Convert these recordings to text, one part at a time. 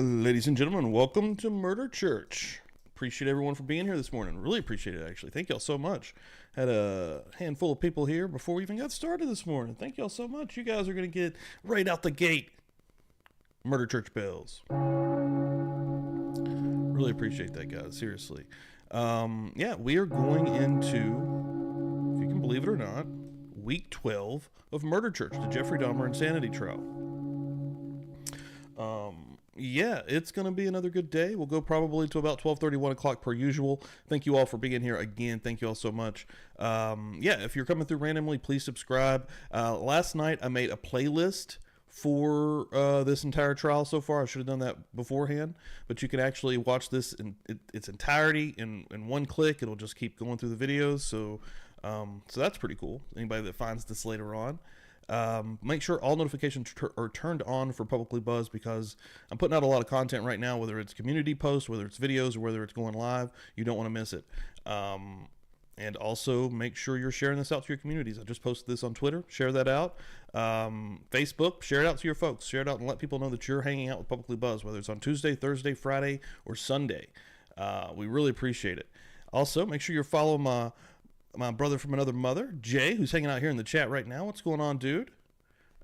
Ladies and gentlemen, welcome to Murder Church. Appreciate everyone for being here this morning. Really appreciate it, actually. Thank y'all so much. Had a handful of people here before we even got started this morning. Thank y'all so much. You guys are going to get right out the gate Murder Church bells. Really appreciate that, guys. Seriously. Yeah, we are going into, if you can believe it or not, week 12 of Murder Church, the Jeffrey Dahmer insanity trial. Yeah, it's going to be another good day. We'll go probably to about 12:30, 1 o'clock per usual. Thank you all for being here again. Thank you all so much. Yeah, if you're coming through randomly, please subscribe. Last night I made a playlist for this entire trial so far. I should have done that beforehand, but you can actually watch this in its entirety in one click. It'll just keep going through the videos. So that's pretty cool. Anybody that finds this later on. Make sure all notifications are turned on for Publicly Buzzed, because I'm putting out a lot of content right now, whether it's community posts, whether it's videos, or whether it's going live. You don't want to miss it. And also make sure you're sharing this out to your communities. I just posted this on Twitter. Share that out. Facebook, share it out to your folks. Share it out and let people know that you're hanging out with Publicly Buzzed, whether it's on Tuesday, Thursday, Friday, or Sunday. We really appreciate it. Also, make sure you're following my brother from another mother, Jay, who's hanging out here in the chat right now. What's going on, dude?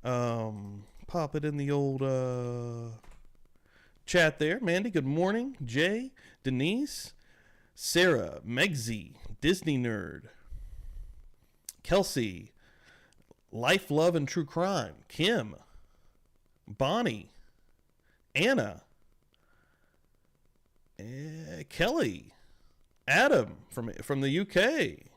Pop it in the old chat there. Mandy, good morning. Jay, Denise, Sarah, Megsy, Disney Nerd, Kelsey, Life, Love, and True Crime, Kim, Bonnie, Anna, Kelly, Adam from the UK.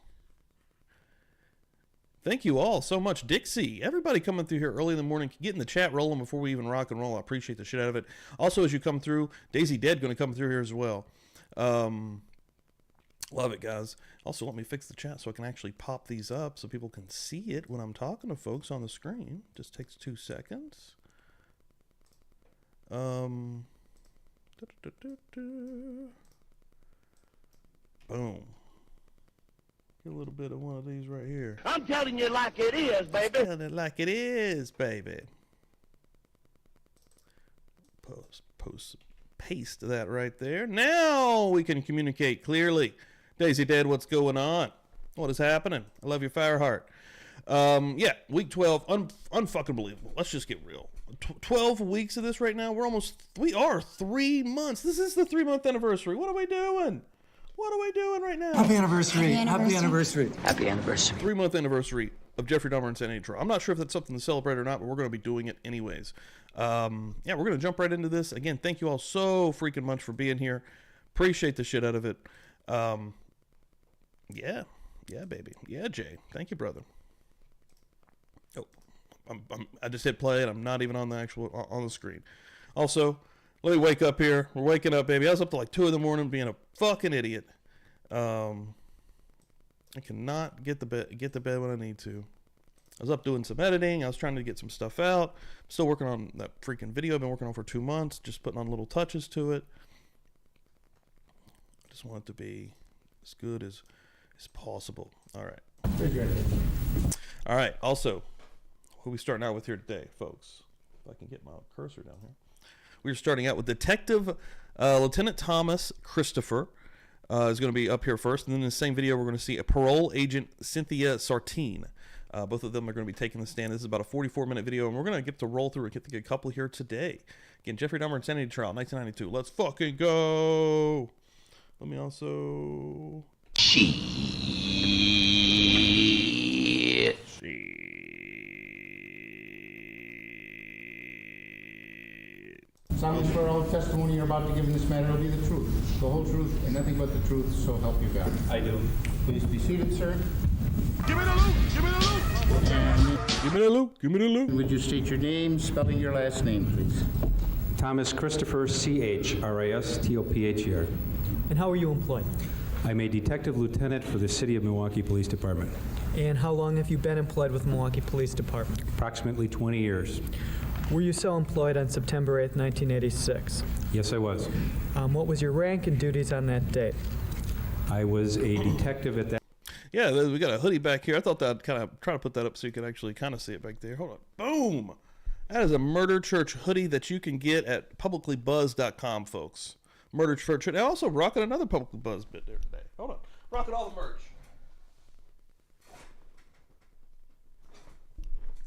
Thank you all so much. Dixie, everybody coming through here early in the morning, getting the chat rolling before we even rock and roll. I appreciate the shit out of it. Also, as you come through, Daisy Dead going to come through here as well. Love it, guys. Also, let me fix the chat so I can actually pop these up so people can see it when I'm talking to folks on the screen. Just takes 2 seconds. Boom. Get a little bit of one of these right here. I'm telling you like it is, baby. Telling it like it is, baby. Paste that right there. Now we can communicate clearly. Daisy Dead, what's going on? What is happening? I love your fire heart. Yeah, week 12, unfucking believable. Let's just get real. 12 weeks of this right now. We are 3 months. This is the 3-month anniversary. What are we doing? What are we doing right now? Happy anniversary. Happy anniversary. Happy anniversary. 3-month anniversary of Jeffrey Dahmer insanity trial. I'm not sure if that's something to celebrate or not, but we're going to be doing it anyways. Yeah, we're going to jump right into this. Again, thank you all so freaking much for being here. Appreciate the shit out of it. Yeah, baby. Yeah, Jay. Thank you, brother. Oh, I just hit play and I'm not even on the screen. Also, let me wake up here. We're waking up, baby. I was up to like 2 in the morning being a fucking idiot. I cannot get the bed when I need to. I was up doing some editing. I was trying to get some stuff out. I'm still working on that freaking video I've been working on for 2 months, just putting on little touches to it. I just want it to be as good as possible. All right. All right. Also, who are we starting out with here today, folks? If I can get my cursor down here. We're starting out with Detective Lieutenant Thomas Christopher is going to be up here first. And then in the same video, we're going to see a parole agent, Cynthia Sartine. Both of them are going to be taking the stand. This is about a 44-minute video, and we're going to get to roll through and get a couple here today. Again, Jeffrey Dahmer insanity trial, 1992. Let's fucking go. Let me also... Solemnly swear all testimony you're about to give in this matter will be the truth, the whole truth, and nothing but the truth, so help you God. I do. Please be seated, sir. Give me the loot! Give me the loot! Give me the loot! Give me the loot! Would you state your name, spelling your last name, please? Thomas Christopher, C-H-R-I-S-T-O-P-H-E-R. And how are you employed? I'm a detective lieutenant for the City of Milwaukee Police Department. And how long have you been employed with Milwaukee Police Department? Approximately 20 years. Were you so employed on September 8th, 1986? Yes, I was. What was your rank and duties on that date? I was a detective at that. Yeah, we got a hoodie back here. I thought that kind of try to put that up so you could actually kind of see it back there. Hold on. Boom. That is a Murder Church hoodie that you can get at PubliclyBuzzed.com, folks. Murder Church hoodie. I also rocking another Publicly Buzzed bit there today. Hold on. Rocking all the merch.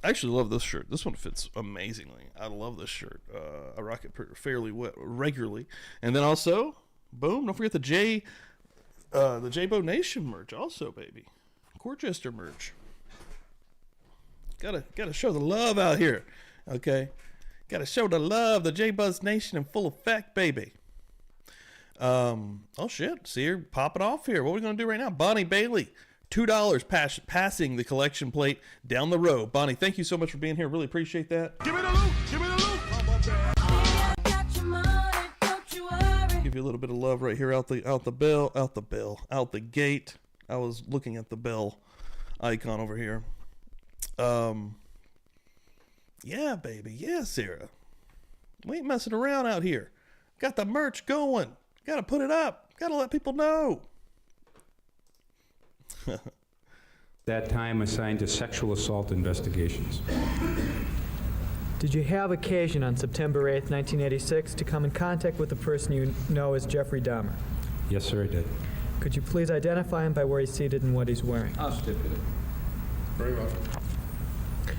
I actually love this shirt. This one fits amazingly. I love this shirt. I rock it fairly regularly. And then also, boom, don't forget the J-Bo Nation merch also, baby. Corchester merch. Gotta show the love out here. Okay? Gotta show the love. The J-Buzz Nation in full effect, baby. Oh shit. See her popping off here. What are we gonna do right now? Bonnie Bailey. $2 passing the collection plate down the road. Bonnie, thank you so much for being here. Really appreciate that. Give me the loot. Give me the loot. Give you a little bit of love right here out the gate. I was looking at the bell icon over here. Yeah, baby. Yeah, Sarah. We ain't messing around out here. Got the merch going. Gotta put it up. Gotta let people know. That time assigned to sexual assault investigations. Did you have occasion on September 8th, 1986 to come in contact with the person you know as Jeffrey Dahmer? Yes, sir, I did. Could you please identify him by where he's seated and what he's wearing? I'll stipulate. Very well.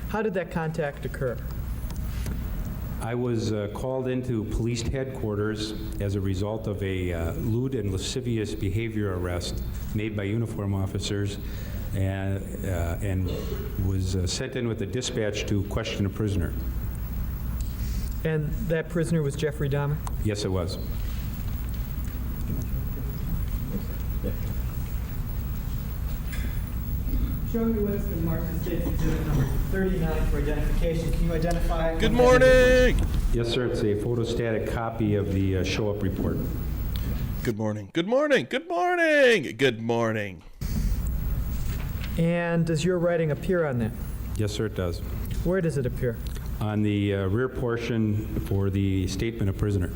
How did that contact occur? I was called into police headquarters as a result of a lewd and lascivious behavior arrest made by uniform officers and was sent in with a dispatch to question a prisoner. And that prisoner was Jeffrey Dahmer? Yes, it was. Show me what's been marked as State's Exhibit number 39 for identification. Can you identify? Good morning. Yes, sir, it's a photostatic copy of the show-up report. Good morning. Good morning. Good morning. Good morning. And does your writing appear on that? Yes, sir, it does. Where does it appear? On the rear portion for the statement of prisoner.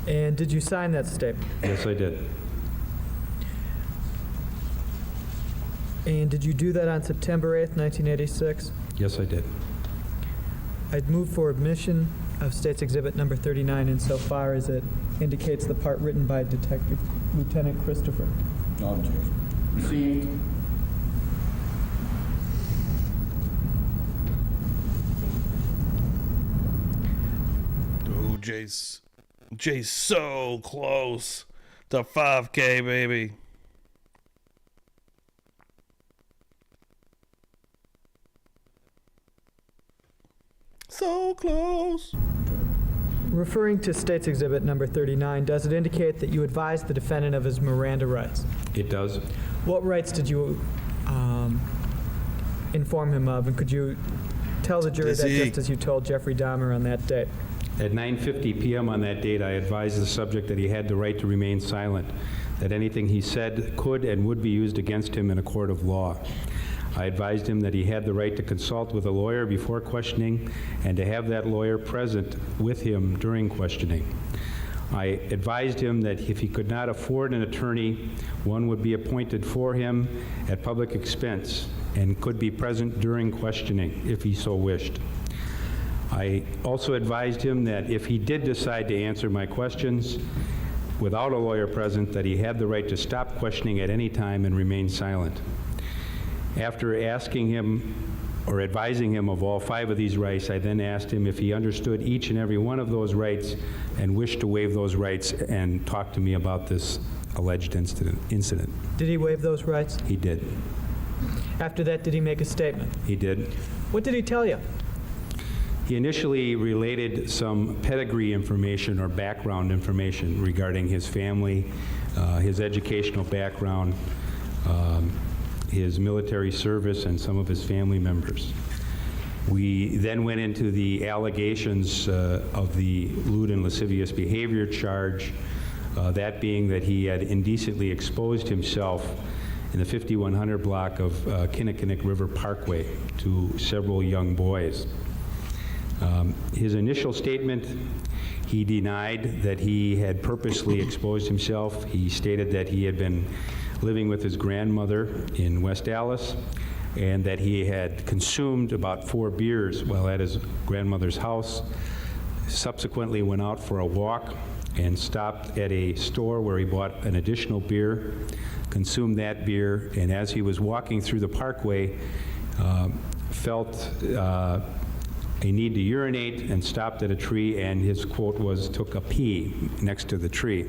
And did you sign that statement? Yes, I did. And did you do that on September 8th, 1986? Yes, I did. I'd move for admission of State's Exhibit number 39 insofar as it indicates the part written by Detective Lieutenant Christopher. No objection. Received. Ooh, Jay's so close to 5K, baby. So close. Referring to State's Exhibit number 39, does it indicate that you advised the defendant of his Miranda rights? It does. What rights did you inform him of? And could you tell the jury that just as you told Jeffrey Dahmer on that date? At 9:50 p.m. on that date, I advised the subject that he had the right to remain silent, that anything he said could and would be used against him in a court of law. I advised him that he had the right to consult with a lawyer before questioning and to have that lawyer present with him during questioning. I advised him that if he could not afford an attorney, one would be appointed for him at public expense and could be present during questioning if he so wished. I also advised him that if he did decide to answer my questions without a lawyer present, that he had the right to stop questioning at any time and remain silent. After asking him or advising him of all 5 of these rights, I then asked him if he understood each and every one of those rights and wished to waive those rights and talk to me about this alleged incident. Did he waive those rights? He did. After that, did he make a statement? He did. What did he tell you? He initially related some pedigree information or background information regarding his family, his educational background, his military service, and some of his family members. We then went into the allegations of the lewd and lascivious behavior charge, that being that he had indecently exposed himself in the 5100 block of Kinnickinnick River Parkway to several young boys. His initial statement, he denied that he had purposely exposed himself. He stated that he had been living with his grandmother in West Allis, and that he had consumed about 4 beers while at his grandmother's house. Subsequently went out for a walk and stopped at a store where he bought an additional beer, consumed that beer, and as he was walking through the parkway, felt a need to urinate and stopped at a tree, and his quote was, took a pee next to the tree.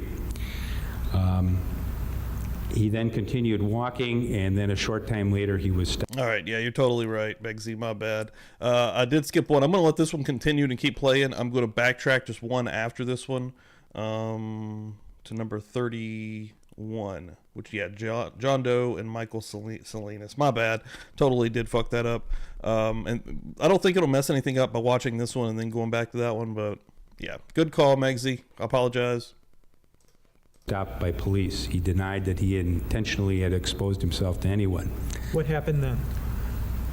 He then continued walking, and then a short time later he was stopped. All right, yeah, you're totally right, Begsy, my bad. I did skip one. I'm going to let this one continue and keep playing. I'm going to backtrack just one after this one to number 31, which, yeah, John Doe and Michael Salinas. My bad. Totally did fuck that up. And I don't think it'll mess anything up by watching this one and then going back to that one, but yeah, good call, Megsy. I apologize. Stopped by police. He denied that he intentionally had exposed himself to anyone. What happened then?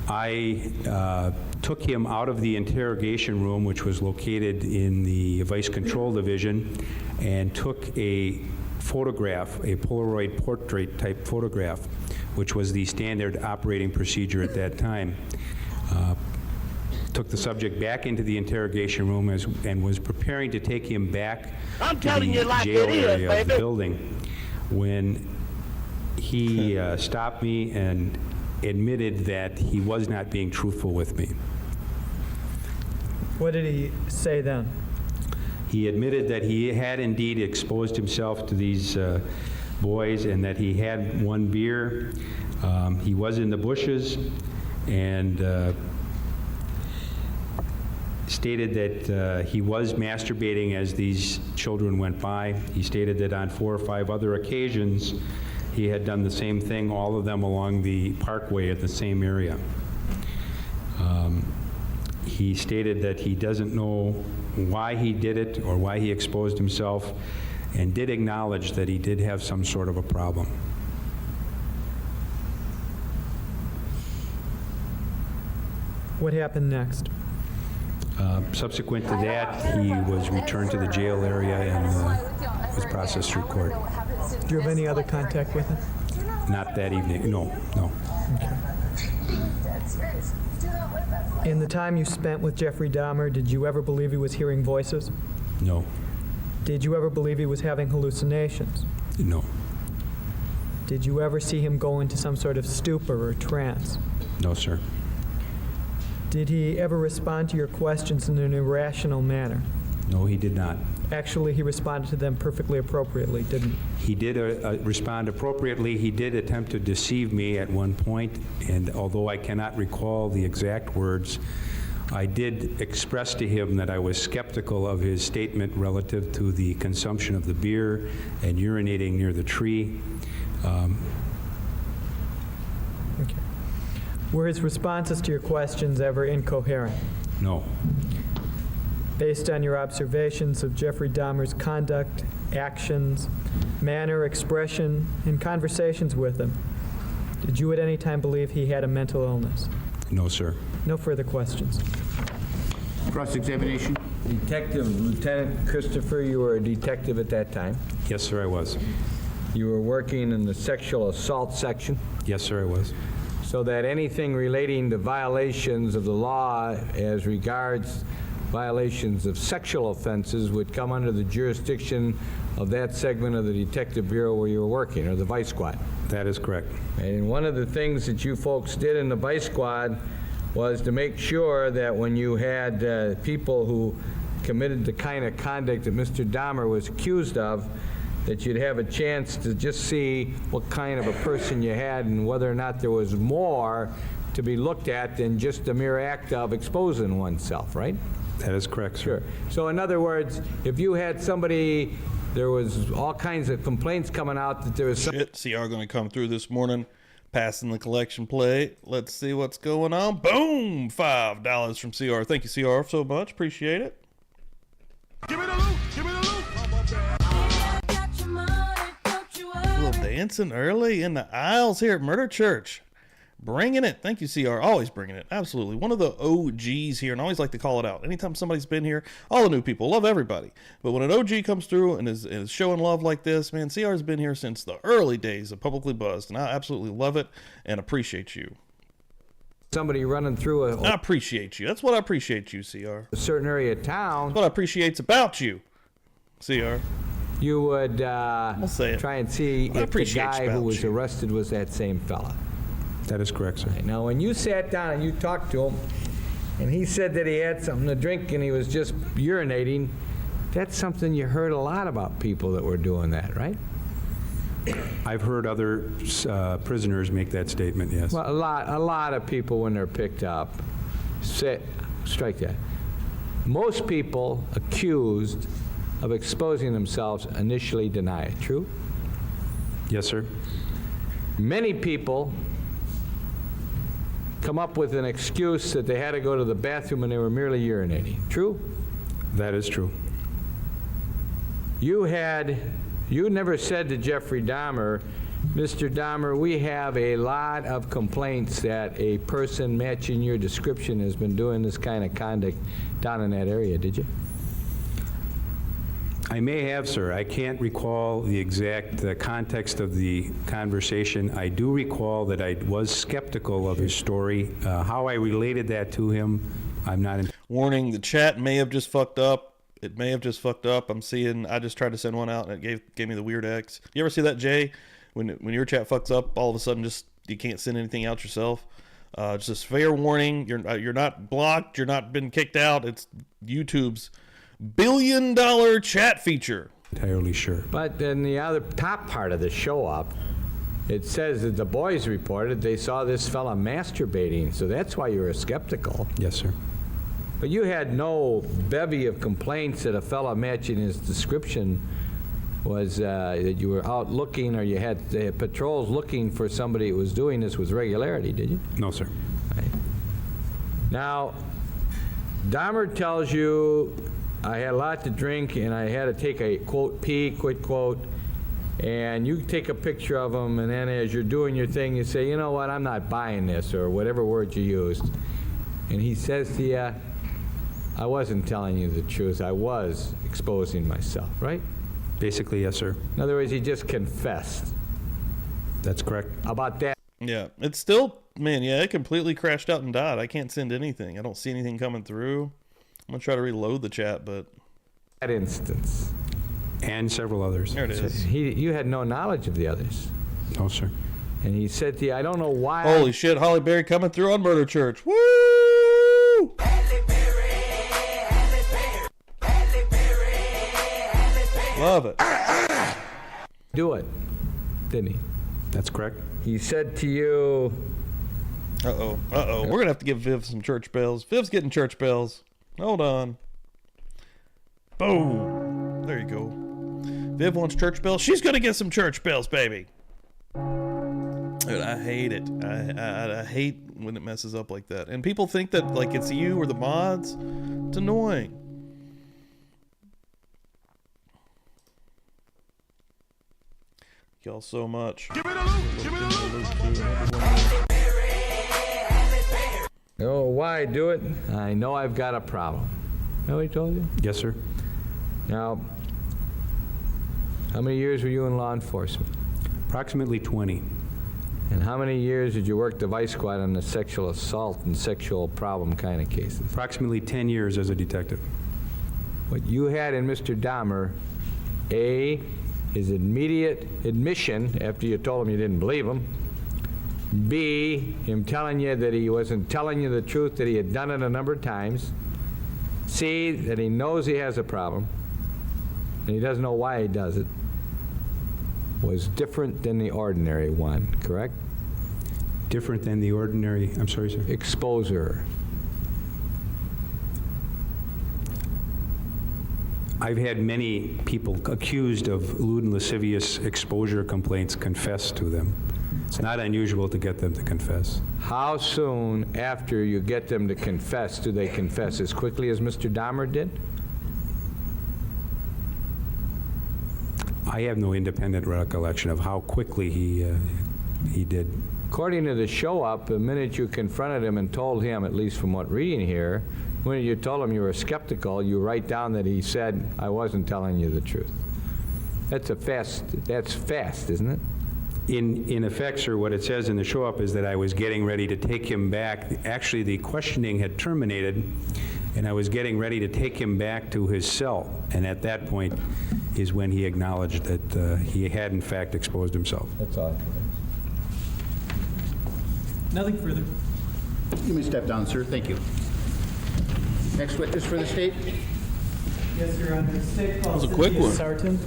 I took him out of the interrogation room, which was located in the Vice Control Division, and took a photograph, a Polaroid portrait type photograph, which was the standard operating procedure at that time. Took the subject back into the interrogation room and was preparing to take him back I'm to telling the you like jail it is, area of the baby. building when he stopped me and admitted that he was not being truthful with me. What did he say then? He admitted that he had indeed exposed himself to these boys and that he had 1 beer. He was in the bushes and stated that he was masturbating as these children went by. He stated that on 4 or 5 other occasions he had done the same thing, all of them along the parkway at the same area. He stated that he doesn't know why he did it or why he exposed himself, and did acknowledge that he did have some sort of a problem. What happened next? Subsequent to that, he was returned to the jail area and was processed through court. Do you have any other contact with him? Not that evening, no. In the time you spent with Jeffrey Dahmer, did you ever believe he was hearing voices? No. Did you ever believe he was having hallucinations? No. Did you ever see him go into some sort of stupor or trance? No, sir. Did he ever respond to your questions in an irrational manner? No, he did not. Actually, he responded to them perfectly appropriately, didn't he? He did respond appropriately. He did attempt to deceive me at one point, and although I cannot recall the exact words, I did express to him that I was skeptical of his statement relative to the consumption of the beer and urinating near the tree. Okay. Were his responses to your questions ever incoherent? No. Based on your observations of Jeffrey Dahmer's conduct, actions, manner, expression, and conversations with him, did you at any time believe he had a mental illness? No, sir. No further questions. Cross-examination. Lieutenant Christopher, you were a detective at that time. Yes, sir, I was. You were working in the sexual assault section, Yes, sir, I was. so that anything relating to violations of the law as regards violations of sexual offenses would come under the jurisdiction of that segment of the Detective Bureau where you were working, or the Vice Squad. That is correct. And one of the things that you folks did in the Vice Squad was to make sure that when you had people who committed the kind of conduct that Mr. Dahmer was accused of, that you'd have a chance to just see what kind of a person you had and whether or not there was more to be looked at than just the mere act of exposing oneself, right? That is correct, sir. Sure. So in other words, if you had somebody, there was all kinds of complaints coming out that there was some Shit, CR going to come through this morning, passing the collection plate. Let's see what's going on. Boom! $5 from CR. Thank you, CR, so much. Appreciate it. Give me the loot. Give me the loot. A little dancing early in the aisles here at Murder Church. Bringing it. Thank you, CR. Always bringing it. Absolutely. One of the OGs here, and I always like to call it out. Anytime somebody's been here, all the new people, love everybody. But when an OG comes through and is showing love like this, man, CR's been here since the early days of Publicly Buzzed, and I absolutely love it and appreciate you. Somebody running through I appreciate you. That's what I appreciate you, CR. a certain area of town, That's what I appreciate about you, CR. you would say it. try and see I if the appreciate guy you who about was you. arrested was that same fella. That is correct, sir. Now, when you sat down and you talked to him, and he said that he had something to drink and he was just urinating, that's something you heard a lot about people that were doing that, right? I've heard other prisoners make that statement, yes. Well, a lot of people, when they're picked up, strike that. Most people accused of exposing themselves initially deny it, true? Yes, sir. Many people come up with an excuse that they had to go to the bathroom and they were merely urinating, true? That is true. You never said to Jeffrey Dahmer, Mr. Dahmer, we have a lot of complaints that a person matching your description has been doing this kind of conduct down in that area, did you? I may have, sir. I can't recall the exact context of the conversation. I do recall that I was skeptical of his story. How I related that to him, I'm not... Warning, the chat may have just fucked up. It may have just fucked up. I just tried to send one out and it gave me the weird X. You ever see that, Jay? When your chat fucks up, all of a sudden you can't send anything out yourself. Just fair warning. You're not blocked. You're not been kicked out. It's YouTube's $1 billion chat feature. Entirely sure. But in the other top part of the show up, it says that the boys reported they saw this fella masturbating, so that's why you were skeptical. Yes, sir. But you had no bevy of complaints that a fella matching his description was that you were out looking, or you had patrols looking for somebody who was doing this with regularity, did you? No, sir. Right. Now, Dahmer tells you, I had a lot to drink and I had to take a, quote, pee, quit quote, and you take a picture of him, and then as you're doing your thing, you say, you know what, I'm not buying this, or whatever word you used. And he says to you, I wasn't telling you the truth, I was exposing myself, right? Basically, yes, sir. In other words, he just confessed. That's correct. How about that? Yeah, it's still, man, yeah, it completely crashed out and died. I can't send anything. I don't see anything coming through. I'm going to try to reload the chat, but... That instance. And several others. There it is. You had no knowledge of the others. No, sir. And he said to you, I don't know why. Holy shit, Holly Berry coming through on Murder Church. Woo! Love it. Do it, didn't he? That's correct. He said to you, Uh-oh. We're going to have to give Viv some church bells. Viv's getting church bells. Hold on. Boom. There you go. Viv wants church bells. She's going to get some church bells, baby. Dude, I hate it. I hate when it messes up like that. And people think that like it's you or the mods. It's annoying. Y'all so much. Give me the loot. Give me the loot. oh, why do it? I know I've got a problem. Know what he told you? Yes, sir. Now, how many years were you in law enforcement? Approximately 20. And how many years did you work the vice squad on the sexual assault and sexual problem kind of cases? Approximately 10 years as a detective. What you had in Mr. Dahmer, A, his immediate admission after you told him you didn't believe him. B, him telling you that he wasn't telling you the truth, that he had done it a number of times. C, that he knows he has a problem, and he doesn't know why he does it, was different than the ordinary one, correct? Different than the ordinary, I'm sorry, sir? Exposure. I've had many people accused of lewd and lascivious exposure complaints confess to them. It's not unusual to get them to confess. How soon after you get them to confess do they confess? As quickly as Mr. Dahmer did? I have no independent recollection of how quickly he did. According to the show-up, the minute you confronted him and told him, at least from what reading here, when you told him you were skeptical, you write down that he said, "I wasn't telling you the truth." That's fast, isn't it? In effect, sir, what it says in the show-up is that I was getting ready to take him back. Actually, the questioning had terminated, and I was getting ready to take him back to his cell. And at that point is when he acknowledged that he had, in fact, exposed himself. That's all. Nothing further. You may step down, sir. Thank you. Next witness for the state. Yes, Your Honor. State call was a quick one. Sarton.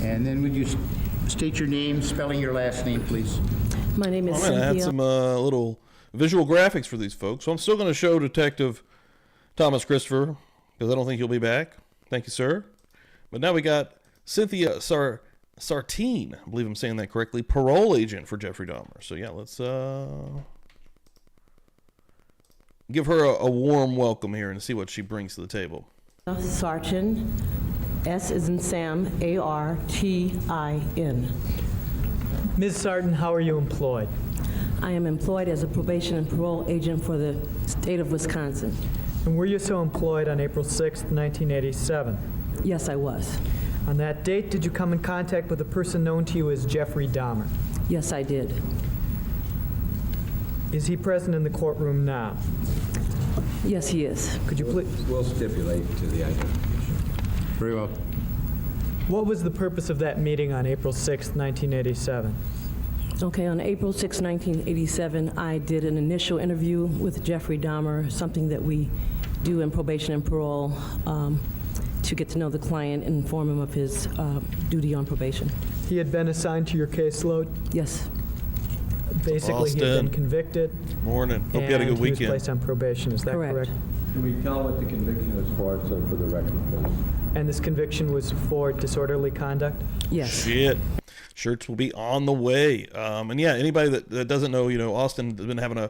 And then would you state your name, spelling your last name, please? My name is I'm going to add Cynthia. some little visual graphics for these folks. So I'm still going to show Detective Thomas Christopher, because I don't think he'll be back. Thank you, sir. But now we got Cynthia Sartine, I believe I'm saying that correctly, parole agent for Jeffrey Dahmer. So yeah, let's give her a warm welcome here and see what she brings to the table. Sartin, S as in Sam, A-R-T-I-N. Ms. Sarton, how are you employed? I am employed as a probation and parole agent for the state of Wisconsin. And were you so employed on April 6th, 1987? Yes, I was. On that date, did you come in contact with a person known to you as Jeffrey Dahmer? Yes, I did. Is he present in the courtroom now? Yes, he is. Could you please? We'll stipulate to the identification. Very well. What was the purpose of that meeting on April 6th, 1987? Okay, on April 6, 1987, I did an initial interview with Jeffrey Dahmer, something that we do in probation and parole to get to know the client and inform him of his duty on probation. He had been assigned to your caseload. Yes, Basically, he had Austin. been convicted. Morning. Hope you had a good And he was weekend. placed on probation. Is that Correct. correct? Can we tell what the conviction was for the record, please? And this conviction was for disorderly conduct? yes. Shit. Shirts will be on the way. And yeah, anybody that doesn't know, Austin has been having oh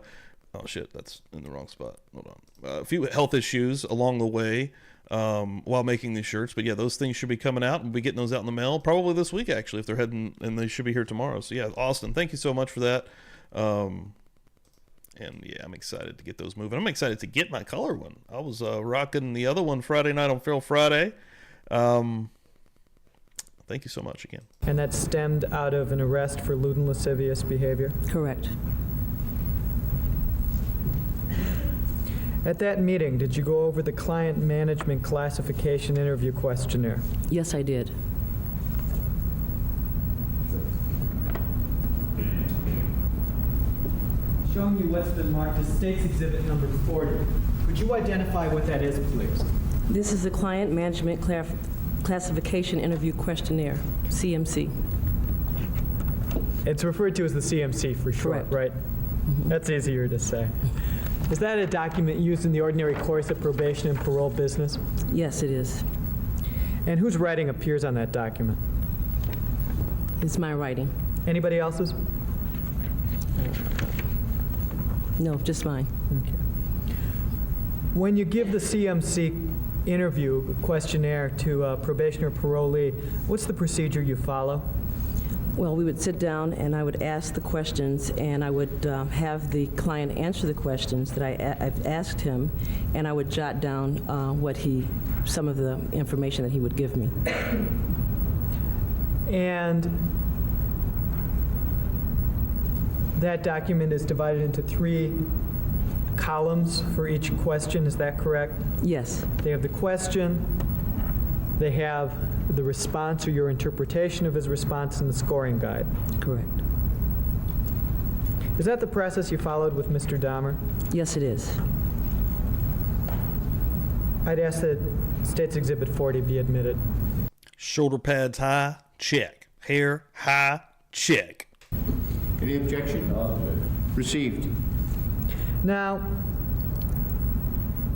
shit, that's in the wrong spot. Hold on. A few health issues along the way while making these shirts. But yeah, those things should be coming out. We'll be getting those out in the mail probably this week, actually, if they're heading, and they should be here tomorrow. So yeah, Austin, thank you so much for that. And yeah, I'm excited to get those moving. I'm excited to get my color one. I was rocking the other one Friday night on Feral Friday. Thank you so much again. And that stemmed out of an arrest for lewd and lascivious behavior? Correct. At that meeting, did you go over the client management classification interview questionnaire? Yes, I did. Showing you what's been marked as State's Exhibit number 40. Could you identify what that is, please? This is the client management classification interview questionnaire, CMC. It's referred to as the CMC for short, Correct. right? That's easier to say. Is that a document used in the ordinary course of probation and parole business? Yes, it is. And whose writing appears on that document? It's my writing. Anybody else's? No, just mine. Okay. When you give the CMC interview questionnaire to a probation or parolee, what's the procedure you follow? Well, we would sit down and I would ask the questions, and I would have the client answer the questions that I've asked him, and I would jot down some of the information that he would give me. And that document is divided into 3 columns for each question, is that correct? Yes, They have the question, they have the response or your interpretation of his response, and the scoring guide. correct. Is that the process you followed with Mr. Dahmer? Yes, it is. I'd ask that State's Exhibit 40 be admitted. Shoulder pads high, check. Hair high, check. Any objection? Received. Now,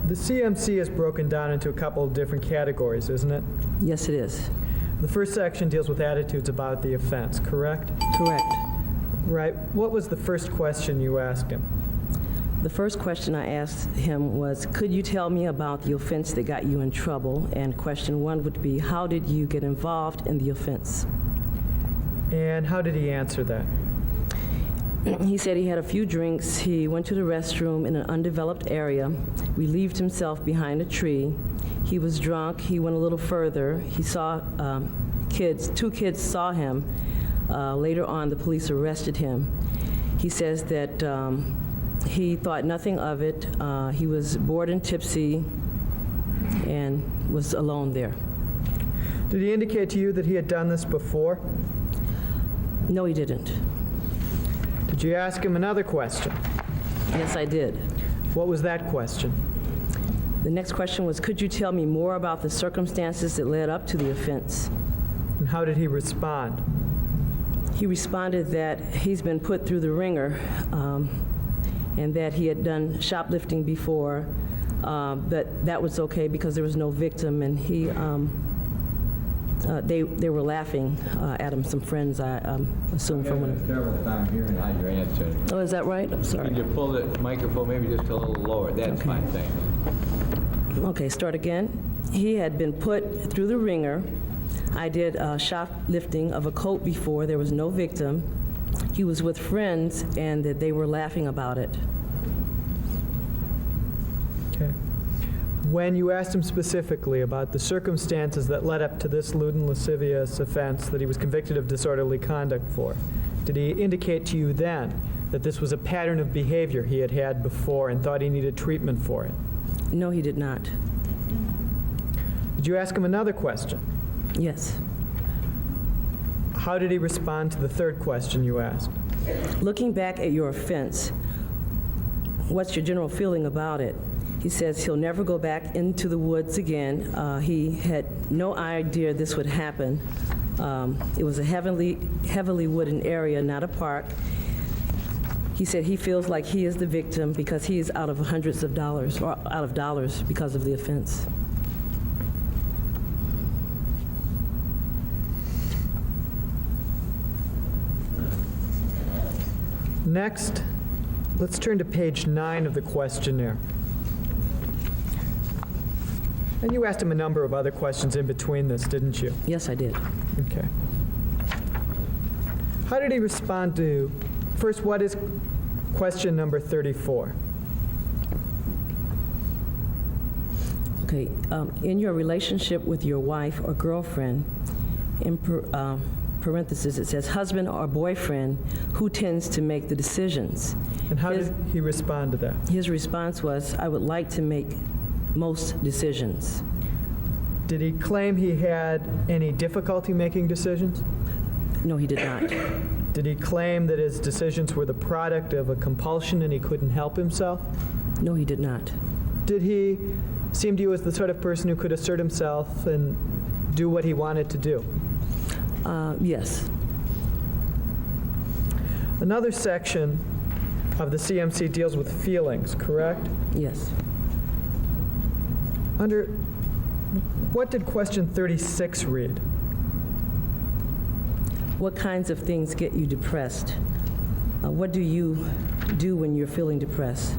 the CMC is broken down into a couple of different categories, isn't it? Yes, it is. The first section deals with attitudes about the offense, correct? Correct. Right. What was the first question you asked him? The first question I asked him was, could you tell me about the offense that got you in trouble? And question 1 would be, how did you get involved in the offense? And how did he answer that? He said he had a few drinks. He went to the restroom in an undeveloped area, relieved himself behind a tree. He was drunk. He went a little further. He saw two kids saw him. Later on, the police arrested him. He says that he thought nothing of it. He was bored and tipsy and was alone there. Did he indicate to you that he had done this before? No, he didn't. Did you ask him another question? Yes, I did. What was that question? The next question was, could you tell me more about the circumstances that led up to the offense? And how did he respond? He responded that he's been put through the ringer and that he had done shoplifting before, but that was okay because there was no victim, and they were laughing at him, some friends, I assume from one of them. Terrible time hearing how you're answering. Oh, is that right? I'm sorry. Could you pull the microphone maybe just a little lower? That's fine, thanks. Okay, start again. He had been put through the ringer. I did shoplifting of a coat before. There was no victim. He was with friends, and that they were laughing about it. Okay. When you asked him specifically about the circumstances that led up to this lewd and lascivious offense that he was convicted of disorderly conduct for, did he indicate to you then that this was a pattern of behavior he had had before and thought he needed treatment for it? No, he did not. Did you ask him another question? Yes. How did he respond to the third question you asked? Looking back at your offense, what's your general feeling about it? He says he'll never go back into the woods again. He had no idea this would happen. It was a heavily wooded area, not a park. He said he feels like he is the victim because he is out of hundreds of dollars, or out of dollars because of the offense. Next, let's turn to page 9 of the questionnaire. And you asked him a number of other questions in between this, didn't you? Yes, I did. Okay. How did he respond to, first, what is question number 34? Okay, in your relationship with your wife or girlfriend, in parentheses, it says husband or boyfriend, who tends to make the decisions? And how did he respond to that? His response was, I would like to make most decisions. Did he claim he had any difficulty making decisions? No, he did not. Did he claim that his decisions were the product of a compulsion and he couldn't help himself? No, he did not. Did he seem to you as the sort of person who could assert himself and do what he wanted to do? Yes. Another section of the CMC deals with feelings, correct? Yes. Under what did question 36 read? What kinds of things get you depressed? What do you do when you're feeling depressed?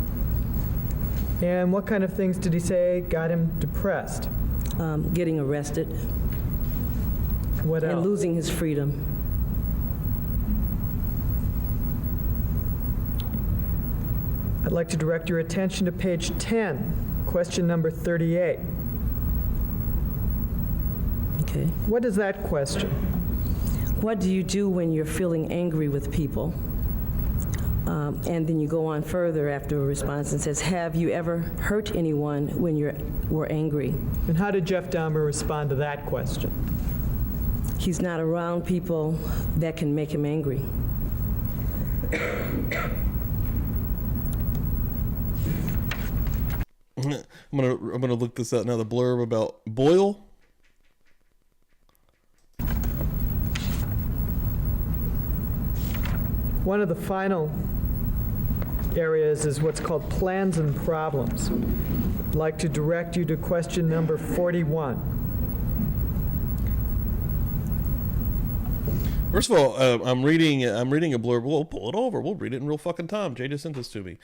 And what kind of things did he say got him depressed? Getting arrested What and else? losing his freedom. I'd like to direct your attention to page 10, question number 38. Okay. What is that question? What do you do when you're feeling angry with people? And then you go on further after a response and says, have you ever hurt anyone when you were angry? And how did Jeff Dahmer respond to that question? He's not around people that can make him angry. I'm gonna look this up now. The blurb about Boyle. One of the final areas is what's called plans and problems. I'd like to direct you to question number 41. First of all, I'm reading a blurb. We'll pull it over. We'll read it in real fucking time. Jay just sent this to me.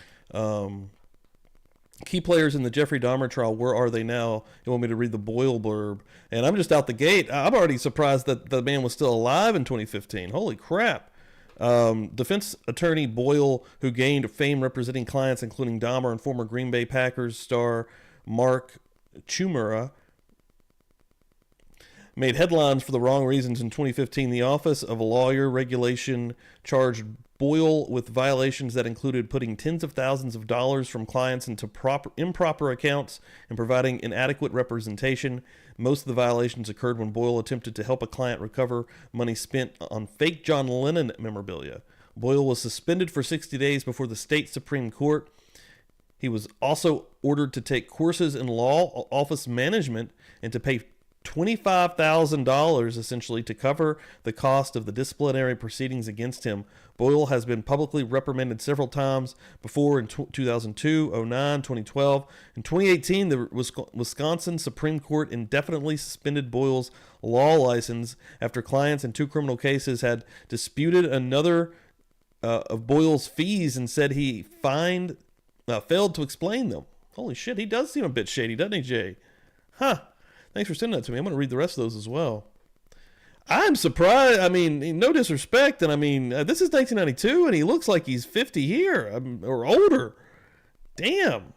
Key players in the Jeffrey Dahmer trial, where are they now? You want me to read the Boyle blurb? And I'm just out the gate. I'm already surprised that the man was still alive in 2015. Holy crap. Defense attorney Boyle, who gained fame representing clients including Dahmer and former Green Bay Packers star Mark Chmura, made headlines for the wrong reasons in 2015. The Office of a Lawyer Regulation charged Boyle with violations that included putting tens of thousands of dollars from clients into improper accounts and providing inadequate representation. Most of the violations occurred when Boyle attempted to help a client recover money spent on fake John Lennon memorabilia. Boyle was suspended for 60 days before the state Supreme Court. He was also ordered to take courses in law office management and to pay $25,000 essentially to cover the cost of the disciplinary proceedings against him. Boyle has been publicly reprimanded several times before in 2002, 09, 2012. In 2018, the Wisconsin Supreme Court indefinitely suspended Boyle's law license after clients in 2 criminal cases had disputed another of Boyle's fees and said he failed to explain them. Holy shit, he does seem a bit shady, doesn't he, Jay? Huh. Thanks for sending that to me. I'm going to read the rest of those as well. I'm surprised. I mean, no disrespect. And I mean, this is 1992 and he looks like he's 50 here or older. Damn.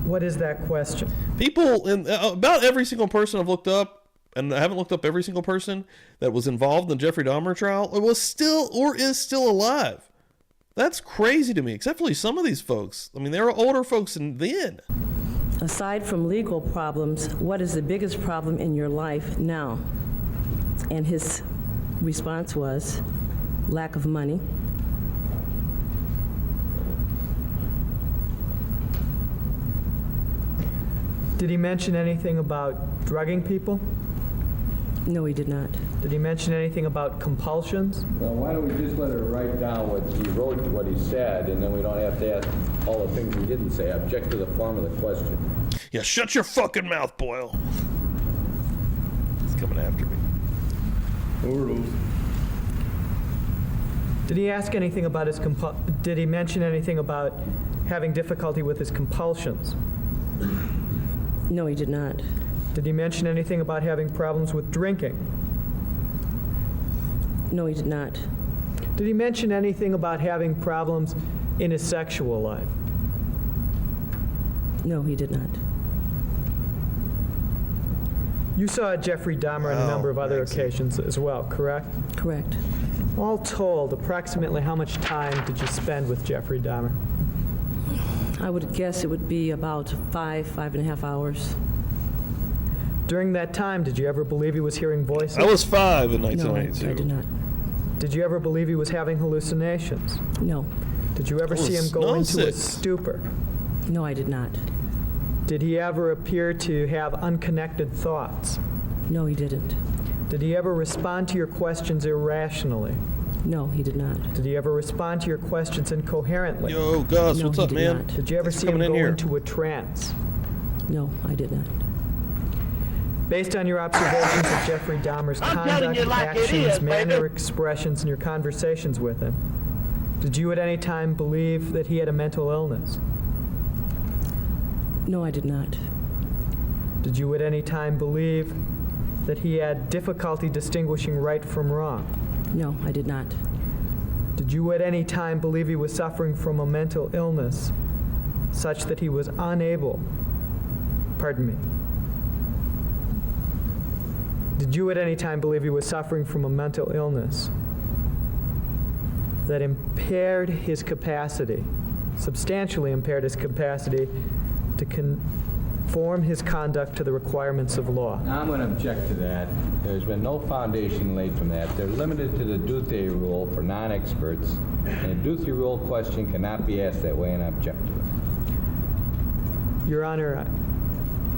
What is that question? People, about every single person I've looked up, and I haven't looked up every single person that was involved in the Jeffrey Dahmer trial, was still or is still alive. That's crazy to me, except for some of these folks. I mean, they were older folks then. Aside from legal problems, what is the biggest problem in your life now? And his response was lack of money. Did he mention anything about drugging people? No, he did not. Did he mention anything about compulsions? Well, why don't we just let her write down what he wrote, what he said, and then we don't have to ask all the things he didn't say. Object to the form of the question. Yeah, shut your fucking mouth, Boyle. He's coming after me. Did he ask anything about his did he mention anything about having difficulty with his compulsions? No, he did not. Did he mention anything about having problems with drinking? No, he did not. Did he mention anything about having problems in his sexual life? No, he did not. You saw Jeffrey Dahmer on a number of other occasions as well, correct? Correct. All told, approximately how much time did you spend with Jeffrey Dahmer? I would guess it would be about 5.5 hours. During that time, did you ever believe he was hearing voices? I was 5 in No, 1992. I did not. Did you ever believe he was having hallucinations? No. Did you ever see him go into a stupor? No, I did not. Did he ever appear to have unconnected thoughts? No, he didn't. Did he ever respond to your questions irrationally? No, he did not. Did he ever respond to your questions incoherently? Yo, Gus, No, what's he up, did man? not. Did you ever Thanks see for him coming go in here. into a trance? No, I did not. Based on your observations of Jeffrey Dahmer's conduct, actions, manner, expressions, and your conversations with him, did you at any time believe that he had a mental illness? No, I did not. Did you at any time believe that he had difficulty distinguishing right from wrong? No, I did not. Did you at any time believe he was suffering from a mental illness such that he was unable, did you at any time believe he was suffering from a mental illness that impaired his capacity, substantially impaired his capacity to conform his conduct to the requirements of law? Now, I'm going to object to that. There's been no foundation laid from that. They're limited to the Duthie rule for non-experts, and a Duthie rule question cannot be asked that way, and I object to it. Your Honor,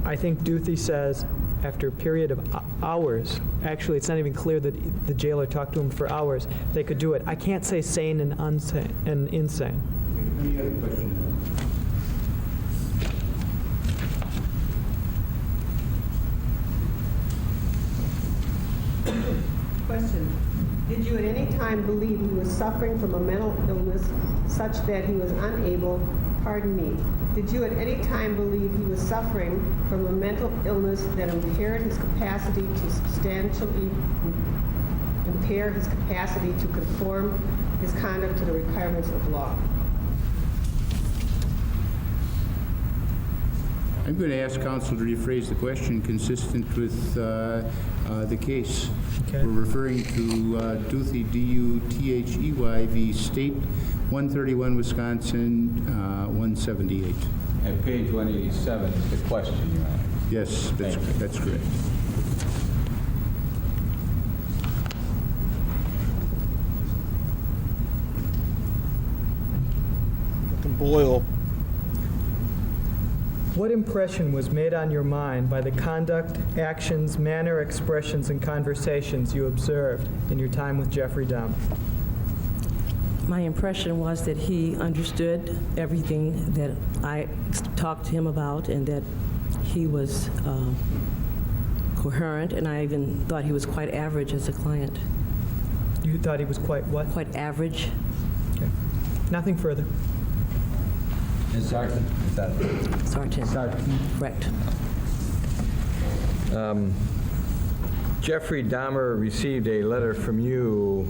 I think Duthie says after a period of hours, actually it's not even clear that the jailer talked to him for hours, they could do it. I can't say sane and insane. Any other questions? Question. Did you at any time believe he was suffering from a mental illness such that he was unable, did you at any time believe he was suffering from a mental illness that impaired his capacity to substantially impair his capacity to conform his conduct to the requirements of law? I'm going to ask counsel to rephrase the question consistent with the case. Okay. We're referring to Duthey, D-U-T-H-E-Y v. State, 131 Wisconsin, 178. At page 187 is the question, Your Honor. Yes, that's correct. Fucking boil. What impression was made on your mind by the conduct, actions, manner, expressions, and conversations you observed in your time with Jeffrey Dahmer? My impression was that he understood everything that I talked to him about, and that he was coherent, and I even thought he was quite average as a client. You thought he was quite what? Quite average. Okay. Nothing further. Sergeant? Sergeant. Correct. Jeffrey Dahmer received a letter from you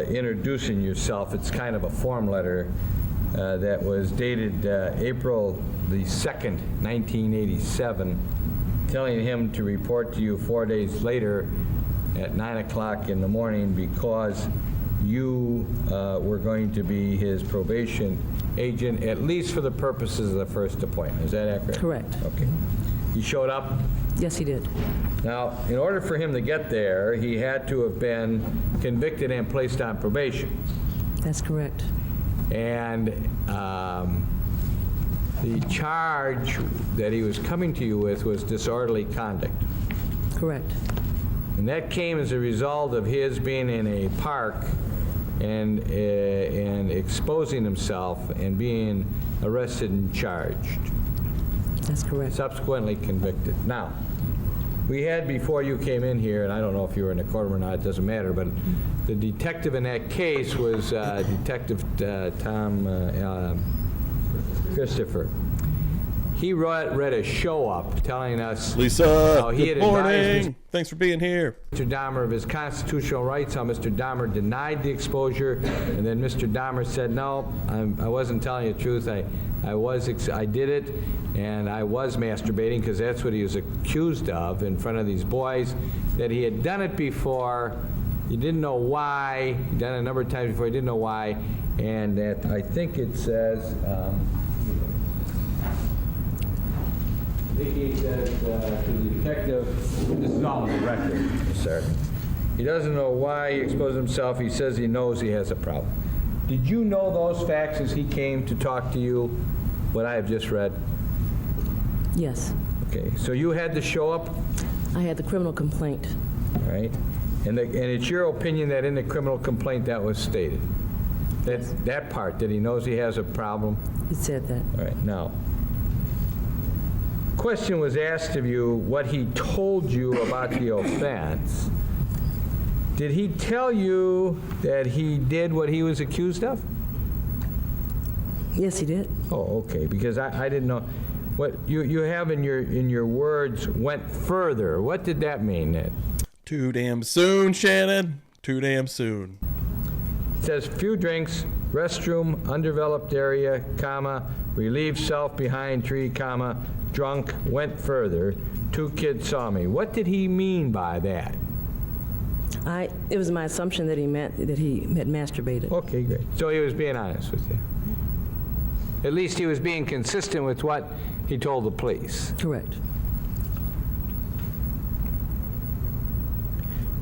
introducing yourself. It's kind of a form letter that was dated April the 2nd, 1987, telling him to report to you 4 days later at 9 o'clock in the morning because you were going to be his probation agent, at least for the purposes of the first appointment. Is that accurate? Correct. Okay. He showed up? Yes, he did. Now, in order for him to get there, he had to have been convicted and placed on probation. That's correct. And the charge that he was coming to you with was disorderly conduct. Correct. And that came as a result of his being in a park and exposing himself and being arrested and charged. That's correct. Subsequently convicted. Now, we had before you came in here, and I don't know if you were in the courtroom or not, it doesn't matter, but the detective in that case was Detective Tom Christopher. He read a show up telling us Lisa, how he good had advised morning. Thanks for being here. Mr. Dahmer of his constitutional rights, how Mr. Dahmer denied the exposure, and then Mr. Dahmer said, no, I wasn't telling you the truth. I did it, and I was masturbating because that's what he was accused of in front of these boys, that he had done it before. He didn't know why. He'd done it a number of times before. He didn't know why, and that I think it says, he says to the detective, this is all on the record, sir. He doesn't know why he exposed himself. He says he knows he has a problem. Did you know those facts as he came to talk to you, what I have just read? Yes. Okay, so you had to show up, I had the criminal complaint. all right? And it's your opinion that in the criminal complaint that was stated? That part, that he knows he has a problem? It said that. All right, now, question was asked of you what he told you about the offense. Did he tell you that he did what he was accused of? Yes, he did. Oh, okay, because I didn't know. What you have in your words went further. What did that mean then? Too damn soon, Shannon. Too damn soon. It says few drinks, restroom, undeveloped area, comma, relieved self behind tree, comma, drunk, went further. 2 kids saw me. What did he mean by that? It was my assumption that he meant that he had masturbated. Okay, great. So he was being honest with you. At least he was being consistent with what he told the police. Correct.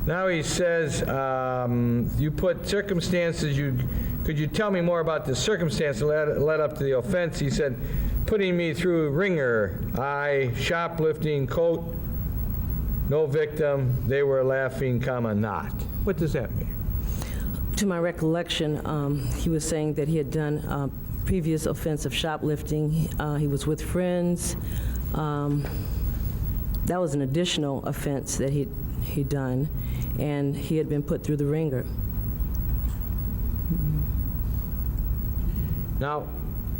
Now he says, you put circumstances, could you tell me more about the circumstance that led up to the offense? He said, putting me through ringer, shoplifting, coat, no victim, they were laughing, comma, not. What does that mean? To my recollection, he was saying that he had done previous offense of shoplifting. He was with friends. That was an additional offense that he'd done, and he had been put through the ringer. Now,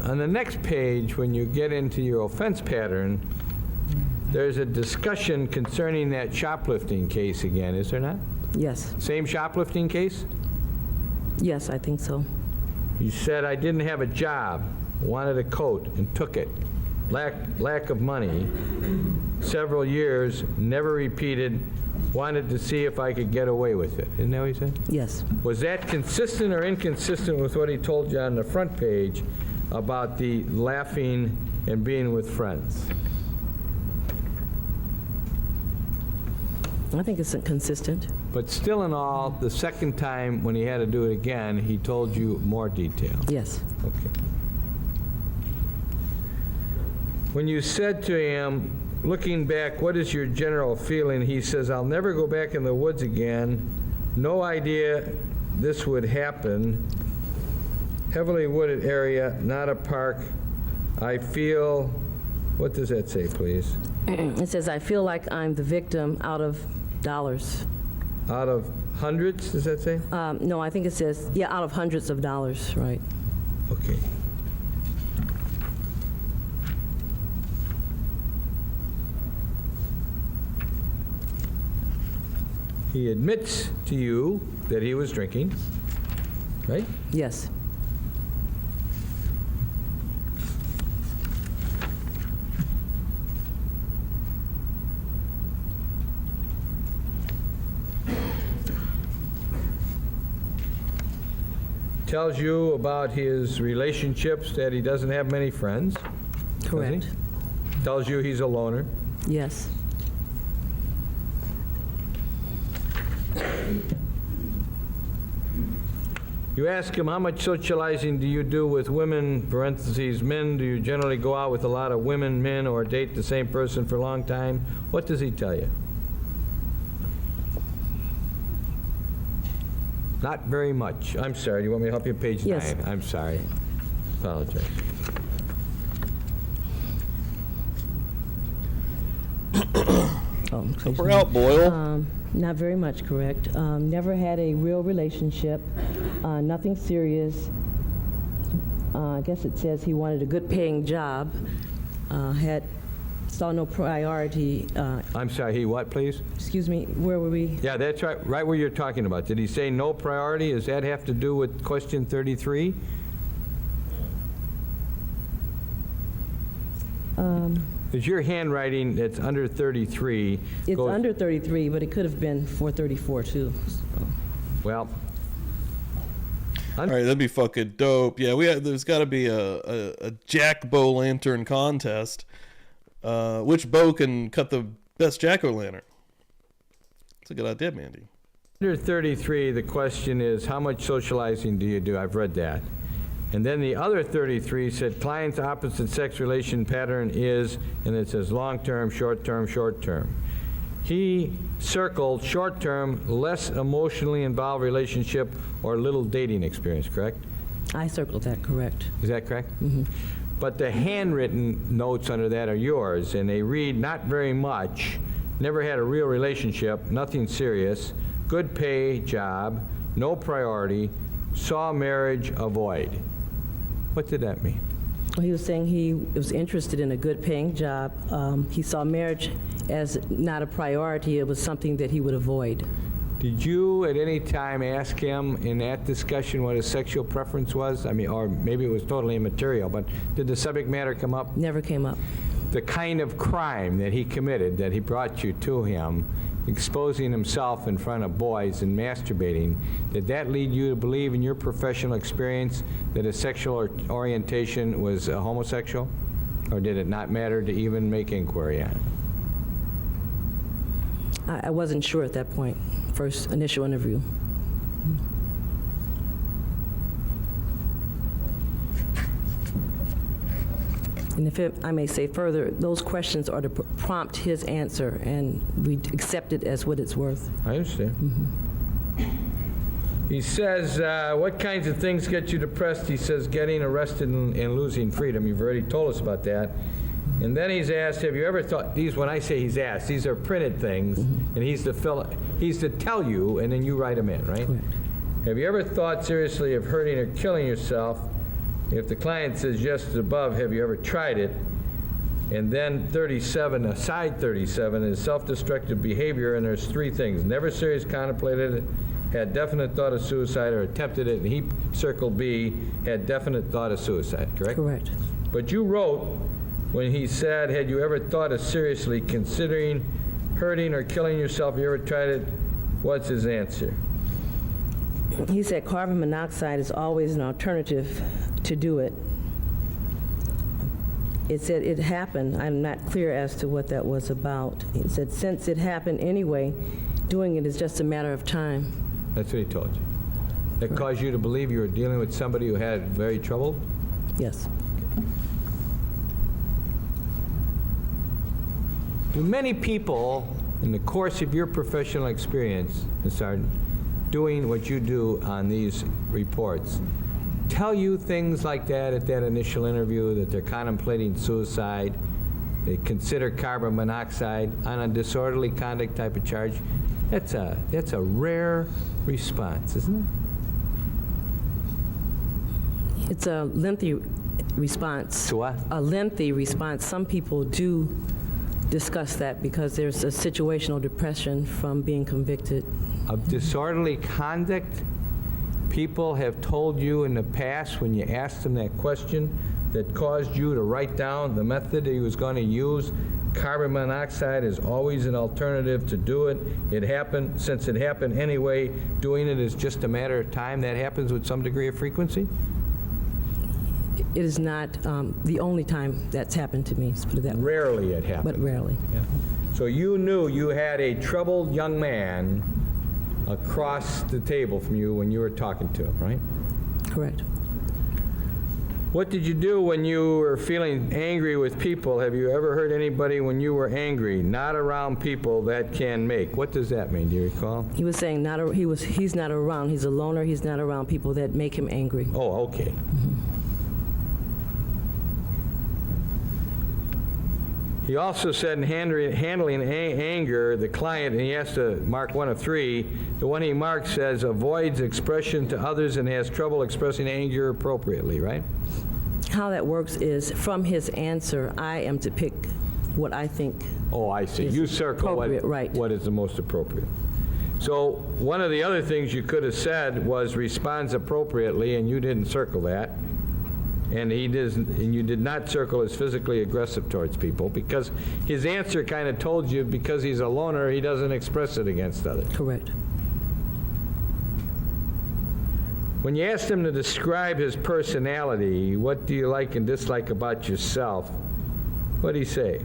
on the next page, when you get into your offense pattern, there's a discussion concerning that shoplifting case again, is there not? Yes. Same shoplifting case? Yes, I think so. You said, I didn't have a job, wanted a coat, and took it. Lack of money, several years, never repeated, wanted to see if I could get away with it. Isn't that what he said? Yes. Was that consistent or inconsistent with what he told you on the front page about the laughing and being with friends? I think it's consistent. But still in all, the second time when he had to do it again, he told you more detail. Yes. Okay. When you said to him, looking back, what is your general feeling? He says, I'll never go back in the woods again. No idea this would happen. Heavily wooded area, not a park. I feel, what does that say, please? It says, I feel like I'm the victim out of dollars. Out of hundreds, does that say? No, I think it says, yeah, out of hundreds of dollars, right. Okay. He admits to you that he was drinking, right? Yes. Tells you about his relationships, that he doesn't have many friends. Correct. doesn't he? Tells you he's a loner. Yes. You ask him, how much socializing do you do with women, parentheses, men? Do you generally go out with a lot of women, men, or date the same person for a long time? What does he tell you? Not very much. I'm sorry, do you want me to help you? Page Yes. 9. I'm sorry. Apologize. Oh, Help her out, Boyle. Not very much, correct. Never had a real relationship, nothing serious. I guess it says he wanted a good paying job, saw no priority. I'm sorry, he what, please? Excuse me, where were we? Yeah, that's right, right where you're talking about. Did he say no priority? Does that have to do with question 33? Is your handwriting that's under 33? It's goes- under 33, but it could have been 434 too. So. Well, All right, that'd be fucking dope. Yeah, there's got to be a jack-bo-lantern contest. Which bow can cut the best jack-o'-lantern? That's a good idea, Mandy. under 33, the question is, how much socializing do you do? I've read that. And then the other 33 said, client's opposite sex relation pattern is, and it says long-term, short-term, short-term. He circled short-term, less emotionally involved relationship or little dating experience, correct? I circled that, correct. Is that correct? Mm-hmm. But the handwritten notes under that are yours, and they read not very much, never had a real relationship, nothing serious, good pay job, no priority, saw marriage, avoid. What did that mean? Well, he was saying he was interested in a good paying job. He saw marriage as not a priority. It was something that he would avoid. Did you at any time ask him in that discussion what his sexual preference was? I mean, or maybe it was totally immaterial, but did the subject matter come up? Never came up. The kind of crime that he committed, that he brought you to him, exposing himself in front of boys and masturbating, did that lead you to believe in your professional experience that his sexual orientation was homosexual? Or did it not matter to even make inquiry on it? I wasn't sure at that point, first initial interview. And if I may say further, those questions are to prompt his answer, and we accept it as what it's worth. I understand. Mm-hmm. He says, what kinds of things get you depressed? He says, getting arrested and losing freedom. You've already told us about that. And then he's asked, have you ever thought, when I say he's asked, these are printed things, mm-hmm. and he's to tell you, and then you write them in, right? Correct. Have you ever thought seriously of hurting or killing yourself? If the client says yes to above, have you ever tried it? And then 37, aside 37, is self-destructive behavior, and there's 3 things. Never seriously contemplated it, had definite thought of suicide, or attempted it, and he circled B, had definite thought of suicide, correct? Correct. But you wrote, when he said, had you ever thought of seriously considering hurting or killing yourself, you ever tried it, what's his answer? He said carbon monoxide is always an alternative to do it. It said it happened. I'm not clear as to what that was about. He said since it happened anyway, doing it is just a matter of time. That's what he told you. That caused you to believe you were dealing with somebody who had very trouble? Yes. Do many people, in the course of your professional experience, Ms. Sargent, doing what you do on these reports, tell you things like that at that initial interview, that they're contemplating suicide, they consider carbon monoxide on a disorderly conduct type of charge? That's a rare response, isn't it? It's a lengthy response. To what? A lengthy response. Some people do discuss that because there's a situational depression from being convicted. Of disorderly conduct? People have told you in the past, when you asked them that question, that caused you to write down the method that he was going to use. Carbon monoxide is always an alternative to do it. It happened, since it happened anyway, doing it is just a matter of time. That happens with some degree of frequency? It is not the only time that's happened to me, let's put it that way. Rarely it happens. But rarely. Yeah. So you knew you had a troubled young man across the table from you when you were talking to him, right? Correct. What did you do when you were feeling angry with people? Have you ever heard anybody when you were angry, not around people that can make? What does that mean? Do you recall? He was saying he's not around. He's a loner. He's not around people that make him angry. Oh, okay. He also said in handling anger, the client, and he has to mark 1 of 3, the one he marks says avoids expression to others and has trouble expressing anger appropriately, right? How that works is from his answer, I am to pick what I think. Oh, I see. You circle appropriate, right. what is the most appropriate. So one of the other things you could have said was responds appropriately, and you didn't circle that. And you did not circle as physically aggressive towards people, because his answer kind of told you because he's a loner, he doesn't express it against others. Correct. When you asked him to describe his personality, what do you like and dislike about yourself, what did he say?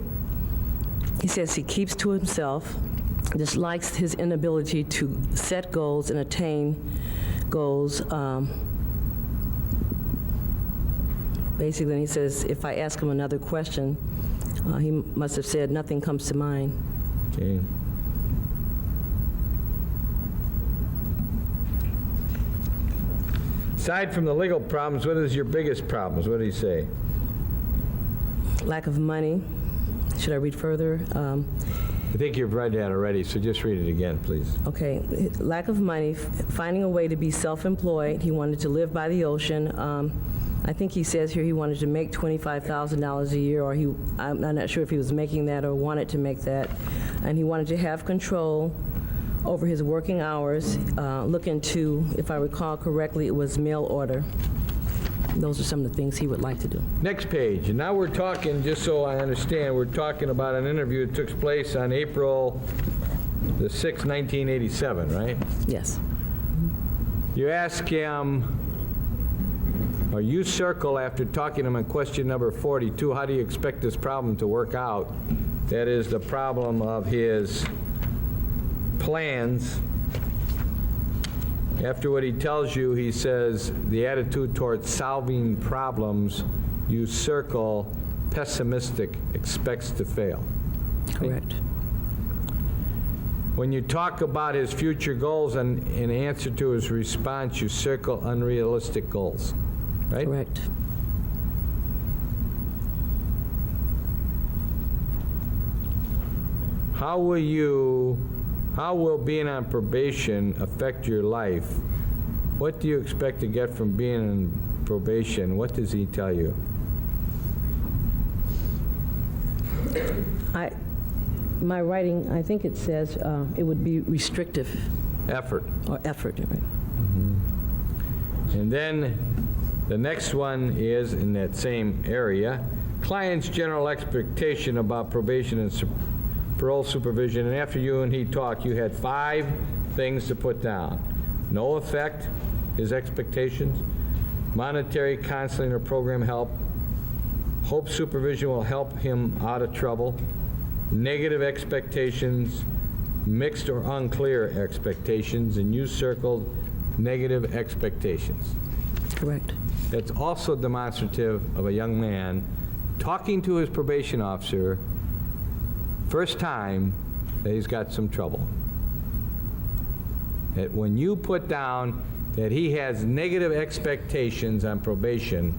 He says he keeps to himself, dislikes his inability to set goals and attain goals. Basically, he says, if I ask him another question, he must have said, nothing comes to mind. Okay. Aside from the legal problems, what is your biggest problems? What did he say? Lack of money. Should I read further? I think you've read that already, so just read it again, please. Okay. Lack of money, finding a way to be self-employed. He wanted to live by the ocean. I think he says here he wanted to make $25,000 a year, or I'm not sure if he was making that or wanted to make that. And he wanted to have control over his working hours, look into, if I recall correctly, it was mail order. Those are some of the things he would like to do. Next page. And now we're talking, just so I understand, we're talking about an interview that took place on April the 6th, 1987, right? Yes. You ask him, or you circle after talking to him on question number 42, how do you expect this problem to work out? That is the problem of his plans. After what he tells you, he says the attitude towards solving problems, you circle pessimistic, expects to fail. Correct. When you talk about his future goals and in answer to his response, you circle unrealistic goals. Right? Correct. How will being on probation affect your life? What do you expect to get from being on probation? What does he tell you? My writing, I think it says it would be restrictive Effort. or effort, right? And then the next one is in that same area, client's general expectation about probation and parole supervision. And after you and he talked, you had 5 things to put down. No effect, his expectations, monetary counseling or program help, hope supervision will help him out of trouble, negative expectations, mixed or unclear expectations, and you circled negative expectations. Correct. That's also demonstrative of a young man talking to his probation officer, first time that he's got some trouble. That when you put down that he has negative expectations on probation,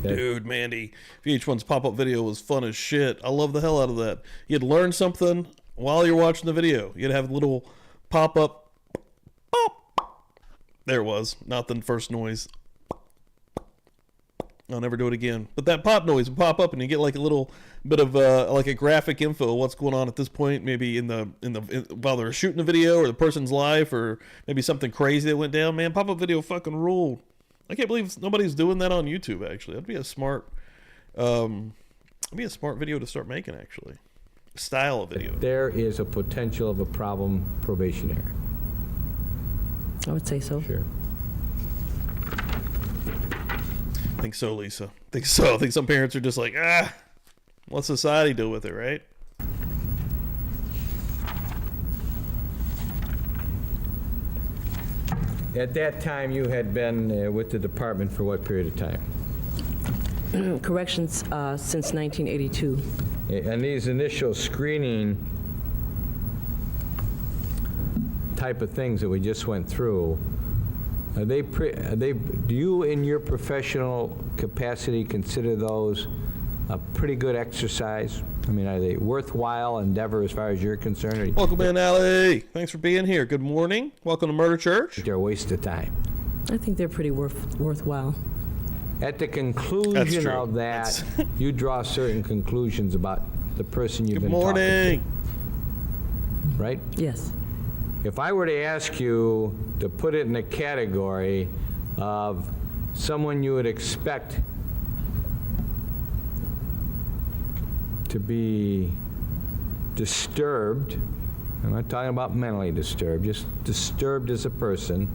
Dude, Mandy, VH1's pop-up video was fun as shit. I love the hell out of that. You'd learn something while you're watching the video. You'd have a little pop-up. Pop. There it was. Not the first noise. I'll never do it again. But that pop noise would pop up, and you get like a little bit of like a graphic info of what's going on at this point. Maybe while they're shooting the video, or the person's life, or maybe something crazy that went down. Man, pop-up video fucking ruled. I can't believe nobody's doing that on YouTube. Actually, that'd be a smart video to start making. Actually, style of video. there is a potential of a problem probationary. I would say so. Sure. I think so, Lisa. I think so. I think some parents are just like, let society deal with it, right? At that time, you had been with the department for what period of time? Corrections since 1982. And these initial screening type of things that we just went through, do you in your professional capacity consider those a pretty good exercise? I mean, are they worthwhile endeavor as far as you're concerned? Welcome in, Allie. Thanks for being here. Good morning. Welcome to Murder Church. They're a waste of time. I think they're pretty worthwhile. At the That's conclusion true. of that, you draw certain conclusions about the person you've Good been talking morning. to, right? Yes. If I were to ask you to put it in a category of someone you would expect to be disturbed, I'm not talking about mentally disturbed, just disturbed as a person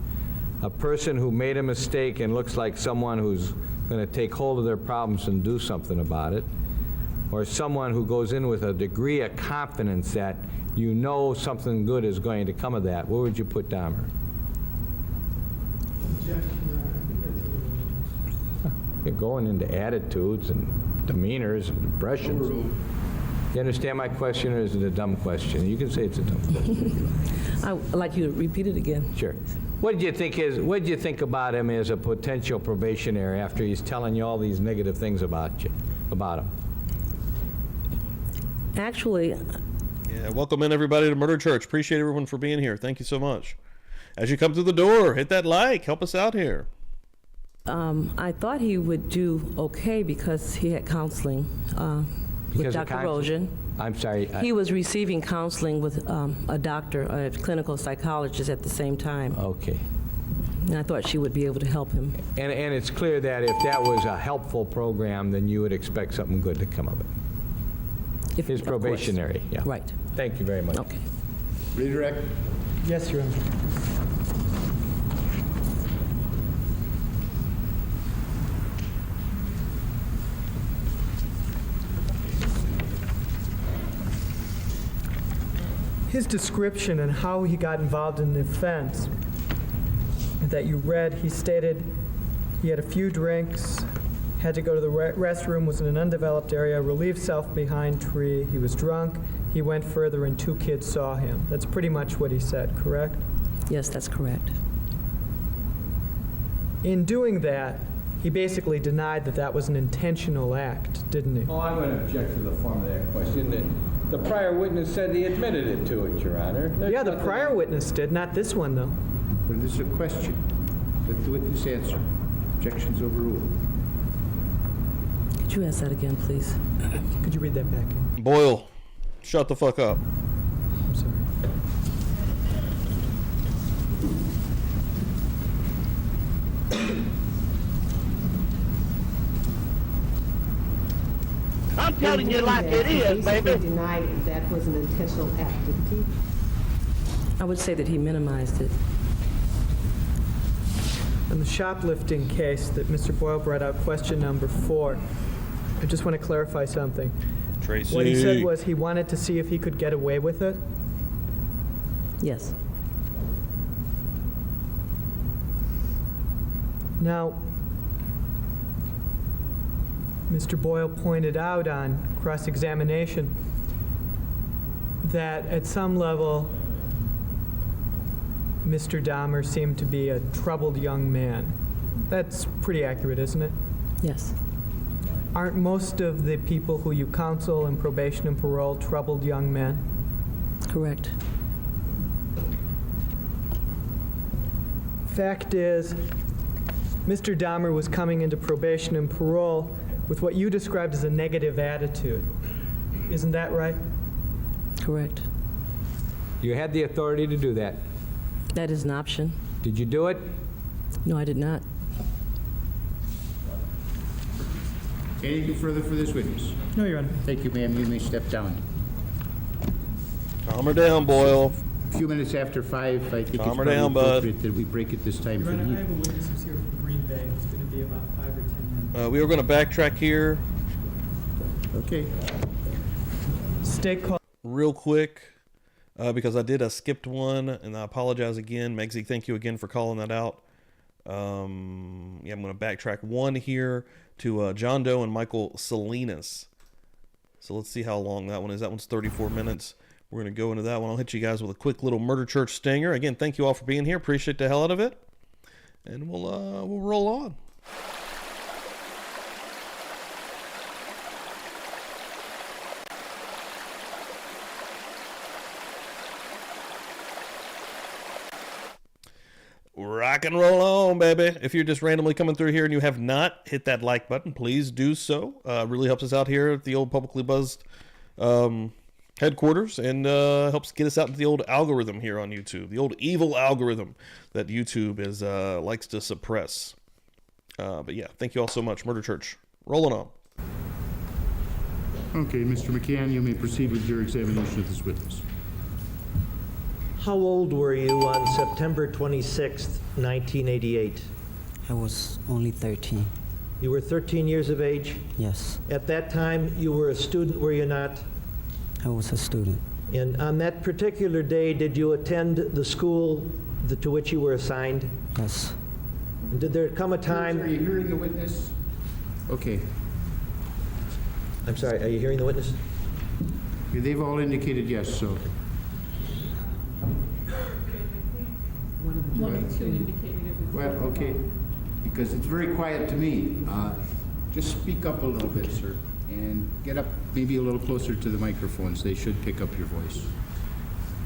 who made a mistake and looks like someone who's going to take hold of their problems and do something about it, or someone who goes in with a degree of confidence that you know something good is going to come of that, where would you put Dahmer? You're going into attitudes and demeanors and depressions. You understand my question, or is it a dumb question? You can say it's a dumb question. I'd like you to repeat it again. Sure. What do you think about him as a potential probationary after he's telling you all these negative things about him? Actually, Yeah, welcome in, everybody, to Murder Church. Appreciate everyone for being here. Thank you so much. As you come through the door, hit that like. Help us out here. I thought he would do okay because he had counseling with Because of Dr. Rojan. I'm sorry. He was receiving counseling with a doctor, a clinical psychologist at the same time. Okay. And I thought she would be able to help him. And it's clear that if that was a helpful program, then you would expect something good to come of it. His Of course. probationary, yeah. Right. Thank you very much. Okay. Redirect. Yes, Your Honor. His description and how he got involved in the offense that you read, he stated he had a few drinks, had to go to the restroom, was in an undeveloped area, relieved self behind tree, he was drunk, he went further and 2 kids saw him. That's pretty much what he said, correct? Yes, that's correct. In doing that, he basically denied that that was an intentional act, didn't he? Oh, I'm going to object to the form of that question. The prior witness said he admitted it to it, Your Honor. Yeah, the prior witness did, not this one, though. But this is a question. Let the witness answer. Objections overruled. Could you ask that again, please? Could you read that back in? Boyle, shut the fuck up. I'm sorry. I'm telling you like it is, He baby. denied that was an intentional act, didn't he? I would say that he minimized it. On the shoplifting case that Mr. Boyle brought out, question number 4, I just want to clarify something. Tracy. What he said was he wanted to see if he could get away with it. Yes. Now, Mr. Boyle pointed out on cross-examination that at some level, Mr. Dahmer seemed to be a troubled young man. That's pretty accurate, isn't it? Yes. Aren't most of the people who you counsel in probation and parole troubled young men? Correct. Fact is, Mr. Dahmer was coming into probation and parole with what you described as a negative attitude. Isn't that right? Correct. You had the authority to do that. That is an option. Did you do it? No, I did not. Anything further for this witness? No, Your Honor. Thank you, ma'am. You may step down. Calm her down, Boyle. A few minutes after 5, I think it's Calm her probably down, bud. appropriate that we break it this time for the heat. a witness who's here from Green Bay. It's going to be about 5 or 10 minutes. We are going to backtrack here Okay. State call. real quick because I did a skipped one, and I apologize again. Megsy, thank you again for calling that out. I'm going to backtrack one here to John Doe and Michael Salinas. So let's see how long that one is. That one's 34 minutes. We're going to go into that one. I'll hit you guys with a quick little Murder Church stinger. Again, thank you all for being here. Appreciate the hell out of it. And we'll roll on. Rock and roll on, baby. If you're just randomly coming through here and you have not hit that like button, please do so. Really helps us out here at the old Publicly Buzzed headquarters, and helps get us out into the old algorithm here on YouTube, the old evil algorithm that YouTube is likes to suppress. But yeah, thank you all so much. Murder Church, rolling on. Okay, Mr. McCann, you may proceed with your examination of this witness. How old were you on September 26th, 1988? I was only 13. You were 13 years of age? Yes, At that time, you were a student, were you not? I was a student. And on that particular day, did you attend the school to which you were assigned? Yes, And did there come a Are time... you hearing the witness? Okay. I'm sorry, are you hearing the witness? They've all indicated yes, so. One or two indicated it was. Well, okay, because it's very quiet to me. Just speak up a little bit, sir, and get up maybe a little closer to the microphones. They should pick up your voice.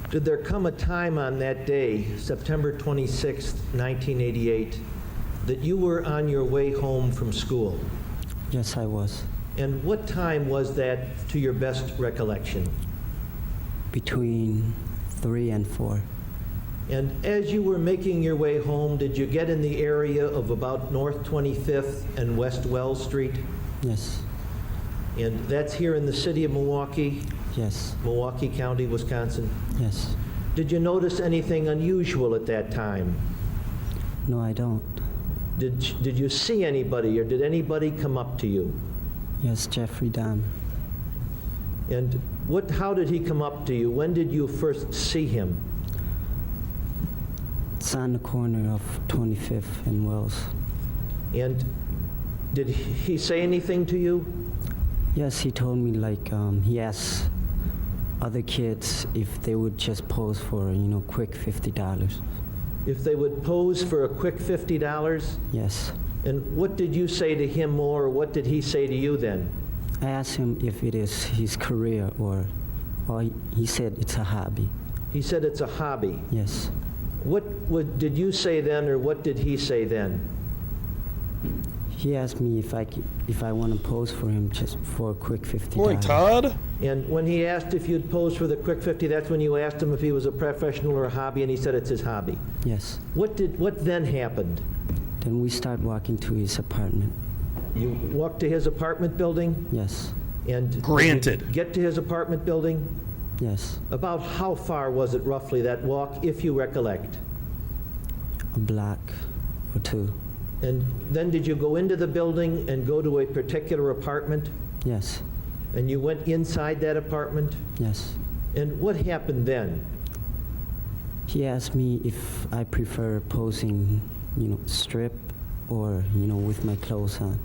Did there come a time on that day, September 26th, 1988, that you were on your way home from school? yes, I was. And what time was that to your best recollection? Between 3 and 4. And as you were making your way home, did you get in the area of about North 25th and West Wells Street? Yes, And that's here in the city of Milwaukee, yes, Milwaukee County, Wisconsin. yes. Did you notice anything unusual at that time? No, I don't. Did you see anybody, or did anybody come up to you? Yes, Jeffrey Dahmer. And how did he come up to you? When did you first see him? It's on the corner of 25th and Wells. And did he say anything to you? Yes, he told me, like, he asked other kids if they would just pose for, quick $50. If they would pose for a quick $50? Yes. And what did you say to him, or what did he say to you then? I asked him if it is his career or he said it's a hobby. He said it's a hobby. Yes. What did you say then, or what did he say then? He asked me if I want to pose for him just for a quick $50. Morning, Todd. And when he asked if you'd pose for the quick 50, that's when you asked him if he was a professional or a hobby, and he said it's his hobby. Yes. What then happened? Then we start walking to his apartment. You walked to his apartment building? Yes. And Granted. did you get to his apartment building? Yes. About how far was it roughly, that walk, if you recollect? A block or two. And then did you go into the building and go to a particular apartment? Yes. And you went inside that apartment? Yes. And what happened then? He asked me if I prefer posing, strip or, with my clothes on.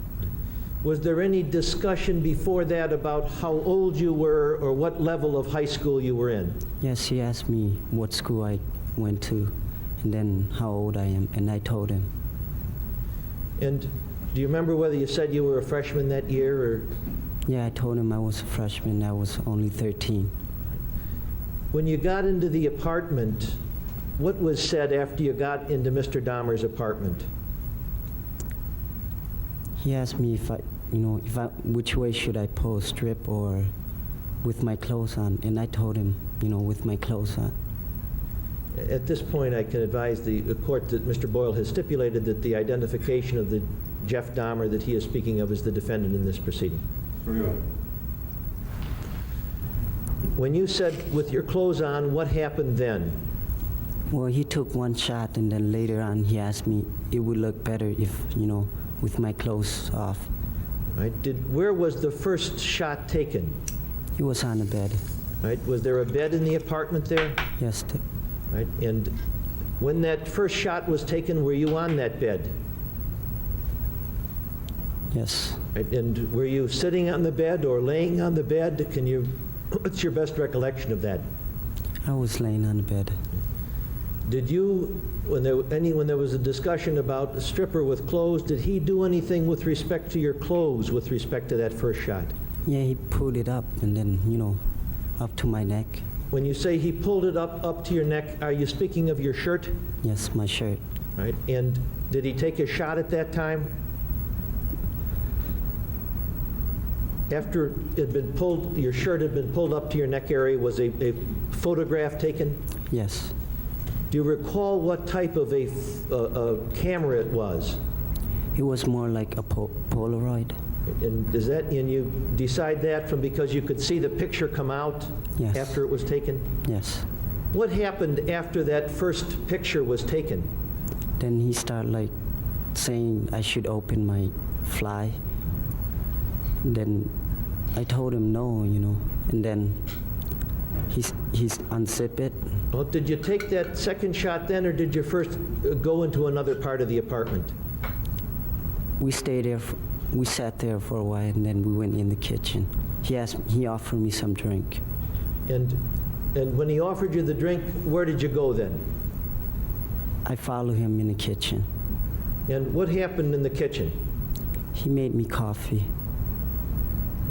Was there any discussion before that about how old you were or what level of high school you were in? Yes, he asked me what school I went to and then how old I am, and I told him. And do you remember whether you said you were a freshman that year or? Yeah, I told him I was a freshman. I was only 13. When you got into the apartment, what was said after you got into Mr. Dahmer's apartment? He asked me which way should I pose, strip or with my clothes on, and I told him, with my clothes on. At this point, I can advise the court that Mr. Boyle has stipulated that the identification of the Jeff Dahmer that he is speaking of is the defendant in this proceeding. Very well. When you said with your clothes on, what happened then? Well, he took one shot, and then later on he asked me it would look better if, with my clothes off. Right. Where was the first shot taken? He was on the bed. Right. Was there a bed in the apartment there? Yes. Right. And when that first shot was taken, were you on that bed? Yes. Right. And were you sitting on the bed or laying on the bed? What's your best recollection of that? I was laying on the bed. Did you, when there was a discussion about a stripper with clothes, did he do anything with respect to your clothes with respect to that first shot? Yeah, he pulled it up and then, up to my neck. When you say he pulled it up to your neck, are you speaking of your shirt? Yes, my shirt. Right. And did he take a shot at that time? After it had been pulled, your shirt had been pulled up to your neck area, was a photograph taken? Yes. Do you recall what type of a camera it was? It was more like a Polaroid. And you decide that from because you could see the picture come out Yes. after it was taken? Yes. What happened after that first picture was taken? Then he started saying I should open my fly. And then I told him no, and then he's unzip it. Well, did you take that second shot then, or did you first go into another part of the apartment? We stayed there. We sat there for a while, and then we went in the kitchen. He offered me some drink. And when he offered you the drink, where did you go then? I followed him in the kitchen. And what happened in the kitchen? He made me coffee.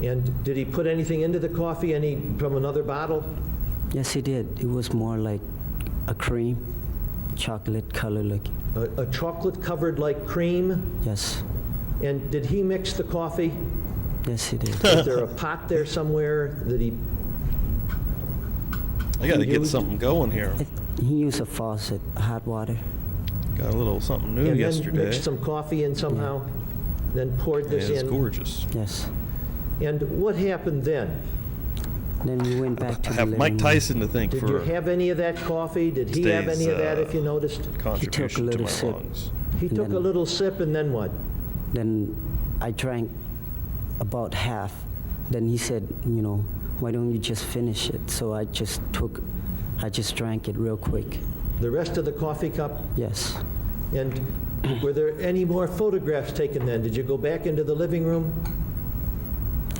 And did he put anything into the coffee, from another bottle? Yes, he did. It was more like a cream, chocolate color looking. A chocolate covered like cream? Yes. And did he mix the coffee? Yes, he did. Was there a pot there somewhere that he... I got to get something going here. He used a faucet, hot water. Got a little something new and yesterday. then mixed some coffee in somehow, then poured this It's in? gorgeous. Yes. And what happened then? Then we went back to I the have living Mike room. Tyson to thank Did for you have any of that coffee? Did he have any of that, if you noticed? contribution to little my sip. lungs. He And took a then- little sip, and then what? Then I drank about half. Then he said, why don't you just finish it? So I just drank it real quick. The rest of the coffee cup? Yes. And were there any more photographs taken then? Did you go back into the living room?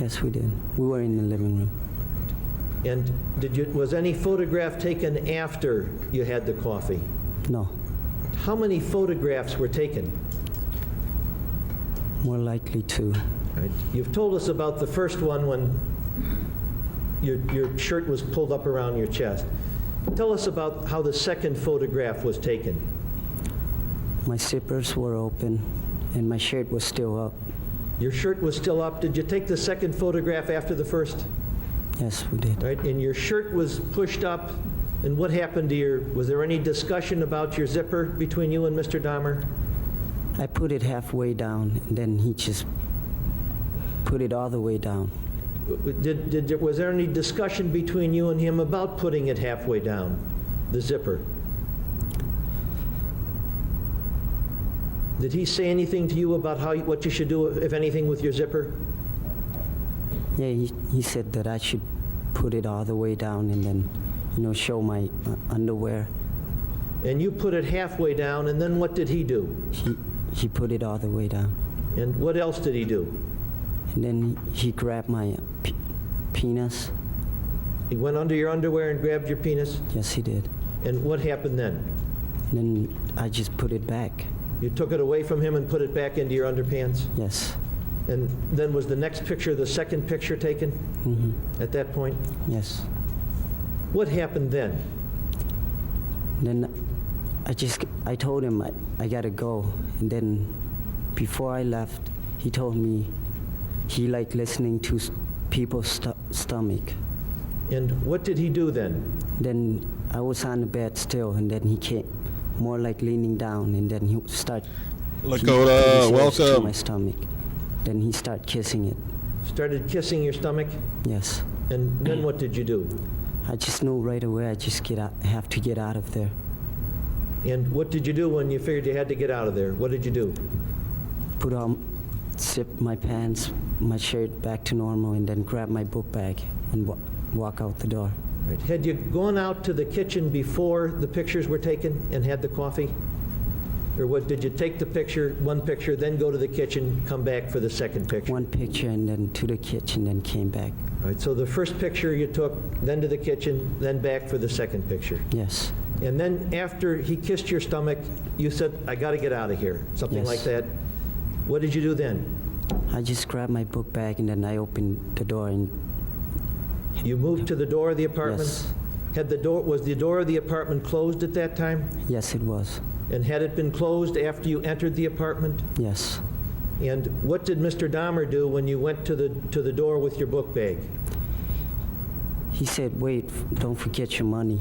Yes, we did. We were in the living room. And was any photograph taken after you had the coffee? No. How many photographs were taken? More likely two. Right. You've told us about the first one when your shirt was pulled up around your chest. Tell us about how the second photograph was taken. My zippers were open, And my shirt was still up. Your shirt was still up. Did you take the second photograph after the first? Yes, we did. Right, and your shirt was pushed up, and what happened to your, was there any discussion about your zipper between you and Mr. Dahmer? I put it halfway down, and then he just put it all the way down. Was there any discussion between you and him about putting it halfway down, the zipper? Did he say anything to you about what you should do, if anything, with your zipper? Yeah, he said that I should put it all the way down and then, show my underwear. And you put it halfway down, and then what did he do? He put it all the way down. And what else did he do? And then he grabbed my penis. He went under your underwear and grabbed your penis? Yes, he did. And what happened then? And then I just put it back. You took it away from him and put it back into your underpants? Yes. And then was the next picture the second picture taken? Mm-hmm. At that point? Yes. What happened then? Then I told him I gotta go. And then before I left, he told me he liked listening to people's stomach. And what did he do then? Then I was on the bed still, and then he came more like leaning down, and then he started. Lakota, welcome. To my stomach. Then he started kissing it. Started kissing your stomach? Yes. And then what did you do? I just knew right away I just have to get out of there. And what did you do when you figured you had to get out of there? What did you do? Zip my pants, my shirt back to normal, and then grab my book bag and walk out the door. Right. Had you gone out to the kitchen before the pictures were taken and had the coffee? Or what, did you take the picture, one picture, then go to the kitchen, come back for the second picture? One picture and then to the kitchen, then came back. All right, so the first picture you took, then to the kitchen, then back for the second picture. Yes. And then after he kissed your stomach, you said, I got to get out of here, something Yes. like that. What did you do then? I just grabbed my book bag and then I opened the door and... You moved to the door of the apartment? Yes. Was the door of the apartment closed at that time? Yes, it was. And had it been closed after you entered the apartment? Yes. And what did Mr. Dahmer do when you went to the door with your book bag? He said, wait, don't forget your money,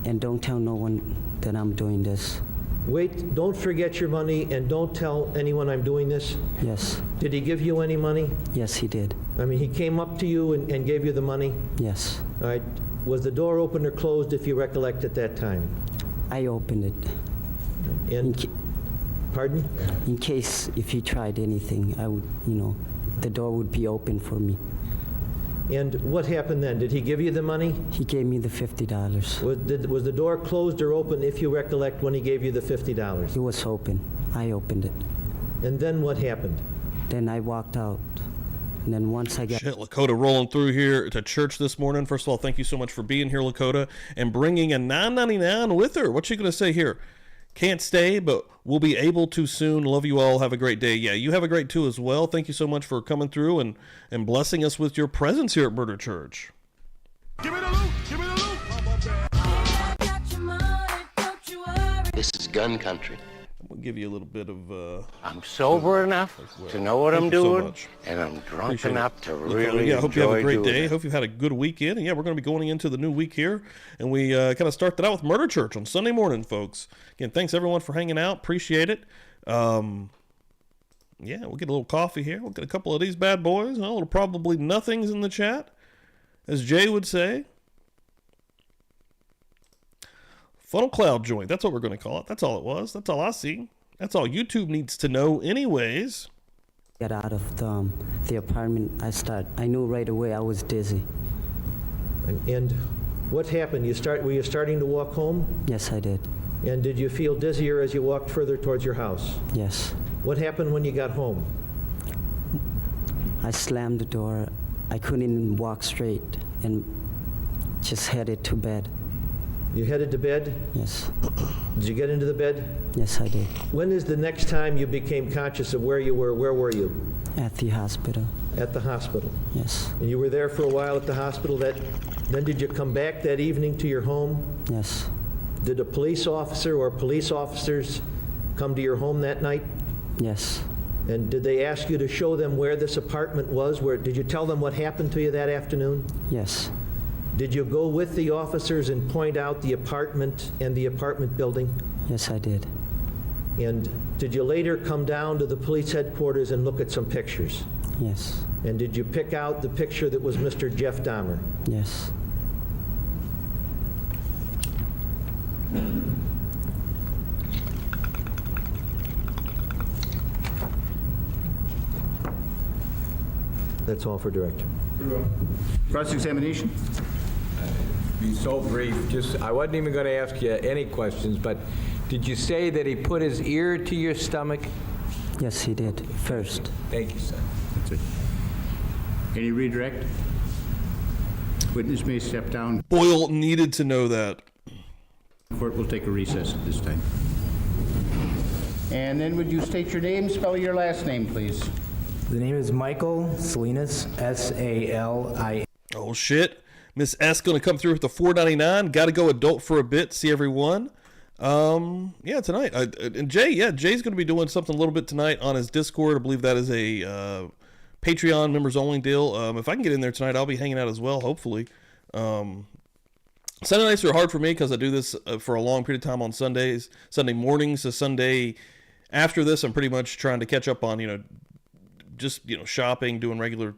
and don't tell no one that I'm doing this. Wait, don't forget your money, and don't tell anyone I'm doing this? Yes. Did he give you any money? Yes, he did. I mean, he came up to you and gave you the money? Yes. All right. Was the door open or closed, if you recollect, at that time? I opened it. Pardon? In case if he tried anything, I would, the door would be open for me. And what happened then? Did he give you the money? He gave me the $50. Was the door closed or open, if you recollect, when he gave you the $50? It was open. I opened it. And then what happened? Then I walked out. And then once I got... Shit, Lakota rolling through here to church this morning. First of all, thank you so much for being here, Lakota, and bringing a $9.99 with her. What's she going to say here? Can't stay, but we'll be able to soon. Love you all. Have a great day. Yeah, you have a great too as well. Thank you so much for coming through and blessing us with your presence here at Murder Church. Give me the loot. Give me the loot. This is gun country. I'm going to give you a little bit of... I'm sober enough to know what I'm doing, and I'm drunk enough to really I hope you have a great enjoy day. it. Hope you've had a good weekend. And yeah, we're going to be going into the new week here. And we kind of start that out with Murder Church on Sunday morning, folks. Again, thanks everyone for hanging out. Appreciate it. Yeah, we'll get a little coffee here. We'll get a couple of these bad boys. A little probably nothings in the chat, as Jay would say. Funnel cloud joint. That's what we're going to call it. That's all it was. That's all I see. That's all YouTube needs to know anyways. Got out of the apartment, I knew right away I was dizzy. And what happened? Were you starting to walk home? Yes, I did. And did you feel dizzier as you walked further towards your house? Yes. What happened when you got home? I slammed the door. I couldn't even walk straight and just headed to bed. You headed to bed? Yes. Did you get into the bed? Yes, I did. When is the next time you became conscious of where you were? Where were you? At the hospital. At the hospital? Yes. And you were there for a while at the hospital. Then did you come back that evening to your home? Yes. Did a police officer or police officers come to your home that night? Yes. And did they ask you to show them where this apartment was? Did you tell them what happened to you that afternoon? Yes. Did you go with the officers and point out the apartment and the apartment building? Yes, I did. And did you later come down to the police headquarters and look at some pictures? Yes. And did you pick out the picture that was Mr. Jeff Dahmer? Yes. That's all for director. Cross-examination? Be so brief, I wasn't even going to ask you any questions, but did you say that he put his ear to your stomach? Yes, he did. First. Thank you, sir. That's it. Any redirect? Witness may step down. Boyle needed to know that. Court will take a recess at this time. And then would you state your name, spell your last name, please? The name is Michael Salinas, S-A-L-I. Oh, shit. Miss S going to come through with the $4.99. Got to go adult for a bit. See everyone. Yeah, tonight. And Jay, Jay's going to be doing something a little bit tonight on his Discord. I believe that is a Patreon members only deal. If I can get in there tonight, I'll be hanging out as well, hopefully. Sunday nights are hard for me because I do this for a long period of time on Sundays, Sunday mornings. So Sunday after this, I'm pretty much trying to catch up on, just, shopping, doing regular,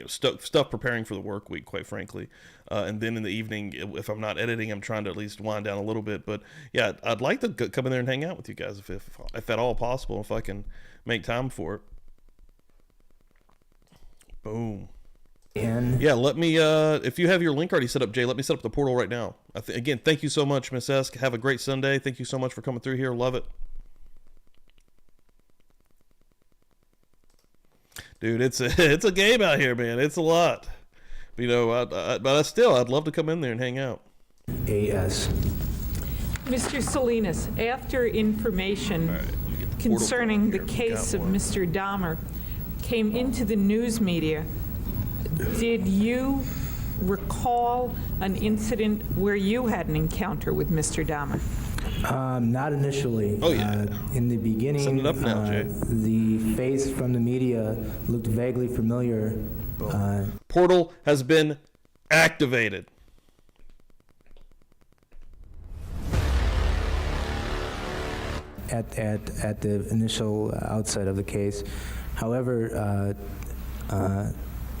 stuff preparing for the work week, quite frankly. And then in the evening, if I'm not editing, I'm trying to at least wind down a little bit. But yeah, I'd like to come in there and hang out with you guys if at all possible, if I can make time for it. Boom. Yeah, let me, if you have your link already set up, Jay, let me set up the portal right now. Again, thank you so much, Miss S. Have a great Sunday. Thank you so much for coming through here. Love it. Dude, it's a game out here, man. It's a lot. But I'd love to come in there and hang out. A.S. Mr. Salinas, after information concerning the case of Mr. Dahmer came into the news media, did you recall an incident where you had an encounter with Mr. Dahmer? Not initially. Oh, yeah. In the beginning, Send it up now, Jay. the face from the media looked vaguely familiar. Portal has been activated. At the initial outset of the case. However,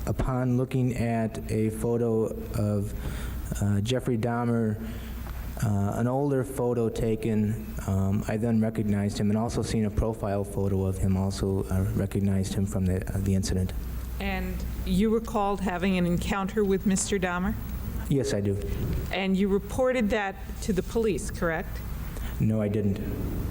upon looking at a photo of Jeffrey Dahmer, an older photo taken, I then recognized him, and also seeing a profile photo of him, also recognized him from the incident. And you recalled having an encounter with Mr. Dahmer? Yes, I do. And you reported that to the police, correct? No, I didn't.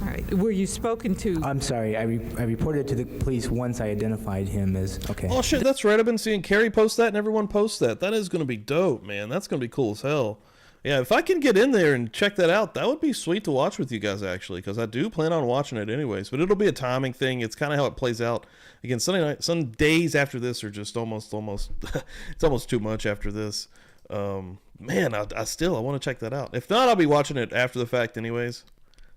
All right. Were you spoken to? I'm sorry. I reported it to the police once I identified him as, okay. Oh, shit, that's right. I've been seeing Carrie post that and everyone post that. That is going to be dope, man. That's going to be cool as hell. Yeah, if I can get in there and check that out, that would be sweet to watch with you guys, actually, because I do plan on watching it anyways. But it'll be a timing thing. It's kind of how it plays out. Again, some days after this are just almost it's almost too much after this. Man, I want to check that out. If not, I'll be watching it after the fact anyways.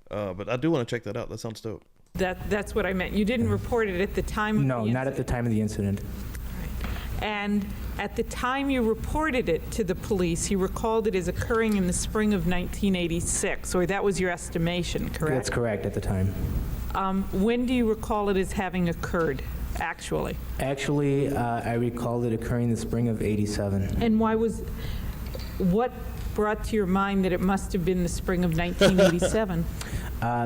But I do want to check that out. That sounds dope. That's what I meant. You didn't report it at the time of the incident? No, not at the time of the incident. Right. And at the time you reported it to the police, you recalled it as occurring in the spring of 1986, or that was your estimation, correct? That's correct at the time. When do you recall it as having occurred, actually? Actually, I recall it occurring the spring of '87. And what brought to your mind that it must have been the spring of 1987?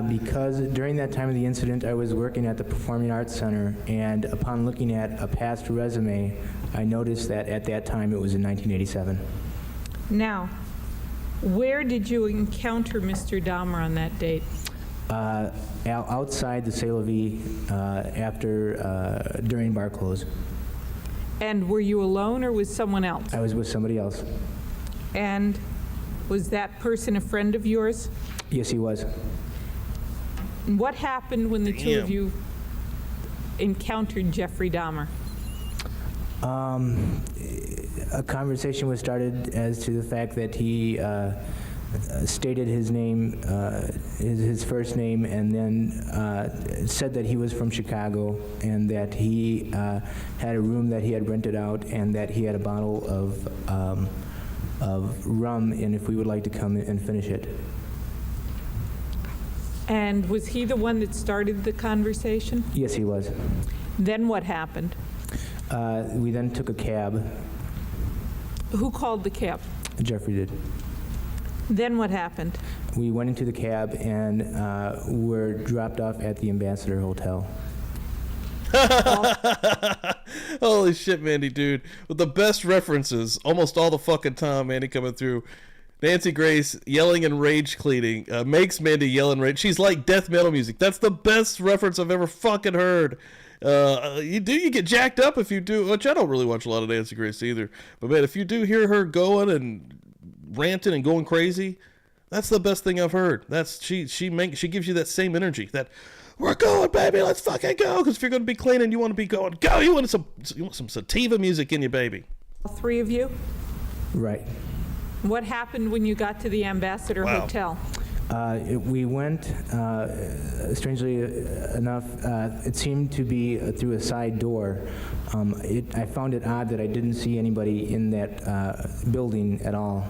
Because during that time of the incident, I was working at the Performing Arts Center, and upon looking at a past resume, I noticed that at that time it was in 1987. Now, where did you encounter Mr. Dahmer on that date? Outside the Sail during bar close. And were you alone or with someone else? I was with somebody else. And was that person a friend of yours? Yes, he was. And what happened when the two of you encountered Jeffrey Dahmer? A conversation was started as to the fact that he stated his name, his first name, and then said that he was from Chicago and that he had a room that he had rented out and that he had a bottle of rum, and if we would like to come and finish it. And was he the one that started the conversation? Yes, he was. Then what happened? We then took a cab. Who called the cab? Jeffrey did. Then what happened? We went into the cab and were dropped off at the Ambassador Hotel. Holy shit, Mandy, dude. With the best references almost all the fucking time, Mandy coming through. Nancy Grace yelling and rage cleaning makes Mandy yell and rage. She's like death metal music. That's the best reference I've ever fucking heard. You get jacked up if you do, which I don't really watch a lot of Nancy Grace either. But man, if you do hear her going and ranting and going crazy, that's the best thing I've heard. That's she gives you that same energy. That we're going, baby, let's fucking go. Because if you're going to be cleaning, you want to be going, go. You want some sativa music in you, baby. All three of you? Right. What happened when you got to the Ambassador Hotel? We went, strangely enough, it seemed to be through a side door. I found it odd that I didn't see anybody in that building at all,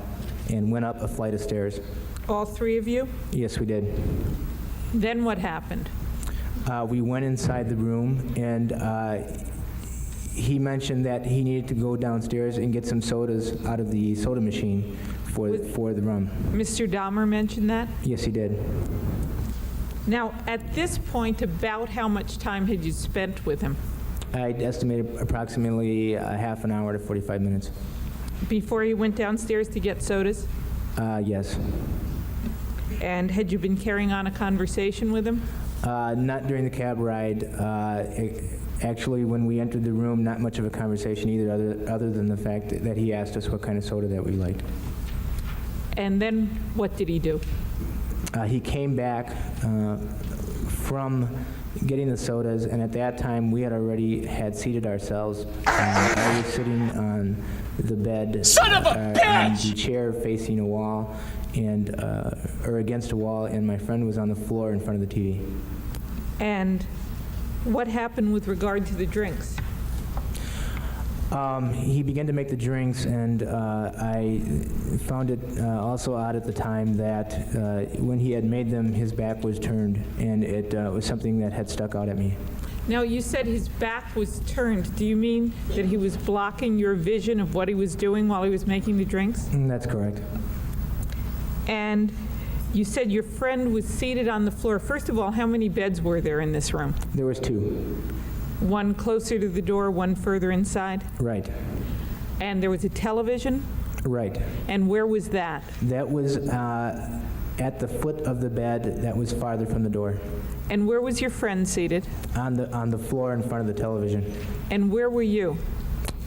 and went up a flight of stairs. All three of you? Yes, we did. Then what happened? We went inside the room, and he mentioned that he needed to go downstairs and get some sodas out of the soda machine for the rum. Mr. Dahmer mentioned that? Yes, he did. Now, at this point, about how much time had you spent with him? I'd estimated approximately a half an hour to 45 minutes. Before he went downstairs to get sodas? Yes. And had you been carrying on a conversation with him? Not during the cab ride. Actually, when we entered the room, not much of a conversation either, other than the fact that he asked us what kind of soda that we liked. And then what did he do? He came back from getting the sodas, and at that time we had seated ourselves. I was sitting on the bed, Son of a bitch! on the chair facing a wall, or against a wall, and my friend was on the floor in front of the TV. And what happened with regard to the drinks? He began to make the drinks, and I found it also odd at the time that when he had made them, his back was turned, and it was something that had stuck out at me. Now, you said his back was turned. Do you mean that he was blocking your vision of what he was doing while he was making the drinks? That's correct. And you said your friend was seated on the floor. First of all, how many beds were there in this room? There was two. One closer to the door, one further inside? Right. And there was a television? Right. And where was that? That was at the foot of the bed that was farther from the door. And where was your friend seated? On the floor in front of the television. And where were you?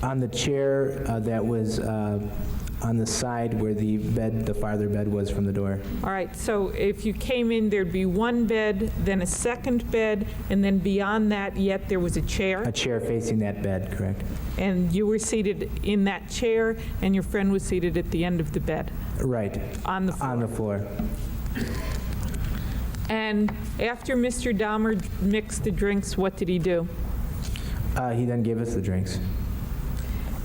On the chair that was on the side where the farther bed was from the door. All right, so if you came in, there'd be one bed, then a second bed, and then beyond that, yet there was a chair? A chair facing that bed, correct. And you were seated in that chair, and your friend was seated at the end of the bed? Right. On the floor? On the floor. And after Mr. Dahmer mixed the drinks, what did he do? He then gave us the drinks.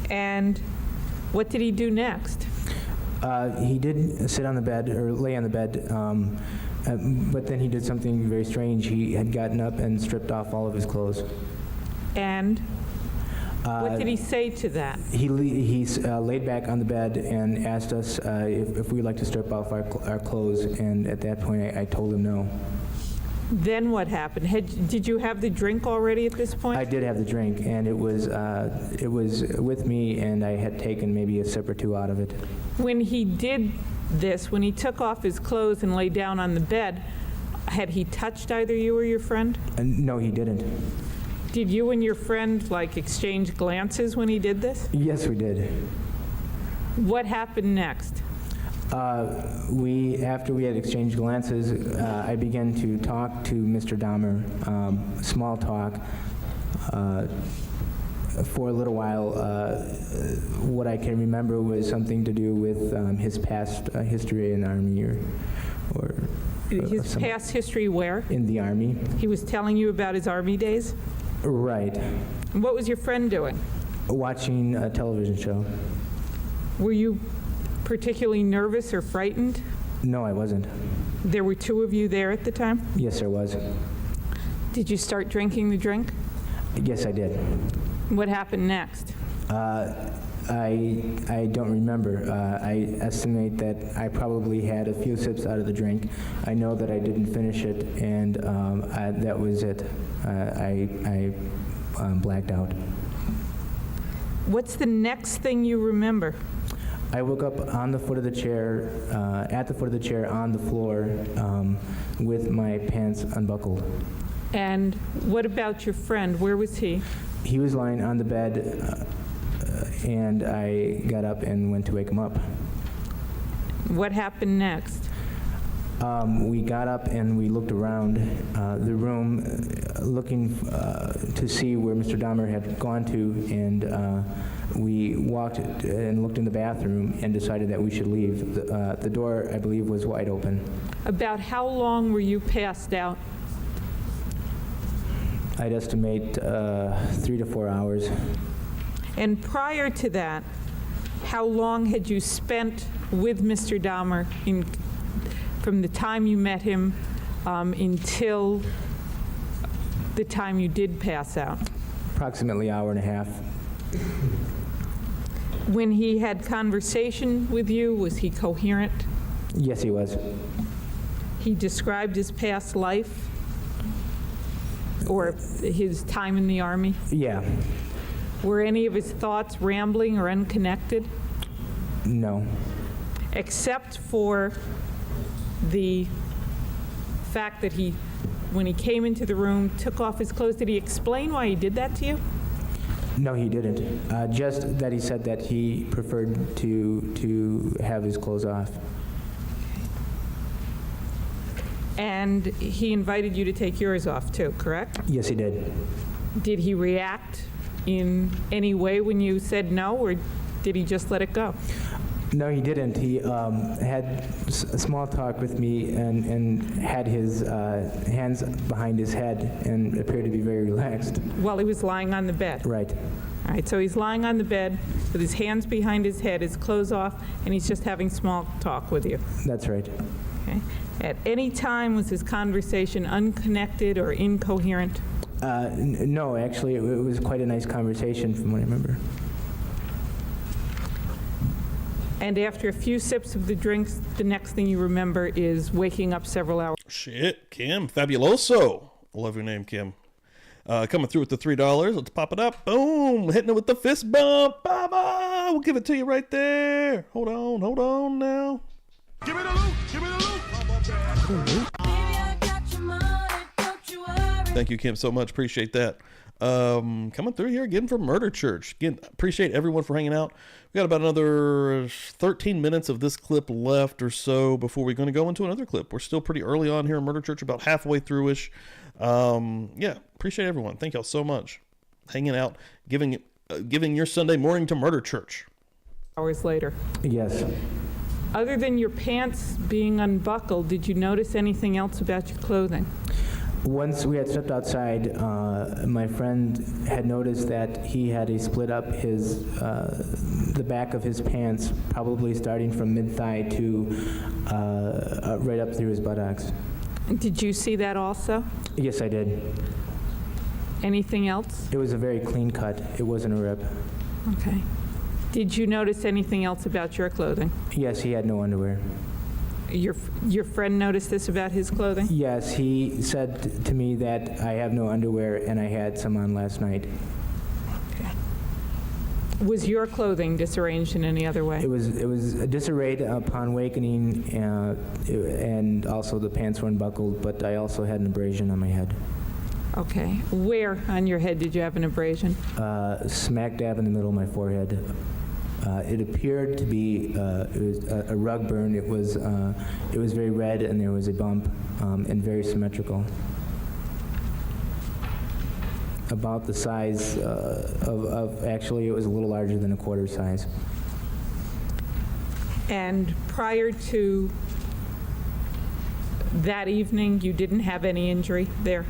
And what did he do next? He did sit on the bed, or lay on the bed, but then he did something very strange. He had gotten up and stripped off all of his clothes. And what did he say to that? He laid back on the bed and asked us if we would like to strip off our clothes, and at that point I told him no. Then what happened? Did you have the drink already at this point? I did have the drink, and it was with me, and I had taken maybe a sip or two out of it. When he did this, when he took off his clothes and lay down on the bed, had he touched either you or your friend? No, he didn't. Did you and your friend, exchange glances when he did this? Yes, we did. What happened next? After we had exchanged glances, I began to talk to Mr. Dahmer, small talk, for a little while, what I can remember was something to do with his past history in the Army or His past history where? in the Army. He was telling you about his Army days? Right. And what was your friend doing? Watching a television show. Were you particularly nervous or frightened? No, I wasn't. There were two of you there at the time? Yes, there was. Did you start drinking the drink? Yes, I did. What happened next? I don't remember. I estimate that I probably had a few sips out of the drink. I know that I didn't finish it, and that was it. I blacked out. What's the next thing you remember? I woke up on the foot of the chair, at the foot of the chair on the floor, with my pants unbuckled. And what about your friend? Where was he? He was lying on the bed, and I got up and went to wake him up. What happened next? We got up and we looked around the room, looking to see where Mr. Dahmer had gone to, and we walked and looked in the bathroom and decided that we should leave. The door, I believe, was wide open. About how long were you passed out? I'd estimate 3 to 4 hours. And prior to that, how long had you spent with Mr. Dahmer from the time you met him until the time you did pass out? Approximately an hour and a half. When he had conversation with you, was he coherent? Yes, he was. He described his past life or his time in the Army? Yeah. Were any of his thoughts rambling or unconnected? No. Except for the fact that when he came into the room, took off his clothes. Did he explain why he did that to you? No, he didn't. Just that he said that he preferred to have his clothes off. And he invited you to take yours off too, correct? Yes, he did. Did he react in any way when you said no, or did he just let it go? No, he didn't. He had a small talk with me and had his hands behind his head and appeared to be very relaxed. While he was lying on the bed? Right. All right, so he's lying on the bed with his hands behind his head, his clothes off, and he's just having small talk with you. That's right. Okay. At any time, was his conversation unconnected or incoherent? No, actually, it was quite a nice conversation from what I remember. And after a few sips of the drinks, the next thing you remember is waking up several hours. Shit, Kim, fabuloso. I love your name, Kim. Coming through with the $3. Let's pop it up. Boom, hitting it with the fist bump. Baba, we'll give it to you right there. Hold on now. Give me the loot, give me the loot. Thank you, Kim, so much. Appreciate that. Coming through here again from Murder Church. Again, appreciate everyone for hanging out. We got about another 13 minutes of this clip left or so before we're going to go into another clip. We're still pretty early on here in Murder Church, about halfway through-ish. Yeah, appreciate everyone. Thank y'all so much. Hanging out, giving your Sunday morning to Murder Church. Hours later. Yes. Other than your pants being unbuckled, did you notice anything else about your clothing? Once we had stepped outside, my friend had noticed that he had split up the back of his pants, probably starting from mid-thigh to right up through his buttocks. Did you see that also? Yes, I did. Anything else? It was a very clean cut. It wasn't a rip. Okay. Did you notice anything else about your clothing? Yes, he had no underwear. Your friend noticed this about his clothing? Yes, he said to me that I have no underwear and I had some on last night. Okay. Was your clothing disarranged in any other way? It was disarrayed upon awakening, and also the pants were unbuckled, but I also had an abrasion on my head. Okay. Where on your head did you have an abrasion? Smack dab in the middle of my forehead. It appeared to be it was a rug burn. It was very red, and there was a bump, and very symmetrical. about the size actually, it was a little larger than a quarter size. And prior to that evening, you didn't have any injury there?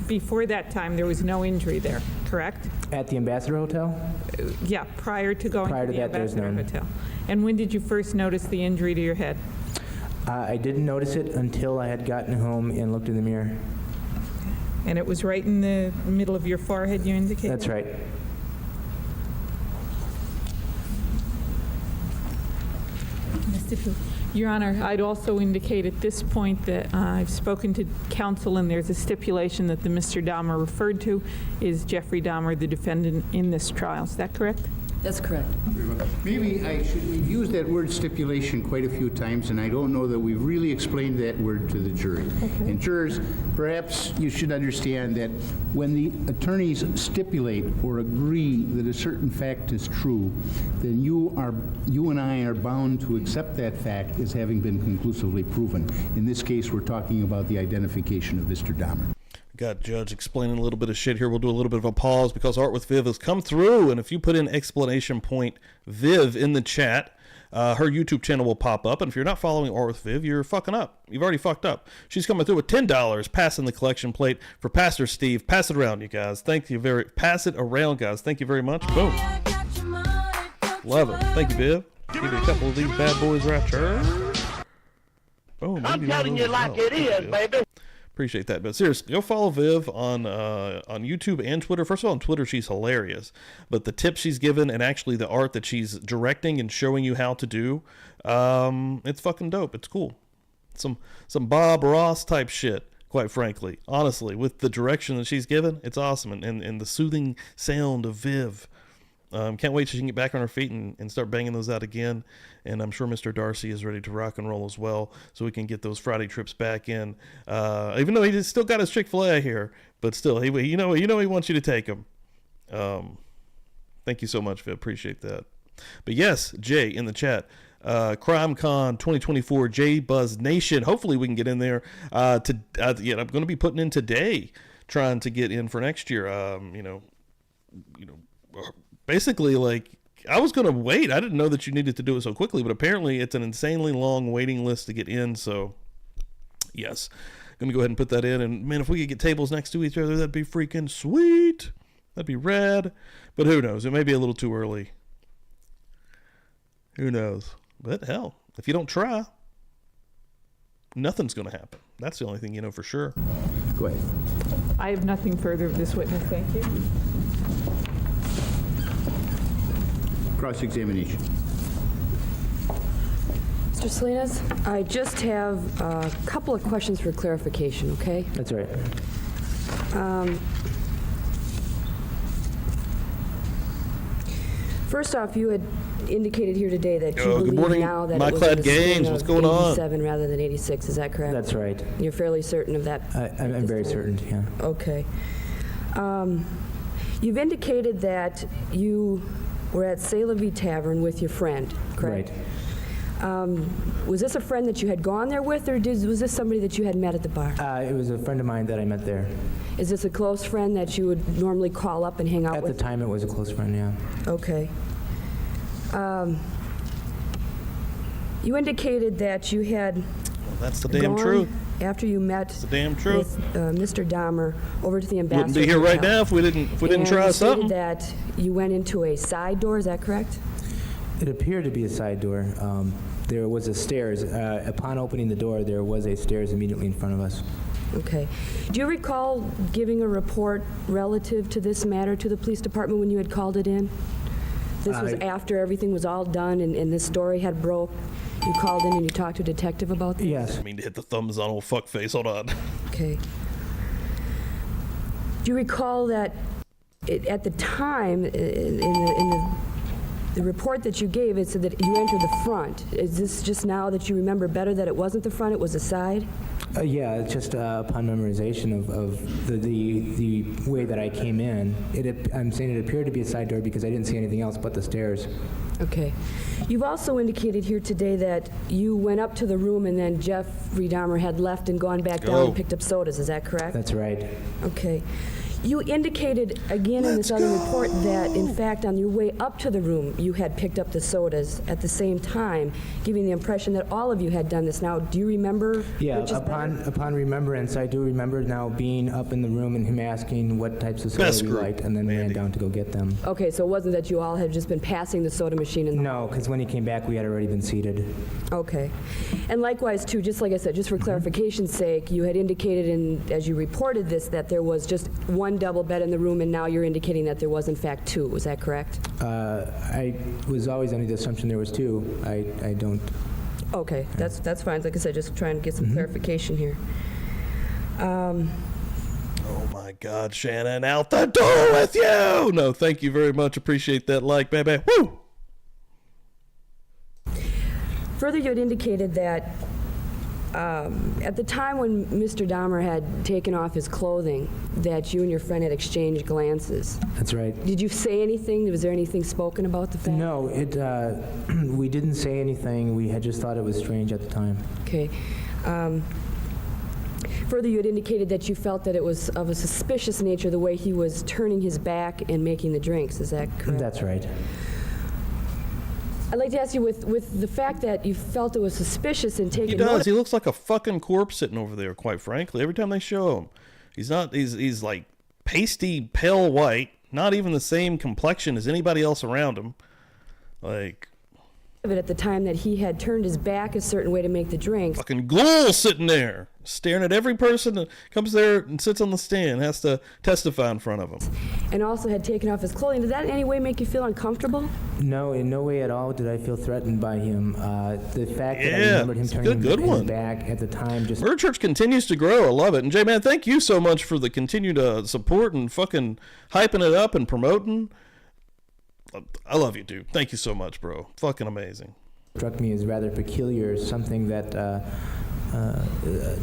Before that time, there was no injury there, correct? At the Ambassador Hotel? Yeah, prior to going Prior to to the that, there's Ambassador none. Hotel. And when did you first notice the injury to your head? I didn't notice it until I had gotten home and looked in the mirror. And it was right in the middle of your forehead, you indicated? That's right. Mr. Fu. Your Honor, I'd also indicate at this point that I've spoken to counsel, and there's a stipulation that the Mr. Dahmer referred to is Jeffrey Dahmer, the defendant in this trial. Is that correct? That's correct. Maybe we've used that word stipulation quite a few times, and I don't know that we've really explained that word to the jury. And jurors, perhaps you should understand that when the attorneys stipulate or agree that a certain fact is true, then you and I are bound to accept that fact as having been conclusively proven. In this case, we're talking about the identification of Mr. Dahmer. Got Judge explaining a little bit of shit here. We'll do a little bit of a pause because Art with Viv has come through, and if you put in exclamation point Viv in the chat, her YouTube channel will pop up, and if you're not following Art with Viv, you're fucking up. You've already fucked up. She's coming through with $10, passing the collection plate for Pastor Steve. Pass it around, you guys. Pass it around, guys. Thank you very much. Boom. Love it. Thank you, Viv. Give you a couple of these bad boys right here. Boom. I'm telling you like it is, baby. Appreciate that. But seriously, go follow Viv on YouTube and Twitter. First of all, on Twitter, she's hilarious. But the tips she's given and actually the art that she's directing and showing you how to do, it's fucking dope. It's cool. Some Bob Ross type shit, quite frankly. Honestly, with the direction that she's given, it's awesome. And the soothing sound of Viv. Can't wait till she can get back on her feet and start banging those out again. And I'm sure Mr. Darcy is ready to rock and roll as well, so we can get those Friday trips back in. Even though he's still got his Chick-fil-A here, but still, he wants you to take him. Thank you so much, Viv. Appreciate that. But yes, Jay in the chat. CrimeCon 2024, J Buzz Nation. Hopefully we can get in there. I'm going to be putting in today, trying to get in for next year. Basically, like, I was going to wait. I didn't know that you needed to do it so quickly, but apparently it's an insanely long waiting list to get in. So, yes, going to go ahead and put that in. And, man, if we could get tables next to each other, that'd be freaking sweet. That'd be rad. But who knows? It may be a little too early. Who knows? But, hell, if you don't try, nothing's going to happen. That's the only thing you know for sure. Go ahead. I have nothing further of this witness. Thank you. Cross-examination. Mr. Salinas, I just have a couple of questions for clarification, okay? That's right. First off, you had indicated here today that you believe good morning, now that my it was Clad in the spring Gaines. of What's going on? 87 rather than 86. Is that correct? That's right. You're fairly certain of that? I'm very certain, yeah. Okay. You've indicated that you were at C'est La Vie Tavern with your friend, correct? Right. Was this a friend that you had gone there with, or was this somebody that you had met at the bar? It was a friend of mine that I met there. Is this a close friend that you would normally call up and hang out with? At the time, it was a close friend, yeah. Okay. You indicated that you had That's the damn gone truth. after you met It's the damn truth. with Mr. Dahmer over to the Ambassador Wouldn't be here right Hotel. now if we didn't try And something. you stated that you went into a side door, is that correct? It appeared to be a side door. There was a stairs. Upon opening the door, there was a stairs immediately in front of us. Okay. Do you recall giving a report relative to this matter to the police department when you had called it in? This was after everything was all done and this story had broke. You called in and you talked to a detective about this? Yes. I mean to hit the thumbs on old fuckface. Hold on. Okay. Do you recall that at the time, in the report that you gave, it said that you entered the front. Is this just now that you remember better that it wasn't the front, it was the side? Yeah, it's just upon memorization of the way that I came in. I'm saying it appeared to be a side door because I didn't see anything else but the stairs. Okay. You've also indicated here today that you went up to the room and then Jeffrey Dahmer had left and gone back down and picked up sodas. Is that correct? That's right. Okay. You indicated again in this other report that, in fact, on your way up to the room, you had picked up the sodas at the same time, giving the impression that all of you had done this. Now, do you remember? Yeah, upon remembrance, I do remember now being up in the room and him asking what types of soda we liked, and then ran down to go get them. Okay, so it wasn't that you all had just been passing the soda machine in the No, because when he came back, we had already been seated. Okay. And likewise, too, just like I said, just for clarification's sake, you had indicated, as you reported this, that there was just one double bed in the room, and now you're indicating that there was, in fact, two. Was that correct? I was always under the assumption there was two. I don't... Okay, that's fine. Like I said, just trying to get some clarification here. Oh, my God, Shannon, out the door with you! No, thank you very much. Appreciate that like, baby. Woo! Further, you had indicated that at the time when Mr. Dahmer had taken off his clothing, that you and your friend had exchanged glances. That's right. Did you say anything? Was there anything spoken about the fact? No, we didn't say anything. We had just thought it was strange at the time. Okay. Further, you had indicated that you felt that it was of a suspicious nature the way he was turning his back and making the drinks. Is that correct? That's right. I'd like to ask you, with the fact that you felt it was suspicious and taking... He does. He looks like a fucking corpse sitting over there, quite frankly. Every time they show him. He's like pasty, pale white, not even the same complexion as anybody else around him. Like... at the time that he had turned his back a certain way to make the drinks. Fucking ghoul sitting there, staring at every person that comes there and sits on the stand, has to testify in front of him. And also had taken off his clothing. Did that in any way make you feel uncomfortable? No, in no way at all did I feel threatened by him. The fact that I remembered him turning his back at the time just... Murder Church continues to grow. I love it. And J-Man, thank you so much for the continued support and fucking hyping it up and promoting. I love you, dude. Thank you so much, bro. Fucking amazing. Struck me as rather peculiar, something that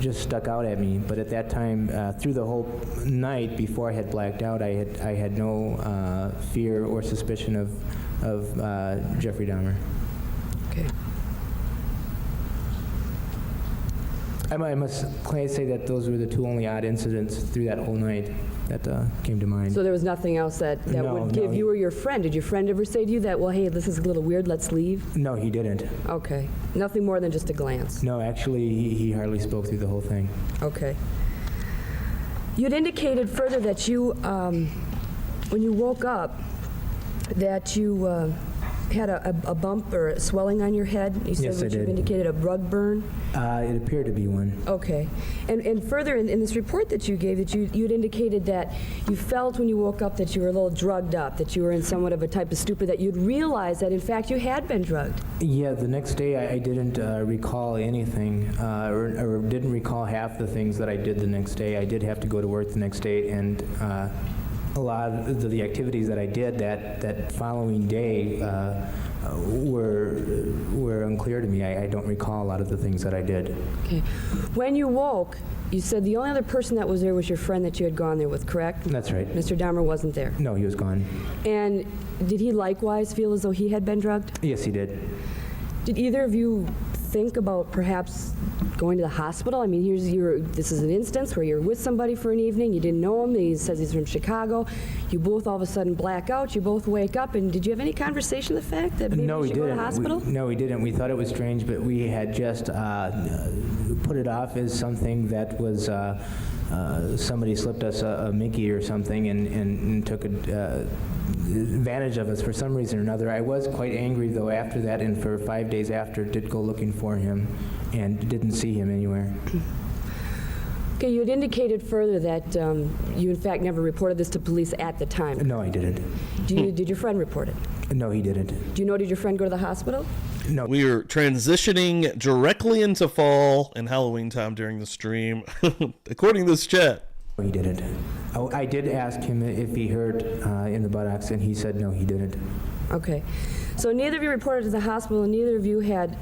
just stuck out at me. But at that time, through the whole night before I had blacked out, I had no fear or suspicion of Jeffrey Dahmer. Okay. I must say that those were the two only odd incidents through that whole night that came to mind. So there was nothing else that would give you or your friend. Did your friend ever say to you that, well, hey, this is a little weird, let's leave? No, he didn't. Okay. Nothing more than just a glance? No, actually, he hardly spoke through the whole thing. Okay. You'd indicated further that you, when you woke up, that you had a bump or a swelling on your head. You said yes, I did. You indicated a rug burn? It appeared to be one. Okay. And further, in this report that you gave, that you'd indicated that you felt when you woke up that you were a little drugged up, that you were in somewhat of a type of stupor, that you'd realized that, in fact, you had been drugged. Yeah, the next day I didn't recall anything, or didn't recall half the things that I did the next day. I did have to go to work the next day, and a lot of the activities that I did that following day were unclear to me. I don't recall a lot of the things that I did. Okay. When you woke, you said the only other person that was there was your friend that you had gone there with, correct? That's right. Mr. Dahmer wasn't there? No, he was gone. And did he likewise feel as though he had been drugged? Yes, he did. Did either of you think about perhaps going to the hospital? I mean, this is an instance where you're with somebody for an evening, you didn't know him, he says he's from Chicago, you both all of a sudden black out, you both wake up, and did you have any conversation of the fact that maybe you should go to the hospital? No, we didn't. We thought it was strange, but we had just put it off as something that was somebody slipped us a Mickey or something and took advantage of us for some reason or another. I was quite angry, though, after that, and for 5 days after, did go looking for him and didn't see him anywhere. Okay, you had indicated further that you, in fact, never reported this to police at the time. No, I didn't. Did your friend report it? No, he didn't. Do you know, did your friend go to the hospital? No. We are transitioning directly into fall and Halloween time during the stream, according to this chat. No, he didn't. I did ask him if he hurt in the buttocks, and he said no, he didn't. Okay. So neither of you reported to the hospital, and neither of you had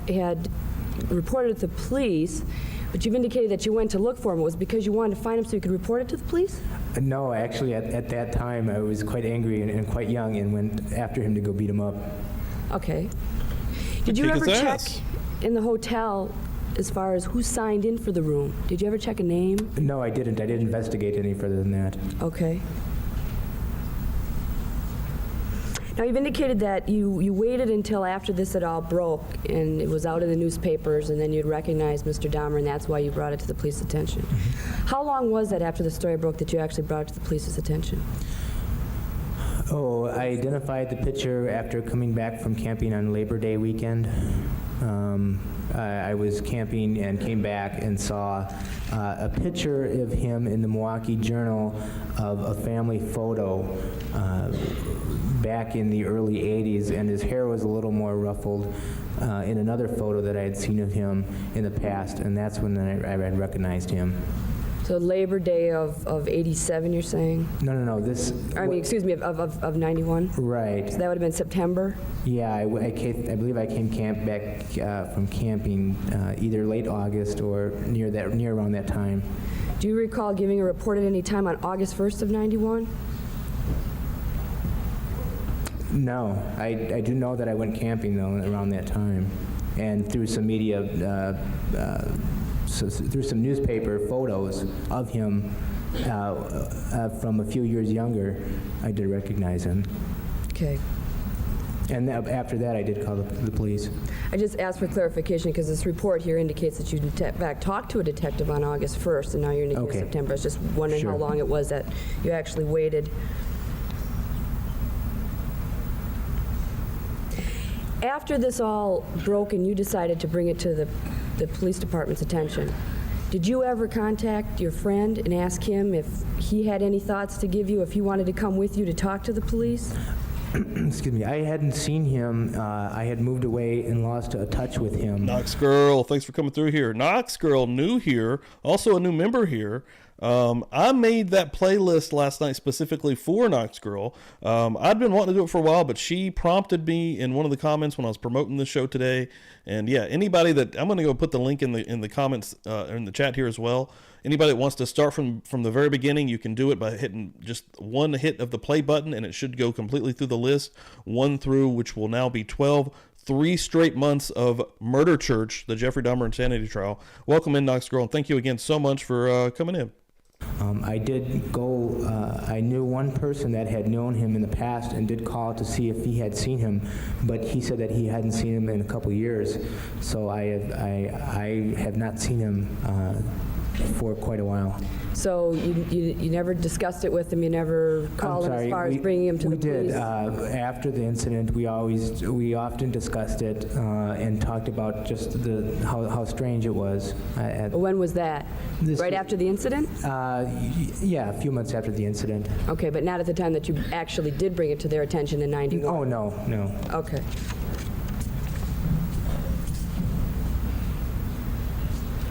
reported to the police. But you've indicated that you went to look for him. It was because you wanted to find him so you could report it to the police? No, actually, at that time, I was quite angry and quite young and went after him to go beat him up. Okay. Did you ever check in the hotel as far as who signed in for the room? Did you ever check a name? No, I didn't. I didn't investigate any further than that. Okay. Now, you've indicated that you waited until after this had all broke and it was out in the newspapers, and then you'd recognized Mr. Dahmer, and that's why you brought it to the police's attention. How long was that after the story broke that you actually brought it to the police's attention? Oh, I identified the picture after coming back from camping on Labor Day weekend. I was camping and came back and saw a picture of him in the Milwaukee Journal of a family photo back in the early 80s, and his hair was a little more ruffled in another photo that I had seen of him in the past, and that's when I recognized him. So Labor Day of 87, you're saying? No, this... I mean, excuse me, of 91? Right. So that would have been September? Yeah, I believe I came back from camping either late August or near around that time. Do you recall giving a report at any time on August 1st of 91? No, I do know that I went camping though around that time, and through some media, through some newspaper photos of him from a few years younger, I did recognize him. Okay. And after that, I did call the police. I just asked for clarification because this report here indicates that you in fact talked to a detective on August 1st, and now you're indicating September. I was just wondering how long it was that you actually waited. After this all broke and you decided to bring it to the police department's attention, did you ever contact your friend and ask him if he had any thoughts to give you, if he wanted to come with you to talk to the police? Excuse me, I hadn't seen him. I had moved away and lost touch with him. Knox Girl, thanks for coming through here. Knox Girl, new here, also a new member here. I made that playlist last night specifically for Knox Girl. I'd been wanting to do it for a while, but she prompted me in one of the comments when I was promoting the show today. And yeah, anybody that, I'm going to go put the link in the comments in the chat here as well. Anybody that wants to start from the very beginning, you can do it by hitting just one hit of the play button, and it should go completely through the list, 1 through, which will now be 12. 3 straight months of Murder Church, the Jeffrey Dahmer insanity trial. Welcome in, Knox Girl, and thank you again so much for coming in. I did go, I knew one person that had known him in the past and did call to see if he had seen him, but he said that he hadn't seen him in a couple years. So I have not seen him for quite a while. So you never discussed it with him, you never called him as far as bringing him to the police? We did. After the incident, we often discussed it and talked about just how strange it was. When was that? Right after the incident? Yeah, a few months after the incident. Okay, but not at the time that you actually did bring it to their attention in 91? Oh, no. Okay.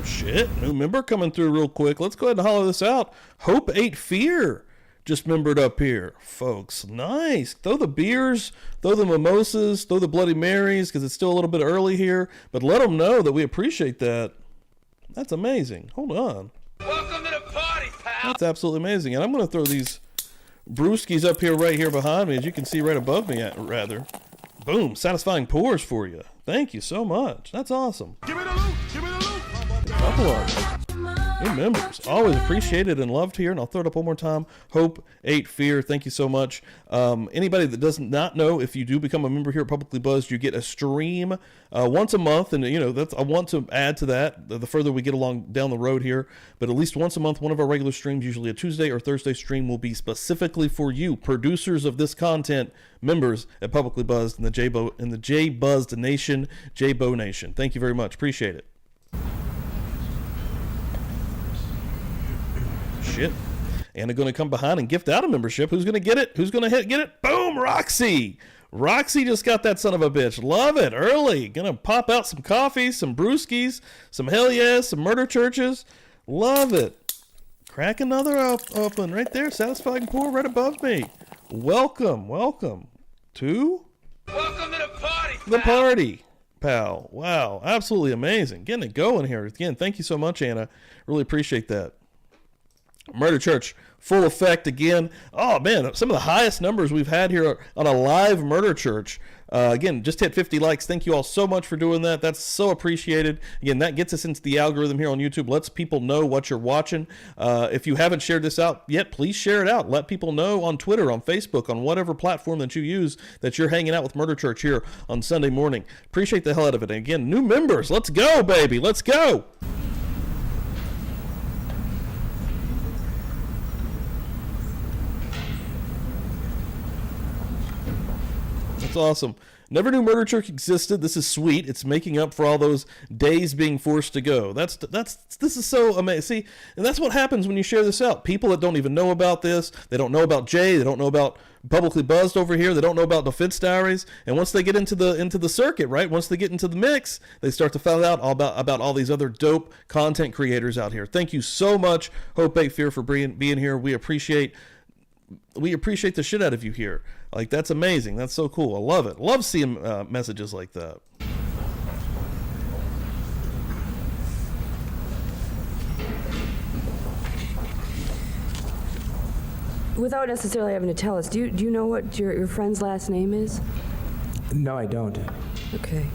Shit, new member coming through real quick. Let's go ahead and holler this out. Hope Ate Fear just membered up here, folks. Nice. Throw the beers, throw the mimosas, throw the Bloody Marys, because it's still a little bit early here. But let them know that we appreciate that. That's amazing. Hold on. Welcome to the party, pal. That's absolutely amazing. And I'm going to throw these brewskis up here, right here behind me, as you can see right above me, rather. Boom. Satisfying pours for you. Thank you so much. That's awesome. Give me the loot. Give me the loot. Couple of new members, always appreciated and loved here. And I'll throw it up one more time. Hope Ate Fear, thank you so much. Anybody that does not know, if you do become a member here at Publicly Buzzed, you get a stream once a month, and I want to add to that the further we get along down the road here. But at least once a month, one of our regular streams, usually a Tuesday or Thursday stream, will be specifically for you, producers of this content, members at Publicly Buzzed and the J Buzzed Nation, J Bo Nation. Thank you very much, appreciate it. Shit. And they're going to come behind and gift out a membership. Who's going to get it? Who's going to get it? Boom, Roxy. Roxy just got that son of a bitch. Love it. Early. Going to pop out some coffee, some brewskis, some hell yes, some murder churches. Love it. Crack another open right there. Satisfying pour right above me. Welcome to Welcome to the party, pal. the party. pal. Wow, absolutely amazing. Getting it going here. Again, thank you so much, Anna. Really appreciate that. Murder Church, full effect again. Oh, man, some of the highest numbers we've had here on a live Murder Church. Again, just hit 50 likes. Thank you all so much for doing that. That's so appreciated. Again, that gets us into the algorithm here on YouTube. Lets people know what you're watching. If you haven't shared this out yet, please share it out. Let people know on Twitter, on Facebook, on whatever platform that you use that you're hanging out with Murder Church here on Sunday morning. Appreciate the hell out of it. And again, new members. Let's go, baby. Let's go. That's awesome. Never knew Murder Church existed. This is sweet. It's making up for all those days being forced to go. This is so amazing. See, and that's what happens when you share this out. People that don't even know about this, they don't know about Jay, they don't know about Publicly Buzzed over here, they don't know about Defense Diaries, and once they get into the circuit, right? Once they get into the mix, they start to find out all about all these other dope content creators out here. Thank you so much, Hope Ain't Fear, for being here. We appreciate the shit out of you here. Like, that's amazing. That's so cool. I love it. Love seeing messages like that. Without necessarily having to tell us, do you know what your friend's last name is? No, I don't. Okay.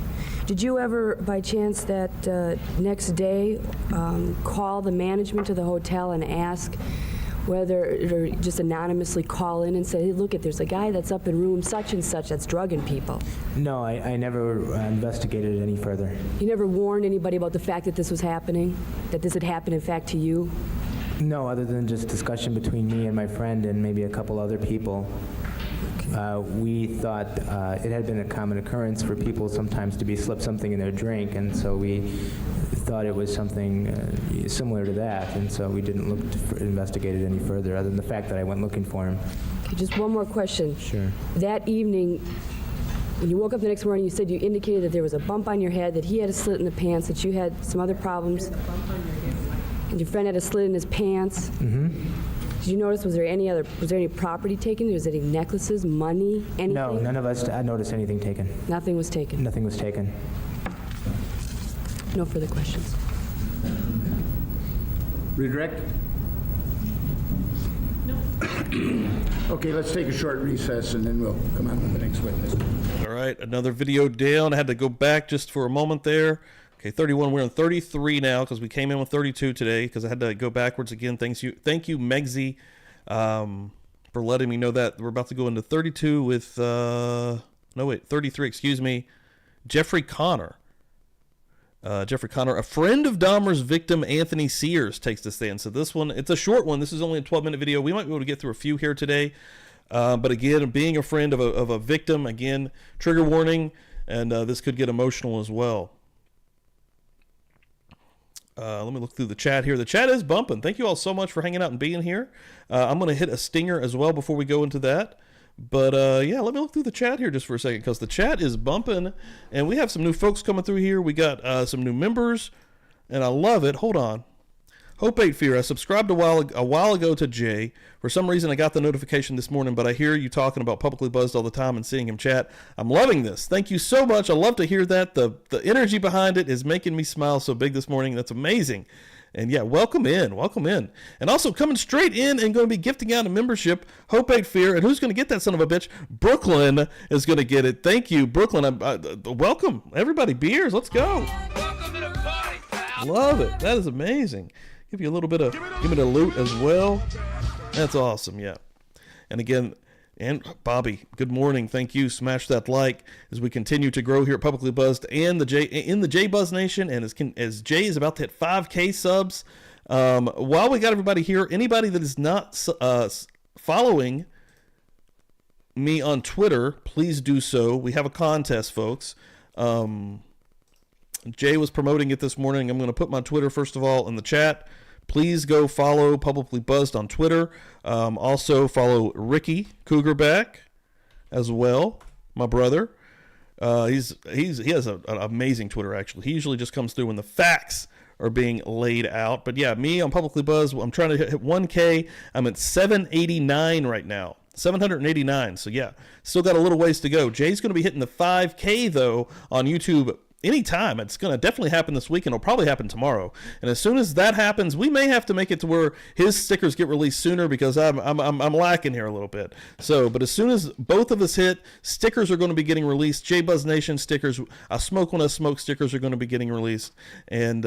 Did you ever, by chance, that next day, call the management of the hotel and ask whether, or just anonymously call in and say, hey, look, there's a guy that's up in room such and such that's drugging people? No, I never investigated it any further. You never warned anybody about the fact that this was happening? That this had happened, in fact, to you? No, other than just discussion between me and my friend and maybe a couple other people. We thought it had been a common occurrence for people sometimes to be slipped something in their drink, and so we thought it was something similar to that, and so we didn't look to investigate it any further, other than the fact that I went looking for him. Okay, just one more question. Sure. That evening, when you woke up the next morning, you said you indicated that there was a bump on your head, that he had a slit in the pants, that you had some other problems, and your friend had a slit in his pants. Mm-hmm. Did you notice, was there any property taken? Was there any necklaces, money, anything? No, none of us noticed anything taken. Nothing was taken? Nothing was taken. No further questions. Redirect? No. Okay, let's take a short recess and then we'll come on with the next witness. All right, another video down. I had to go back just for a moment there. Okay, 31. We're on 33 now because we came in with 32 today because I had to go backwards again. Thank you, Megsy, for letting me know that. We're about to go into 32 with, 33, excuse me, Jeffrey Connor. Jeffrey Connor, a friend of Dahmer's victim, Anthony Sears, takes the stand. So this one, it's a short one. This is only a 12-minute video. We might be able to get through a few here today. But again, being a friend of a victim, again, trigger warning, and this could get emotional as well. Let me look through the chat here. The chat is bumping. Thank you all so much for hanging out and being here. I'm going to hit a stinger as well before we go into that. But yeah, let me look through the chat here just for a second because the chat is bumping. And we have some new folks coming through here. We got some new members, and I love it. Hold on. Hope Ain't Fear. I subscribed a while ago to Jay. For some reason, I got the notification this morning, but I hear you talking about Publicly Buzzed all the time and seeing him chat. I'm loving this. Thank you so much. I love to hear that. The energy behind it is making me smile so big this morning. That's amazing. And yeah, welcome in. Welcome in. And also coming straight in and going to be gifting out a membership, Hope Ain't Fear. And who's going to get that son of a bitch? Brooklyn is going to get it. Thank you, Brooklyn. Welcome, everybody. Beers. Let's go. Welcome to the party, pal. Love it. That is amazing. Give you a little bit of, give me the loot as well. That's awesome, yeah. And again, and Bobby, good morning. Thank you. Smash that like as we continue to grow here at Publicly Buzzed and in the J Buzz Nation. And as Jay is about to hit 5K subs, while we got everybody here, anybody that is not following me on Twitter, please do so. We have a contest, folks. Jay was promoting it this morning. I'm going to put my Twitter, first of all, in the chat. Please go follow Publicly Buzzed on Twitter. Also follow Ricky Cougarback as well, my brother. He has an amazing Twitter, actually. He usually just comes through when the facts are being laid out. But yeah, me on Publicly Buzzed, I'm trying to hit 1K. I'm at 789 right now. 789. So yeah, still got a little ways to go. Jay's going to be hitting the 5K though on YouTube anytime. It's going to definitely happen this week, and it'll probably happen tomorrow. And as soon as that happens, we may have to make it to where his stickers get released sooner, because I'm lacking here a little bit. So, but as soon as both of us hit, stickers are going to be getting released. J-Buzz Nation stickers, I Smoke When I Smoke stickers are going to be getting released. And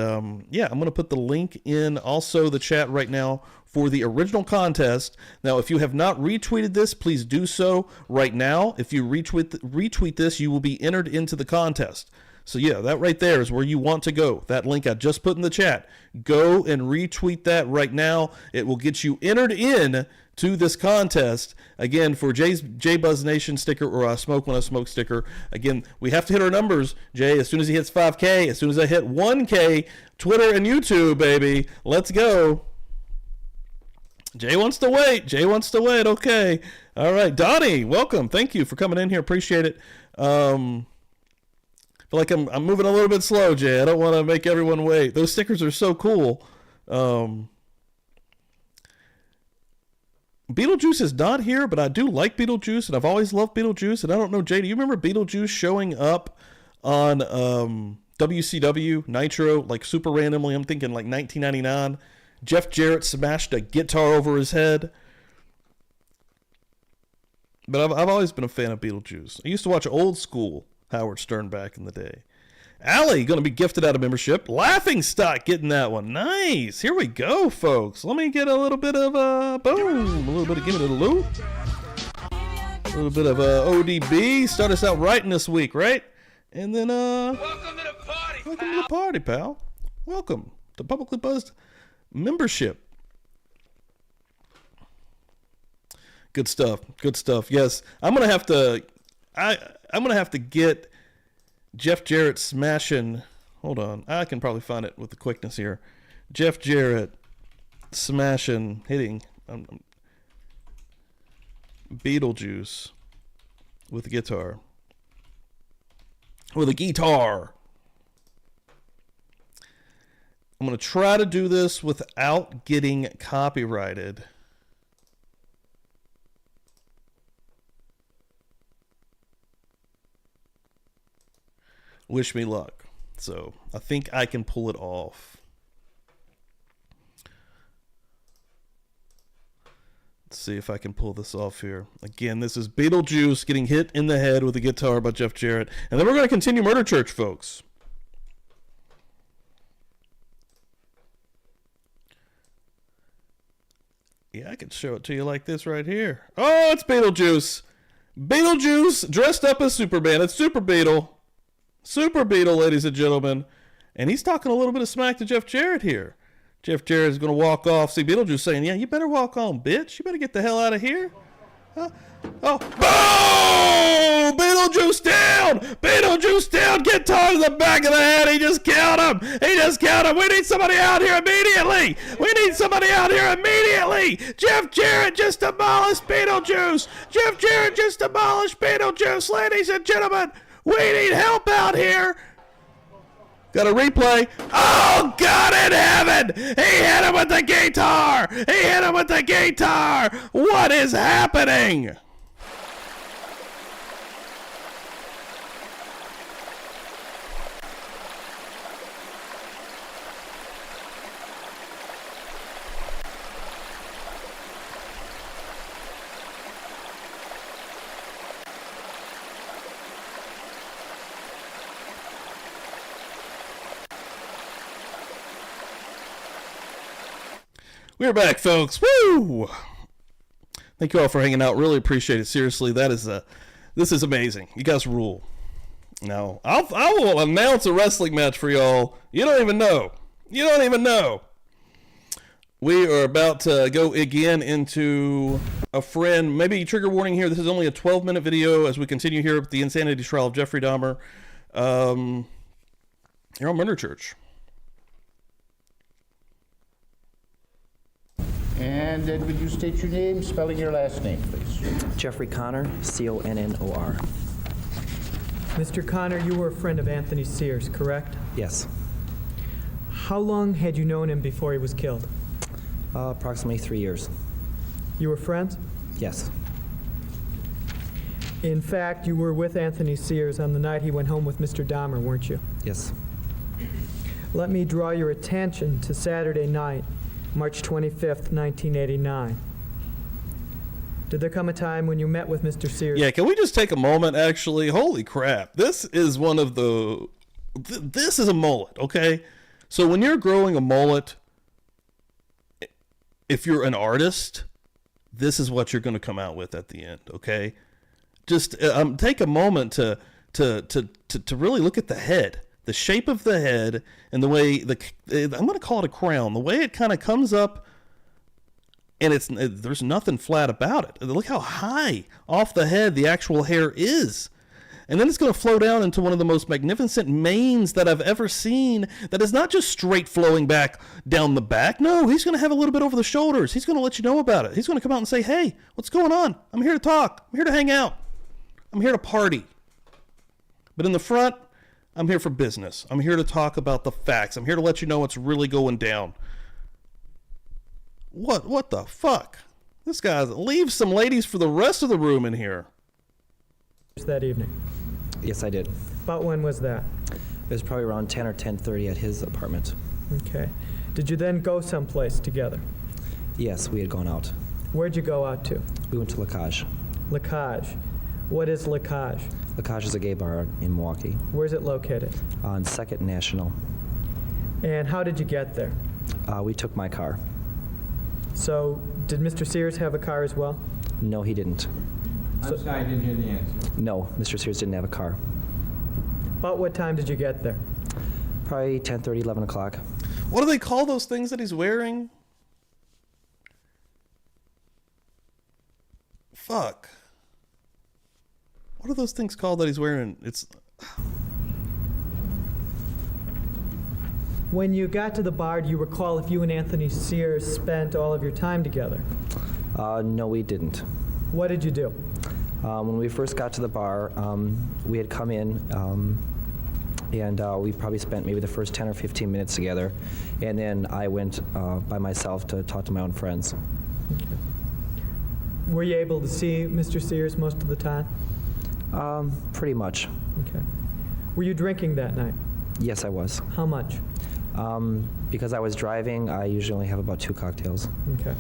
yeah, I'm going to put the link in also the chat right now for the original contest. Now, if you have not retweeted this, please do so right now. If you retweet this, you will be entered into the contest. So yeah, that right there is where you want to go. That link I just put in the chat. Go and retweet that right now. It will get you entered in to this contest. Again, for J-Buzz Nation sticker or I Smoke When I Smoke sticker. Again, we have to hit our numbers, Jay. As soon as he hits 5K, as soon as I hit 1K, Twitter and YouTube, baby. Let's go. Jay wants to wait. Jay wants to wait. Okay. All right. Donnie, welcome. Thank you for coming in here. Appreciate it. Feel like I'm moving a little bit slow, Jay. I don't want to make everyone wait. Those stickers are so cool. Beetlejuice is not here, but I do like Beetlejuice, and I've always loved Beetlejuice. And I don't know, Jay, do you remember Beetlejuice showing up on WCW Nitro, like super randomly? I'm thinking like 1999. Jeff Jarrett smashed a guitar over his head. But I've always been a fan of Beetlejuice. I used to watch old school Howard Stern back in the day. Allie, going to be gifted out of membership. Laughing Stock getting that one. Nice. Here we go, folks. Let me get a little bit of boom. A little bit of give me the loot. A little bit of ODB. Start us out right in this week, right? And then Welcome to the party, welcome to the party, pal. Welcome to Publicly Buzzed membership. Good stuff. Good stuff. Yes, I'm gonna have to. I'm gonna have to get Jeff Jarrett smashing. Hold on, I can probably find it with the quickness here. Jeff Jarrett smashing, hitting Beetlejuice with a guitar. With a guitar. I'm gonna try to do this without getting copyrighted. Wish me luck. So I think I can pull it off. Let's see if I can pull this off here. Again, this is Beetlejuice getting hit in the head with a guitar by Jeff Jarrett. And then we're going to continue Murder Church, folks. Yeah, I can show it to you like this right here. Oh, it's Beetlejuice. Beetlejuice dressed up as Superman. It's Super Beetle. Super Beetle, ladies and gentlemen. And he's talking a little bit of smack to Jeff Jarrett here. Jeff Jarrett is going to walk off. See, Beetlejuice saying, yeah, you better walk on, bitch. You better get the hell out of here. Huh? Oh, boom! Beetlejuice down! Beetlejuice down! Guitar to the back of the head. He just killed him. He just killed him. We need somebody out here immediately. We need somebody out here immediately. Jeff Jarrett just demolished Beetlejuice. Jeff Jarrett just demolished Beetlejuice. Ladies and gentlemen, we need help out here. Got a replay. Oh, God in heaven! He hit him with the guitar! He hit him with the guitar! What is happening? We're back, folks. Woo! Thank you all for hanging out. Really appreciate it. Seriously, this is amazing. You guys rule. Now, I will announce a wrestling match for y'all. You don't even know. You don't even know. We are about to go again into a friend. Maybe trigger warning here. This is only a 12-minute video as we continue here with the insanity trial of Jeffrey Dahmer. You're on Murder Church. And then would you state your name, spelling your last name, please? Jeffrey Connor, C-O-N-N-O-R. Mr. Connor, you were a friend of Anthony Sears, correct? Yes. How long had you known him before he was killed? Approximately 3 years. You were friends? Yes. In fact, you were with Anthony Sears on the night he went home with Mr. Dahmer, weren't you? Yes. Let me draw your attention to Saturday night, March 25th, 1989. Did there come a time when you met with Mr. Sears? Yeah, can we just take a moment, actually? Holy crap. This is one of the... This is a mullet, okay? So when you're growing a mullet, if you're an artist, this is what you're going to come out with at the end, okay? Just take a moment to really look at the head, the shape of the head, and the way I'm going to call it a crown, the way it kind of comes up, and there's nothing flat about it. Look how high off the head the actual hair is. And then it's going to flow down into one of the most magnificent manes that I've ever seen, that is not just straight flowing back down the back. No, he's going to have a little bit over the shoulders. He's going to let you know about it. He's going to come out and say, hey, what's going on? I'm here to talk. I'm here to hang out. I'm here to party. But in the front, I'm here for business. I'm here to talk about the facts. I'm here to let you know what's really going down. What the fuck? This guy's leave some ladies for the rest of the room in here. That evening? Yes, I did. About when was that? It was probably around 10 or 10:30 at his apartment. Okay. Did you then go someplace together? Yes, we had gone out. Where'd you go out to? We went to La Cage. La Cage. What is La Cage? La Cage is a gay bar in Milwaukee. Where's it located? On 2nd National. And how did you get there? We took my car. So, did Mr. Sears have a car as well? No, he didn't. I'm sorry, I didn't hear the answer. No, Mr. Sears didn't have a car. About what time did you get there? Probably 10:30, 11 o'clock. What do they call those things that he's wearing? Fuck. What are those things called that he's wearing? It's... When you got to the bar, do you recall if you and Anthony Sears spent all of your time together? No, we didn't. What did you do? When we first got to the bar, we had come in, and we probably spent maybe the first 10 or 15 minutes together, and then I went by myself to talk to my own friends. Okay. Were you able to see Mr. Sears most of the time? Pretty much. Okay. Were you drinking that night? Yes, I was. How much? Because I was driving, I usually only have about 2 cocktails. Okay.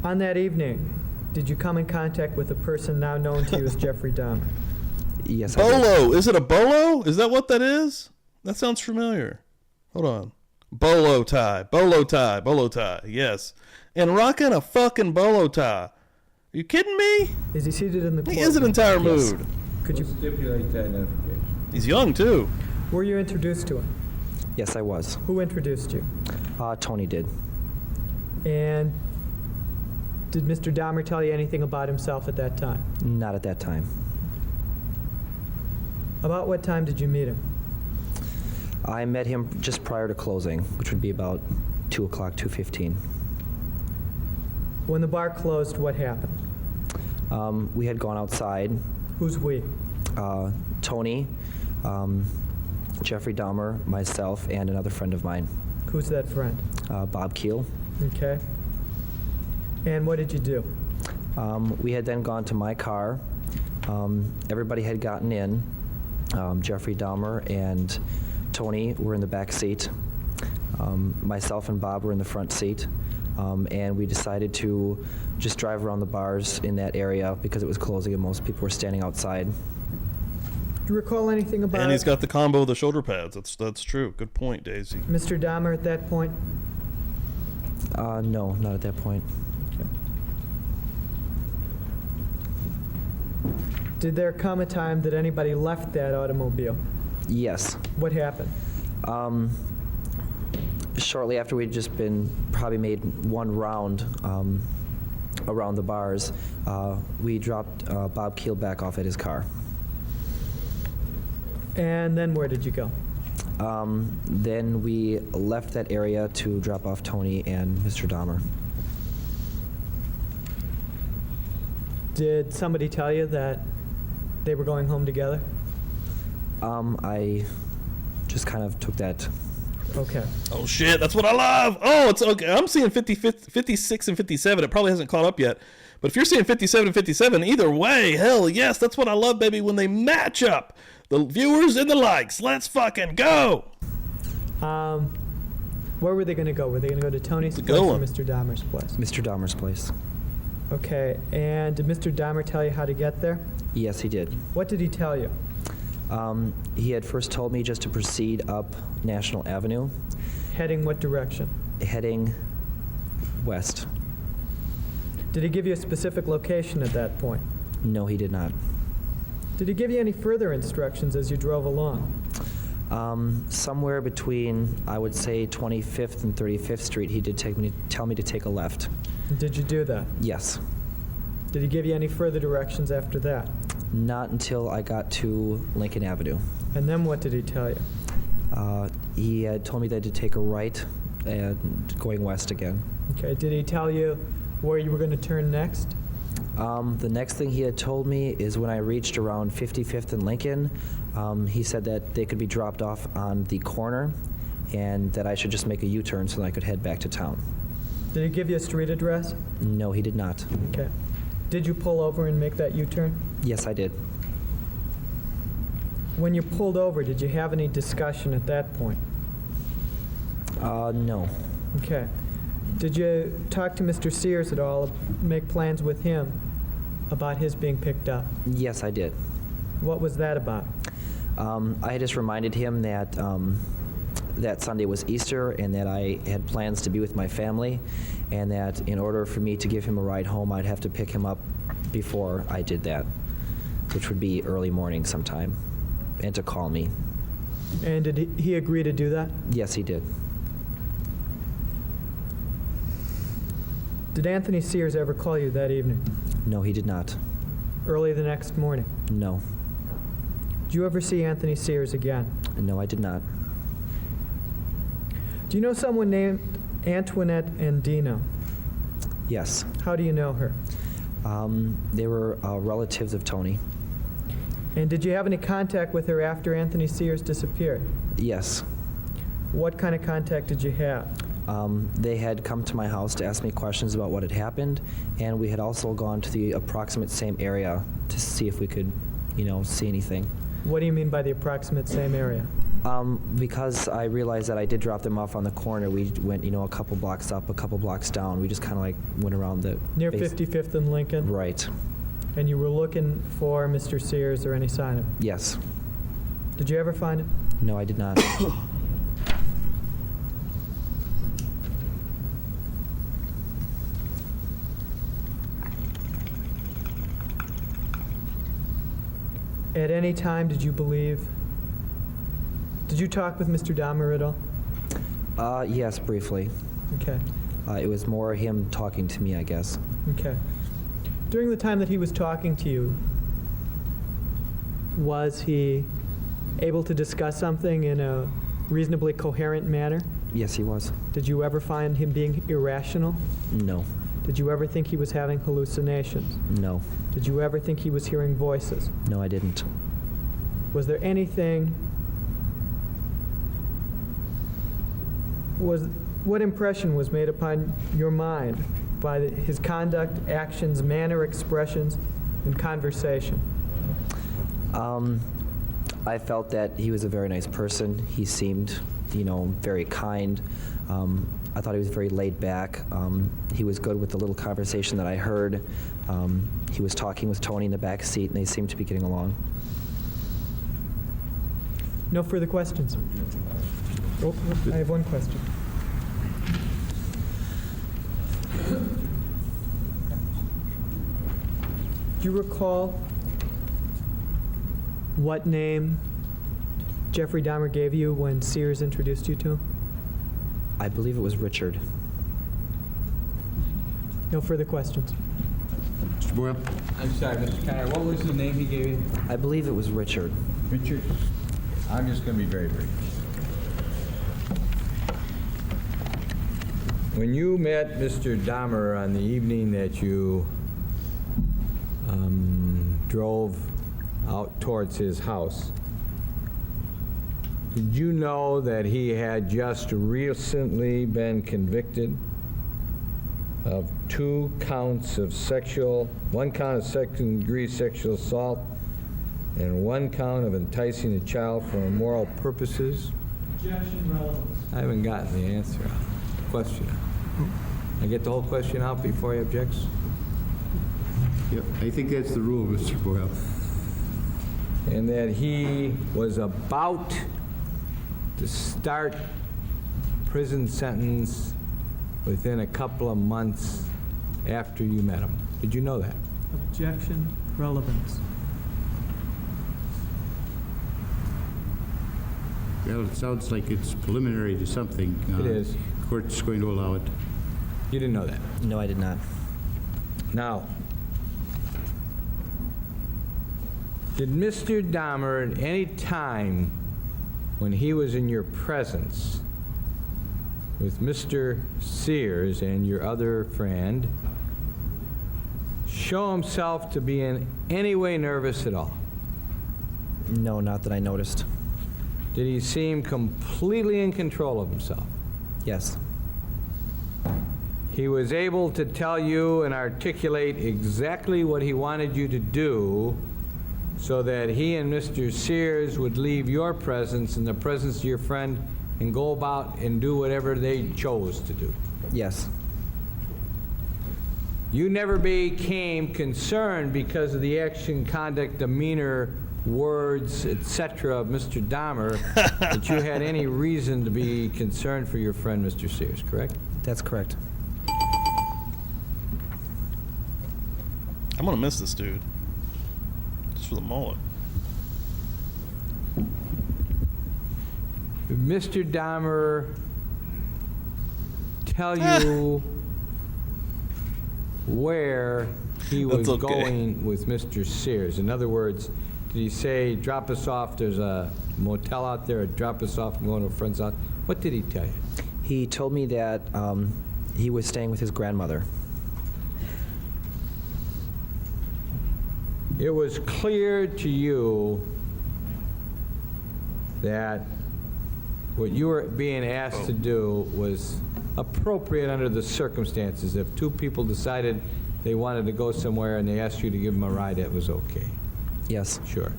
On that evening, did you come in contact with a person now known to you as Jeffrey Dahmer? Yes, I did. Bolo. Is it a bolo? Is that what that is? That sounds familiar. Hold on. Bolo tie. Bolo tie. Bolo tie. Yes. And rocking a fucking bolo tie. Are you kidding me? Is he seated in the courtroom? He is an entire mood. Could you stipulate that identification? He's young, too. Were you introduced to him? Yes, I was. Who introduced you? Tony did. And did Mr. Dahmer tell you anything about himself at that time? Not at that time. About what time did you meet him? I met him just prior to closing, which would be about 2 o'clock, 2:15. When the bar closed, what happened? We had gone outside. Who's we? Tony, Jeffrey Dahmer, myself, and another friend of mine. Who's that friend? Bob Keel. Okay. And what did you do? We had then gone to my car. Everybody had gotten in. Jeffrey Dahmer and Tony were in the back seat. Myself and Bob were in the front seat. And we decided to just drive around the bars in that area because it was closing and most people were standing outside. Do you recall anything about... And he's got the combo of the shoulder pads. That's true. Good point, Daisy. Mr. Dahmer at that point? No, not at that point. Okay. Did there come a time that anybody left that automobile? Yes. What happened? Shortly after we'd just been probably made one round around the bars, we dropped Bob Keel back off at his car. And then where did you go? Then we left that area to drop off Tony and Mr. Dahmer. Did somebody tell you that they were going home together? I just kind of took that. Okay. Oh, shit. That's what I love. Oh, it's okay. I'm seeing 56 and 57. It probably hasn't caught up yet. But if you're seeing 57 and 57, either way, hell yes, that's what I love, baby, when they match up. The viewers and the likes. Let's fucking go. Where were they going to go? Were they going to go to Tony's place or Mr. Dahmer's place? Mr. Dahmer's place. Okay, and did Mr. Dahmer tell you how to get there? Yes, he did. What did he tell you? He had first told me just to proceed up National Avenue. Heading what direction? Heading west. Did he give you a specific location at that point? No, he did not. Did he give you any further instructions as you drove along? Somewhere between, I would say, 25th and 35th Street, he did tell me to take a left. Did you do that? Yes. Did he give you any further directions after that? Not until I got to Lincoln Avenue. And then what did he tell you? He had told me that to take a right and going west again. Okay, did he tell you where you were going to turn next? The next thing he had told me is when I reached around 55th and Lincoln, he said that they could be dropped off on the corner and that I should just make a U-turn so that I could head back to town. Did he give you a street address? No, he did not. Okay. Did you pull over and make that U-turn? Yes, I did. When you pulled over, did you have any discussion at that point? No. Okay. Did you talk to Mr. Sears at all, make plans with him about his being picked up? Yes, I did. What was that about? I just reminded him that that Sunday was Easter and that I had plans to be with my family and that in order for me to give him a ride home, I'd have to pick him up before I did that, which would be early morning sometime, and to call me. And did he agree to do that? Yes, he did. Did Anthony Sears ever call you that evening? No, he did not. Early the next morning? No. Did you ever see Anthony Sears again? No, I did not. Do you know someone named Antoinette Andino? Yes. How do you know her? They were relatives of Tony. And did you have any contact with her after Anthony Sears disappeared? Yes. What kind of contact did you have? They had come to my house to ask me questions about what had happened, and we had also gone to the approximate same area to see if we could, see anything. What do you mean by the approximate same area? Because I realized that I did drop them off on the corner. We went, a couple blocks up, a couple blocks down. We just kind of went around the Near base. 55th and Lincoln? Right. And you were looking for Mr. Sears or any sign of him? Yes. Did you ever find him? No, I did not. At any time, did you talk with Mr. Dahmer at all? Yes, briefly. Okay. It was more him talking to me, I guess. Okay. During the time that he was talking to you, was he able to discuss something in a reasonably coherent manner? Yes, he was. Did you ever find him being irrational? No. Did you ever think he was having hallucinations? No. Did you ever think he was hearing voices? No, I didn't. Was there anything... What impression was made upon your mind by his conduct, actions, manner, expressions, and conversation? I felt that he was a very nice person. He seemed, very kind. I thought he was very laid back. He was good with the little conversation that I heard. He was talking with Tony in the back seat, and they seemed to be getting along. No further questions? Oh, I have one question. Do you recall what name Jeffrey Dahmer gave you when Sears introduced you to him? I believe it was Richard. No further questions. Mr. Boyle? I'm sorry, Mr. Conner, what was the name he gave you? I believe it was Richard. Richard? I'm just going to be very brief. When you met Mr. Dahmer on the evening that you drove out towards his house, did you know that he had just recently been convicted of 2 counts of one count of second-degree sexual assault, and 1 count of enticing a child for immoral purposes. Objection relevance. I haven't gotten the answer out. Question out. I get the whole question out before he objects? Yep, I think that's the rule, Mr. Boyle. And that he was about to start prison sentence within a couple of months after you met him. Did you know that? Objection relevance. Well, it sounds like it's preliminary to something. It is. Court's going to allow it. You didn't know that? No, I did not. Now, did Mr. Dahmer at any time when he was in your presence with Mr. Sears and your other friend show himself to be in any way nervous at all? No, not that I noticed. Did he seem completely in control of himself? Yes. He was able to tell you and articulate exactly what he wanted you to do so that he and Mr. Sears would leave your presence in the presence of your friend and go about and do whatever they chose to do. Yes. You never became concerned because of the action, conduct, demeanor, words, etc. of Mr. Dahmer that you had any reason to be concerned for your friend, Mr. Sears, correct? That's correct. I'm gonna miss this dude. Just for the mullet. Did Mr. Dahmer tell you where he was going with Mr. Sears? In other words, did he say, drop us off, there's a motel out there, or drop us off, I'm going to a friend's house? What did he tell you? He told me that he was staying with his grandmother. It was clear to you that what you were being asked to do was appropriate under the circumstances. If 2 people decided they wanted to go somewhere and they asked you to give them a ride, it was okay. Yes. Sure.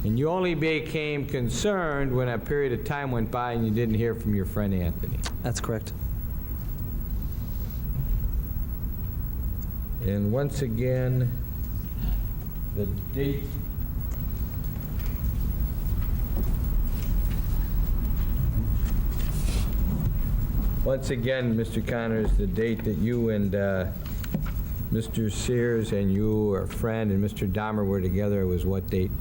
And you only became concerned when a period of time went by and you didn't hear from your friend Anthony. That's correct. And once again, the date once again, Mr. Connors, the date that you and Mr. Sears and you, or friend, and Mr. Dahmer were together was what date?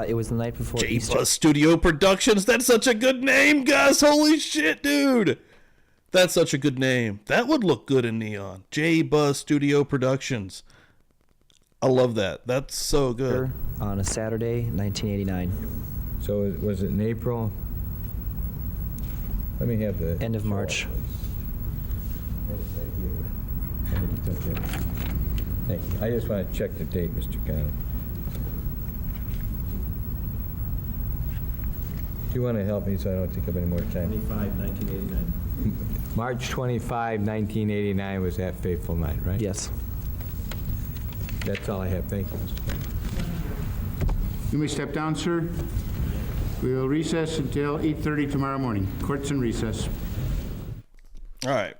It was the night before Easter. J-Buzz Studio Productions. That's such a good name, guys. Holy shit, dude. That's such a good name. That would look good in neon. J-Buzz Studio Productions. I love that. That's so good. On a Saturday, 1989. So was it in April? Let me have the end of March. Thank you. I just want to check the date, Mr. Connor. Do you want to help me so I don't take up any more time? 25, 1989. March 25, 1989 was that fateful night, right? Yes. That's all I have. Thank you, Mr. Connor. You may step down, sir. We'll recess until 8:30 tomorrow morning. Court's in recess. All right.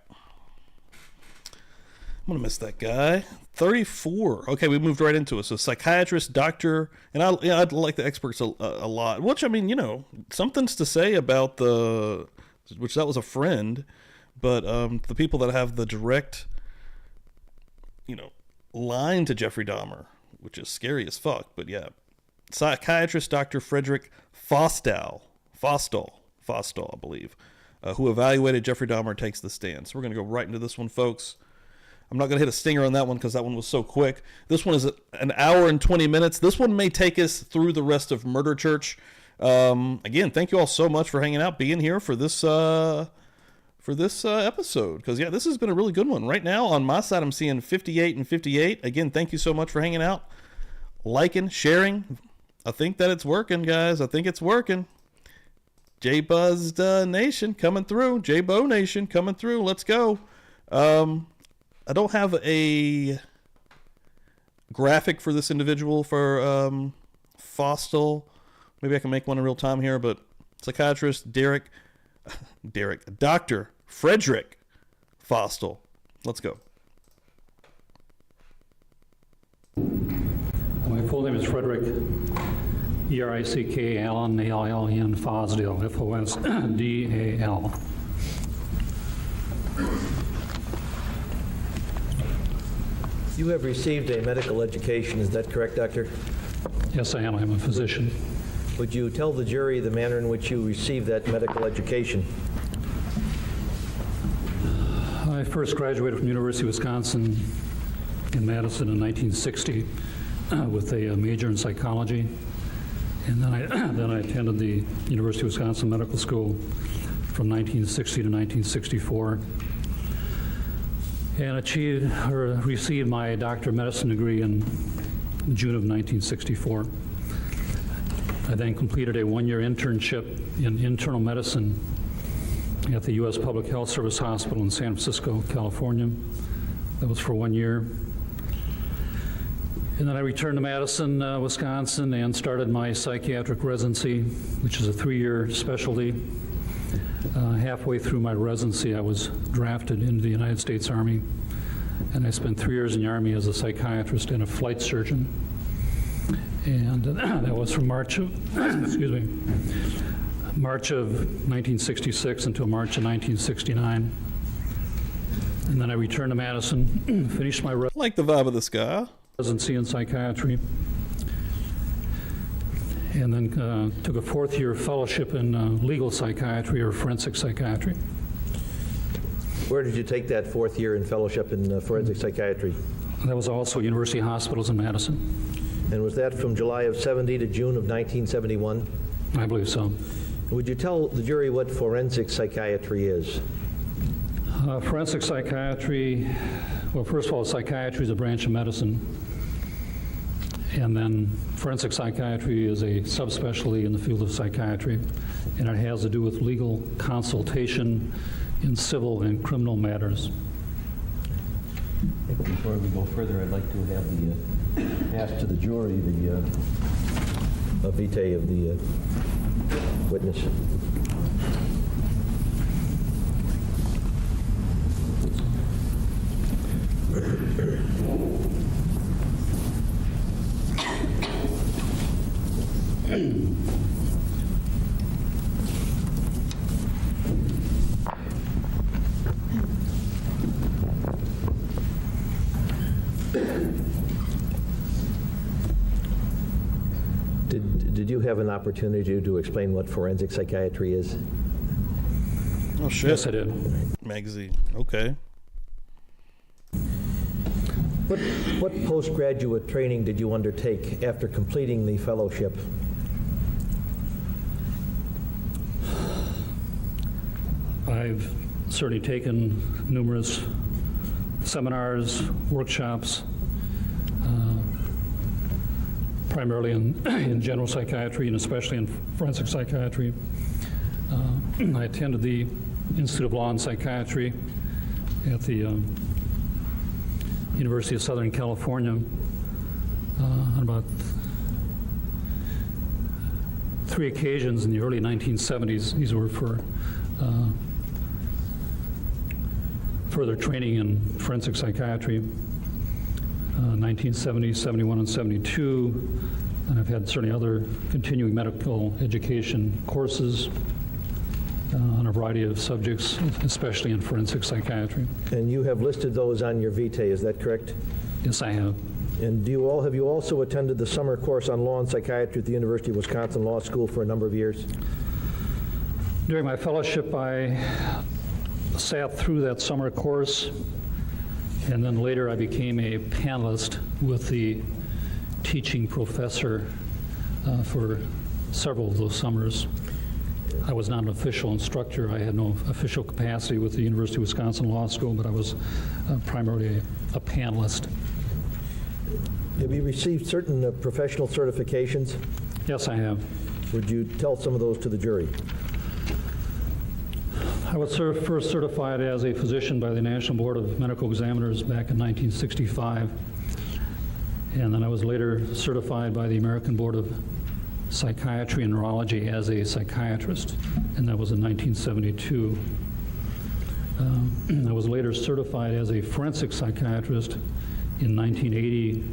I'm going to miss that guy. 34. Okay, we moved right into it. So psychiatrist, doctor, and I like the experts a lot, which, I mean, you know, something's to say about which that was a friend, but the people that have the direct, you know, line to Jeffrey Dahmer, which is scary as fuck, but yeah. Psychiatrist Dr. Frederick Fostal, I believe, who evaluated Jeffrey Dahmer, takes the stand. So we're going to go right into this one, folks. I'm not going to hit a stinger on that one because that one was so quick. This one is an hour and 20 minutes. This one may take us through the rest of Murder Church. Again, thank you all so much for hanging out, being here for this episode. Because, yeah, this has been a really good one. Right now, on my side, I'm seeing 58 and 58. Again, thank you so much for hanging out, liking, sharing. I think that it's working, guys. I think it's working. J-Buzzed Nation coming through. J-Bo Nation coming through. Let's go. I don't have a graphic for this individual for Fostel. Maybe I can make one in real time here, but psychiatrist Dr. Frederick Fostel. Let's go. My full name is Frederick, E-R-I-C-K, Allen, A-L-L-E-N, Fosdale, F-O-S-D-A-L. You have received a medical education, is that correct, doctor? Yes, I am. I'm a physician. Would you tell the jury the manner in which you received that medical education? I first graduated from the University of Wisconsin in Madison in 1960 with a major in psychology. And then I attended the University of Wisconsin Medical School from 1960 to 1964. And received my Doctor of Medicine degree in June of 1964. I then completed a one-year internship in internal medicine at the U.S. Public Health Service Hospital in San Francisco, California. That was for 1 year. And then I returned to Madison, Wisconsin, and started my psychiatric residency, which is a 3-year specialty. Halfway through my residency, I was drafted into the United States Army, and I spent 3 years in the Army as a psychiatrist and a flight surgeon. And that was from March of 1966 until March of 1969. And then I returned to Madison, finished my like the vibe of this guy. Residency in psychiatry, and then took a 4th-year fellowship in legal psychiatry or forensic psychiatry. Where did you take that 4th year in fellowship in forensic psychiatry? That was also University Hospitals in Madison. And was that from July of 70 to June of 1971? I believe so. Would you tell the jury what forensic psychiatry is? Forensic psychiatry, well, first of all, psychiatry is a branch of medicine. And then forensic psychiatry is a subspecialty in the field of psychiatry, and it has to do with legal consultation in civil and criminal matters. I think before we go further, I'd like to have ask to the jury the vitae of the witness. Did you have an opportunity to explain what forensic psychiatry is? Oh, shit. Yes, I did. Magazine. Okay. What postgraduate training did you undertake after completing the fellowship? I've certainly taken numerous seminars, workshops, primarily in general psychiatry and especially in forensic psychiatry. I attended the Institute of Law and Psychiatry at the University of Southern California on about 3 occasions in the early 1970s. These were for further training in forensic psychiatry, 1970, 71, and 72. And I've had certainly other continuing medical education courses on a variety of subjects, especially in forensic psychiatry. And you have listed those on your vitae, is that correct? Yes, I have. And have you also attended the summer course on law and psychiatry at the University of Wisconsin Law School for a number of years? During my fellowship, I sat through that summer course, and then later I became a panelist with the teaching professor for several of those summers. I was not an official instructor. I had no official capacity with the University of Wisconsin Law School, but I was primarily a panelist. Have you received certain professional certifications? Yes, I have. Would you tell some of those to the jury? I was first certified as a physician by the National Board of Medical Examiners back in 1965, and then I was later certified by the American Board of Psychiatry and Neurology as a psychiatrist, and that was in 1972. I was later certified as a forensic psychiatrist in 1980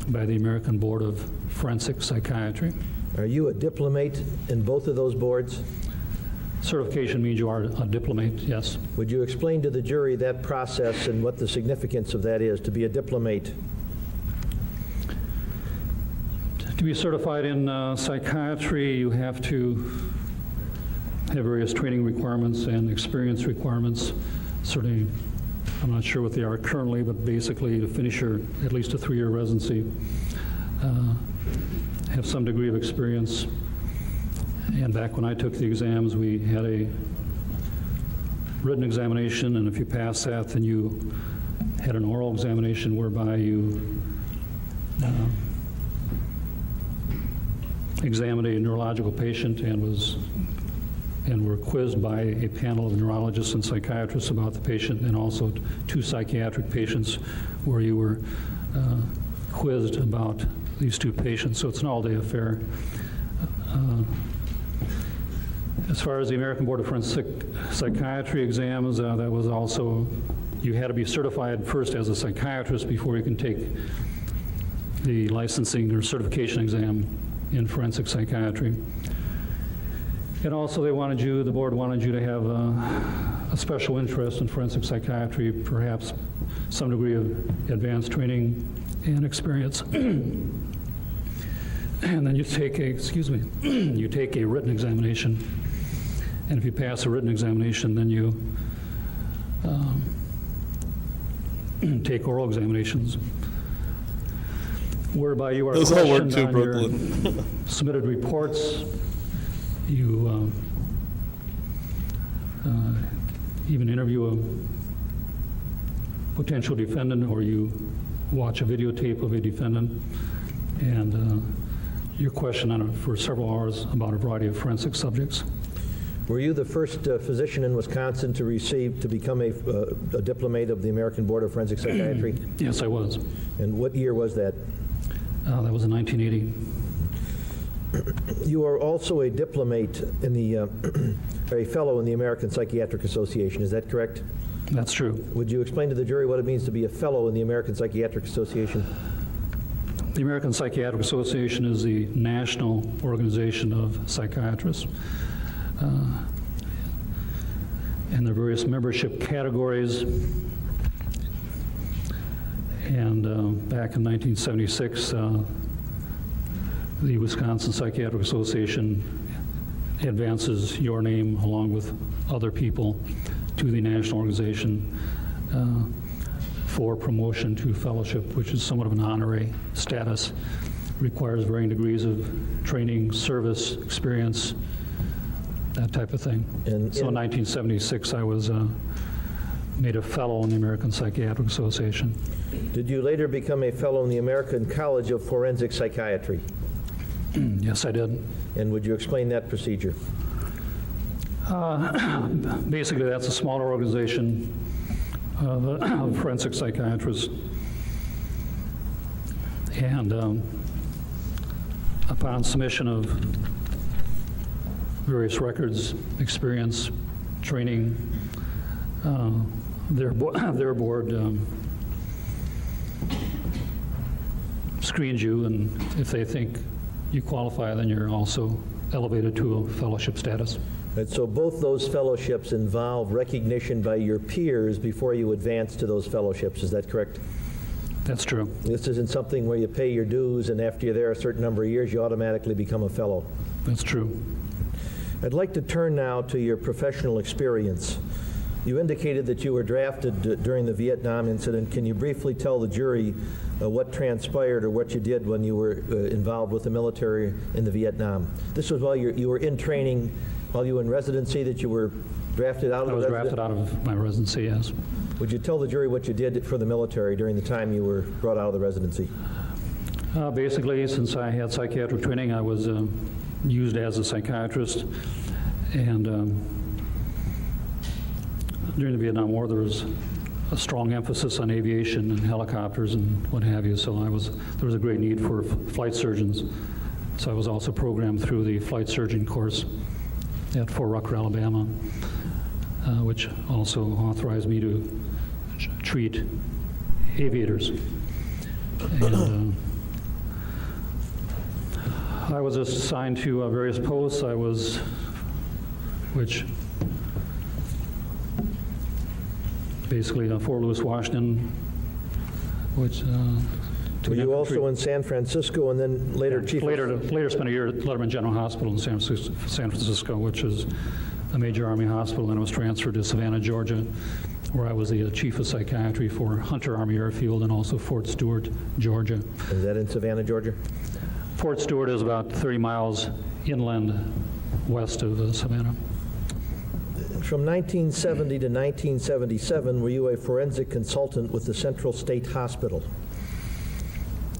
by the American Board of Forensic Psychiatry. Are you a diplomate in both of those boards? Certification means you are a diplomate, yes. Would you explain to the jury that process and what the significance of that is, to be a diplomate? To be certified in psychiatry, you have to have various training requirements and experience requirements. Certainly, I'm not sure what they are currently, but basically to finish at least a 3-year residency, have some degree of experience. And back when I took the exams, we had a written examination, and if you passed that, then you had an oral examination whereby you examined a neurological patient and were quizzed by a panel of neurologists and psychiatrists about the patient, and also 2 psychiatric patients where you were quizzed about these 2 patients. So it's an all-day affair. As far as the American Board of Forensic Psychiatry exams, that was also, you had to be certified first as a psychiatrist before you can take the licensing or certification exam in forensic psychiatry. And also the board wanted you to have a special interest in forensic psychiatry, perhaps some degree of advanced training and experience. And then you take you take a written examination. And if you pass a written examination, then you take oral examinations, whereby you are questioned on your submitted reports. You even interview a potential defendant, or you watch a videotape of a defendant, and you're questioned on it for several hours about a variety of forensic subjects. Were you the first physician in Wisconsin to become a diplomate of the American Board of Forensic Psychiatry? Yes, I was. And what year was that? That was in 1980. You are also a diplomate in the, a fellow in the American Psychiatric Association, is that correct? That's true. Would you explain to the jury what it means to be a fellow in the American Psychiatric Association? The American Psychiatric Association is the national organization of psychiatrists. And there are various membership categories. And back in 1976, the Wisconsin Psychiatric Association advances your name along with other people to the national organization for promotion to fellowship, which is somewhat of an honorary status, requires varying degrees of training, service, experience, that type of thing. So in 1976, I was made a fellow in the American Psychiatric Association. Did you later become a fellow in the American College of Forensic Psychiatry? Yes, I did. And would you explain that procedure? Basically, that's a smaller organization of forensic psychiatrists. And upon submission of various records, experience, training, their board screens you, and if they think you qualify, then you're also elevated to a fellowship status. And so both those fellowships involve recognition by your peers before you advance to those fellowships, is that correct? That's true. This isn't something where you pay your dues and after you're there a certain number of years, you automatically become a fellow. That's true. I'd like to turn now to your professional experience. You indicated that you were drafted during the Vietnam incident. Can you briefly tell the jury what transpired or what you did when you were involved with the military in the Vietnam? This was while you were in training, while you were in residency, that you were drafted out of the I was drafted out of my residency, yes. Would you tell the jury what you did for the military during the time you were brought out of the residency? Basically, since I had psychiatric training, I was used as a psychiatrist, and during the Vietnam War, there was a strong emphasis on aviation and helicopters and what have you, so there was a great need for flight surgeons. So I was also programmed through the flight surgeon course at Fort Rucker, Alabama, which also authorized me to treat aviators. And I was assigned to various posts. Which basically Fort Lewis, Washington, which Were you also in San Francisco and then later chief? Later spent a year at Letterman General Hospital in San Francisco, which is a major Army hospital. Then I was transferred to Savannah, Georgia, where I was the chief of psychiatry for Hunter Army Airfield and also Fort Stewart, Georgia. Is that in Savannah, Georgia? Fort Stewart is about 30 miles inland west of Savannah. From 1970 to 1977, were you a forensic consultant with the Central State Hospital?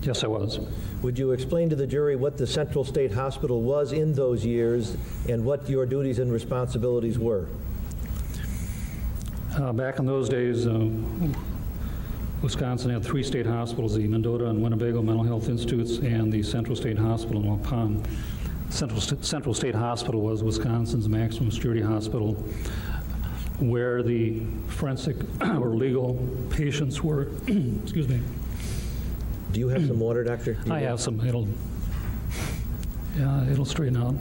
Yes, I was. Would you explain to the jury what the Central State Hospital was in those years and what your duties and responsibilities were? Back in those days, Wisconsin had 3 state hospitals, the Mendota and Winnebago Mental Health Institutes and the Central State Hospital in Waupun. Central State Hospital was Wisconsin's maximum security hospital, where the forensic or legal patients were. Excuse me. Do you have some water, Doctor? I have some. It'll straighten out.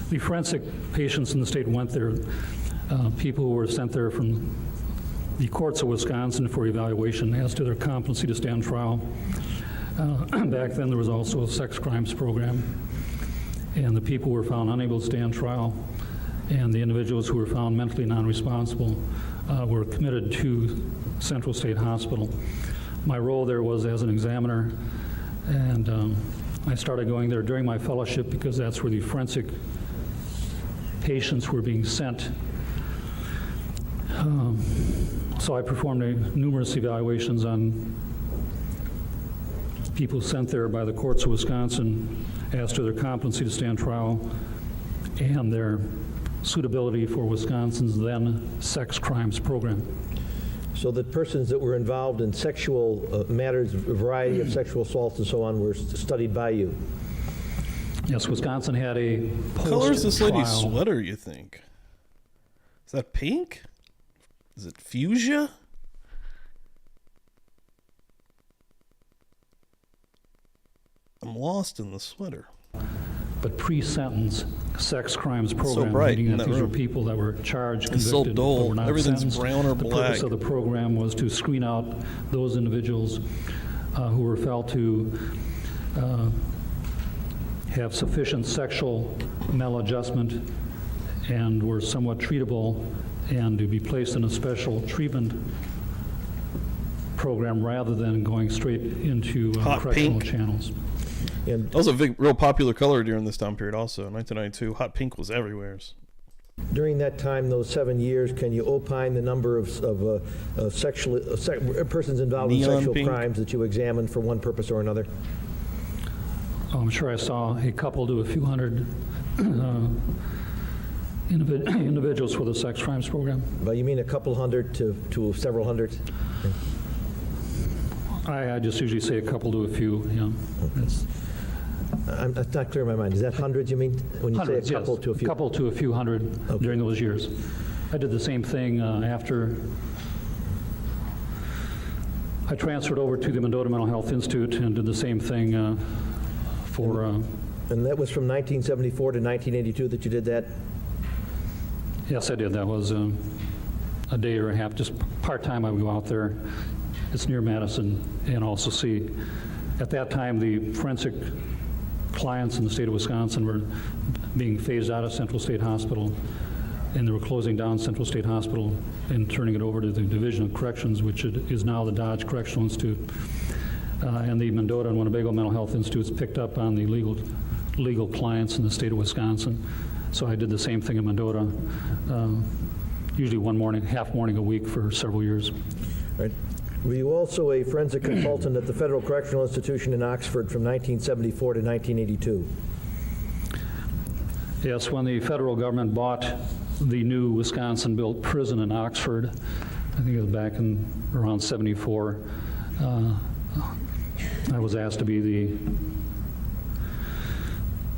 The forensic patients in the state went there. People who were sent there from the courts of Wisconsin for evaluation as to their competency to stand trial. Back then, there was also a sex crimes program, and the people who were found unable to stand trial and the individuals who were found mentally non-responsible were committed to Central State Hospital. My role there was as an examiner, and I started going there during my fellowship because that's where the forensic patients were being sent. So I performed numerous evaluations on people sent there by the courts of Wisconsin as to their competency to stand trial and their suitability for Wisconsin's then sex crimes program. So that persons that were involved in sexual matters, a variety of sexual assaults and so on, were studied by you? Yes, Wisconsin had a What color is this lady's sweater, you think? Is that pink? Is it fuchsia? I'm lost in the sweater. But pre-sentence sex crimes program, so bright, meaning that these were room. people that were charged, It's convicted, so dull. but were not Everything's sentenced. brown or The black. purpose of the program was to screen out those individuals who were felt to have sufficient sexual maladjustment and were somewhat treatable, and to be placed in a special treatment program rather than going straight into Hot correctional pink. channels. And That was a real popular color during this time period also. In 1992, hot pink was everywhere. during that time, those 7 years, can you opine the number of persons involved in Neon sexual pink? crimes that you examined for one purpose or another? I'm sure I saw a couple to a few hundred individuals for the sex crimes program. But you mean a couple hundred to several hundred? I just usually say a couple to a few, yeah. That's not clear in my mind. Is that hundreds you mean? When you Hundreds, say a couple yes. to a few? Couple to a few hundred during those years. I did the same thing after I transferred over to the Mendota Mental Health Institute and did the same thing for... And that was from 1974 to 1982 that you did that? Yes, I did. That was a day or a half, just part-time. I would go out there. It's near Madison, and also see. At that time, the forensic clients in the state of Wisconsin were being phased out of Central State Hospital, and they were closing down Central State Hospital and turning it over to the Division of Corrections, which is now the Dodge Correctional Institute. And the Mendota and Winnebago Mental Health Institutes picked up on the legal clients in the state of Wisconsin. So I did the same thing in Mendota, usually one morning, half morning a week for several years. Right. Were you also a forensic consultant at the Federal Correctional Institution in Oxford from 1974 to 1982? Yes, when the federal government bought the new Wisconsin-built prison in Oxford. I think it was back in around '74. I was asked to be the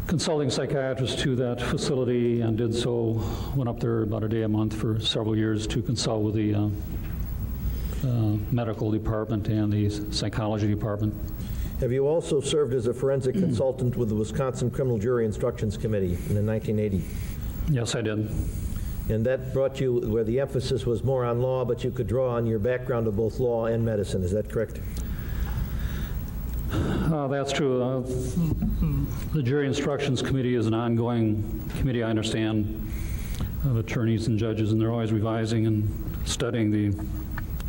consulting psychiatrist to that facility and did so. Went up there about a day a month for several years to consult with the medical department and the psychology department. Have you also served as a forensic consultant with the Wisconsin Criminal Jury Instructions Committee in 1980? Yes, I did. And that brought you where the emphasis was more on law, but you could draw on your background of both law and medicine. Is that correct? That's true. The Jury Instructions Committee is an ongoing committee, I understand, of attorneys and judges, and they're always revising and studying the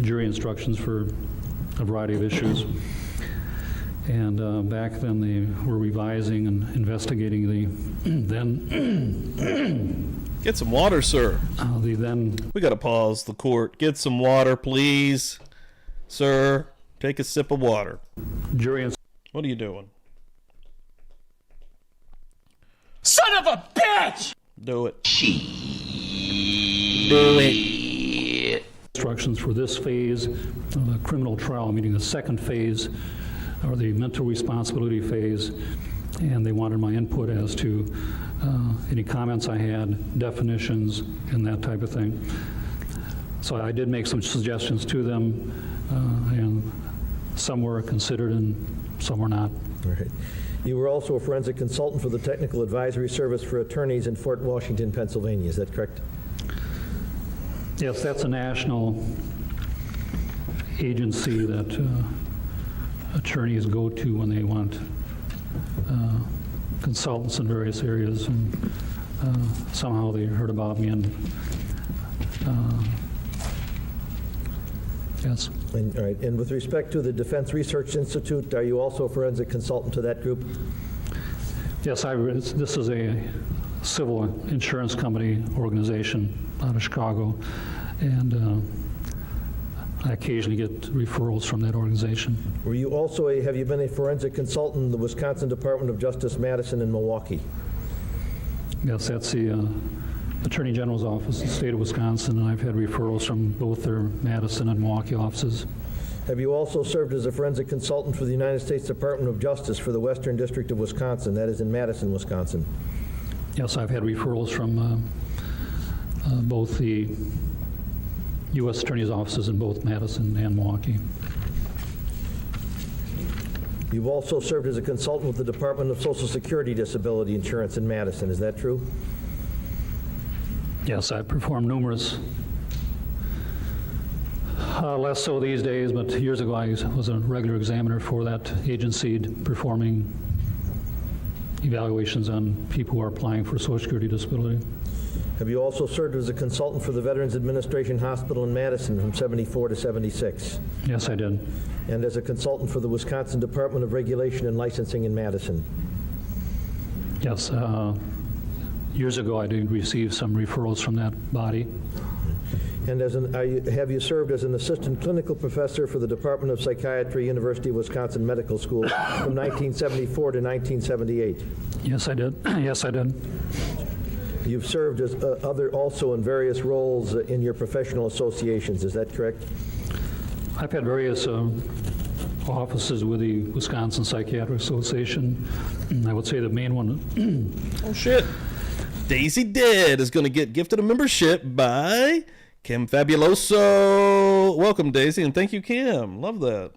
jury instructions for a variety of issues. And back then they were revising and investigating the then... Get some water, sir. We got to pause the court. Get some water, please. Sir, take a sip of water. What are you doing? Son of a bitch! Do it. Do it. Instructions for this phase of the criminal trial, meaning the second phase, or the mental responsibility phase, and they wanted my input as to any comments I had, definitions, and that type of thing. So I did make some suggestions to them, and some were considered and some were not. All right. You were also a forensic consultant for the Technical Advisory Service for Attorneys in Fort Washington, Pennsylvania. Is that correct? Yes, that's a national agency that attorneys go to when they want consultants in various areas, and somehow they heard about me, and yes. All right. And with respect to the Defense Research Institute, are you also a forensic consultant to that group? Yes, this is a civil insurance company organization out of Chicago, and I occasionally get referrals from that organization. Were you also have you been a forensic consultant in the Wisconsin Department of Justice, Madison and Milwaukee? Yes, that's the Attorney General's office in the state of Wisconsin, and I've had referrals from both their Madison and Milwaukee offices. Have you also served as a forensic consultant for the United States Department of Justice for the Western District of Wisconsin, that is in Madison, Wisconsin? Yes, I've had referrals from both the U.S. Attorney's offices in both Madison and Milwaukee. You've also served as a consultant with the Department of Social Security Disability Insurance in Madison. Is that true? Yes, I've performed numerous, less so these days, but years ago I was a regular examiner for that agency, performing evaluations on people who are applying for Social Security disability. Have you also served as a consultant for the Veterans Administration Hospital in Madison from '74 to '76? Yes, I did. And as a consultant for the Wisconsin Department of Regulation and Licensing in Madison? Yes. Years ago, I did receive some referrals from that body. And have you served as an assistant clinical professor for the Department of Psychiatry, University of Wisconsin Medical School from 1974 to 1978? Yes, I did. Yes, I did. You've served as also in various roles in your professional associations. Is that correct? I've had various offices with the Wisconsin Psychiatric Association. I would say the main one. Oh, shit. Daisy Dead is going to get gifted a membership by Kim Fabuloso. Welcome, Daisy, and thank you, Kim. Love that.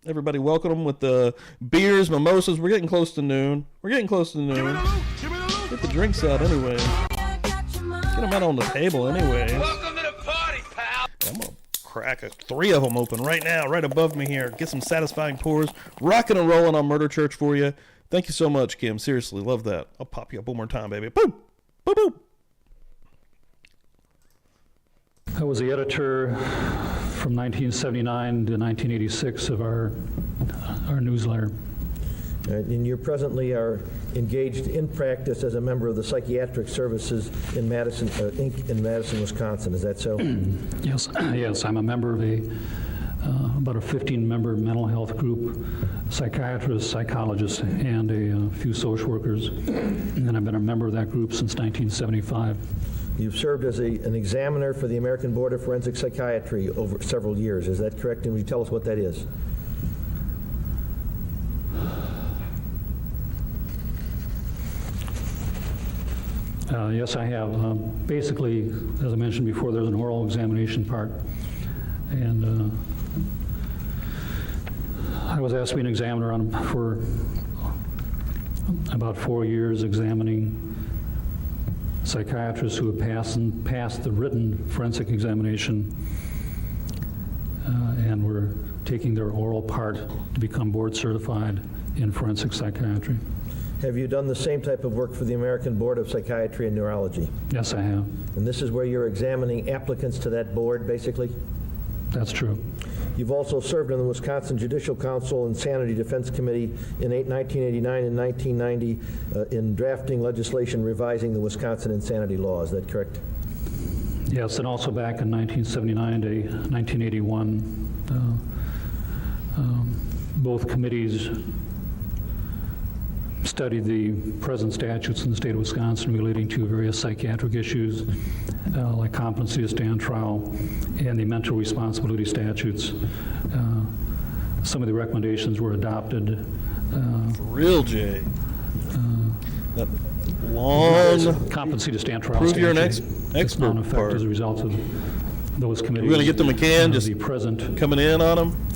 Everybody welcome them with the beers, mimosas. We're getting close to noon. Get the drinks out anyway. Get them out on the table anyway. Welcome to the party, pal. I'm going to crack 3 of them open right now, right above me here. Get some satisfying pours. Rocking and rolling on Murder Church for you. Thank you so much, Kim. Seriously, love that. I'll pop you up one more time, baby. Boom. Boom, boom. I was the editor from 1979 to 1986 of our newsletter. And you presently are engaged in practice as a member of the Psychiatric Services in Madison, Inc. in Madison, Wisconsin. Is that so? Yes, yes. I'm a member of about a 15-member mental health group, psychiatrists, psychologists, and a few social workers. And I've been a member of that group since 1975. You've served as an examiner for the American Board of Forensic Psychiatry over several years. Is that correct? And will you tell us what that is? Yes, I have. Basically, as I mentioned before, there's an oral examination part. And I was asked to be an examiner for about 4 years, examining psychiatrists who have passed the written forensic examination and were taking their oral part to become board certified in forensic psychiatry. Have you done the same type of work for the American Board of Psychiatry and Neurology? Yes, I have. And this is where you're examining applicants to that board, basically? That's true. You've also served on the Wisconsin Judicial Council Insanity Defense Committee in 1989 and 1990 in drafting legislation revising the Wisconsin insanity law. Is that correct? Yes, and also back in 1979 to 1981, both committees studied the present statutes in the state of Wisconsin relating to various psychiatric issues, like competency to stand trial and the mental responsibility statutes. Some of the recommendations were adopted. For real, Jay. That long competency to stand trial prove you're an statute expert in effect part. as a result of those committees. We're going to get the McCann just the present coming in on them.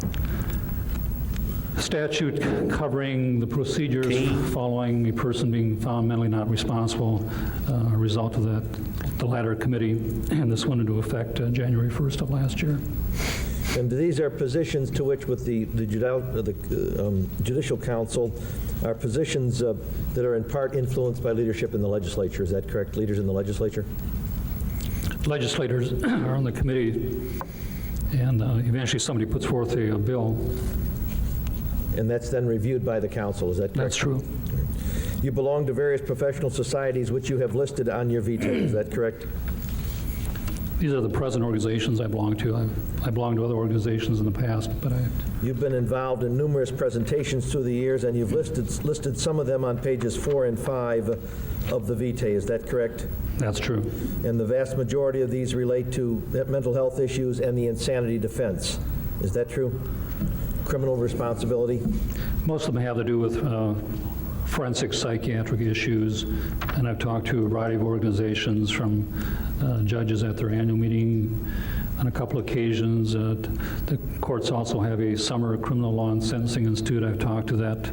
Statute covering the procedures following a person being found mentally not responsible, a result of that, the latter committee, and this went into effect January 1st of last year. And these are positions to which, with the Judicial Council, are positions that are in part influenced by leadership in the legislature. Is that correct? Leaders in the legislature? Legislators are on the committee, and eventually somebody puts forth a bill. And that's then reviewed by the council, is that correct? That's true. You belong to various professional societies which you have listed on your veto, is that correct? These are the present organizations I belong to. I belong to other organizations in the past, but You've been involved in numerous presentations through the years, and you've listed some of them on pages 4 and 5 of the vitae, is that correct? That's true. And the vast majority of these relate to mental health issues and the insanity defense. Is that true? Criminal responsibility? most of them have to do with forensic psychiatric issues, and I've talked to a variety of organizations, from judges at their annual meeting on a couple occasions. The courts also have a summer criminal law and sentencing institute. I've talked to that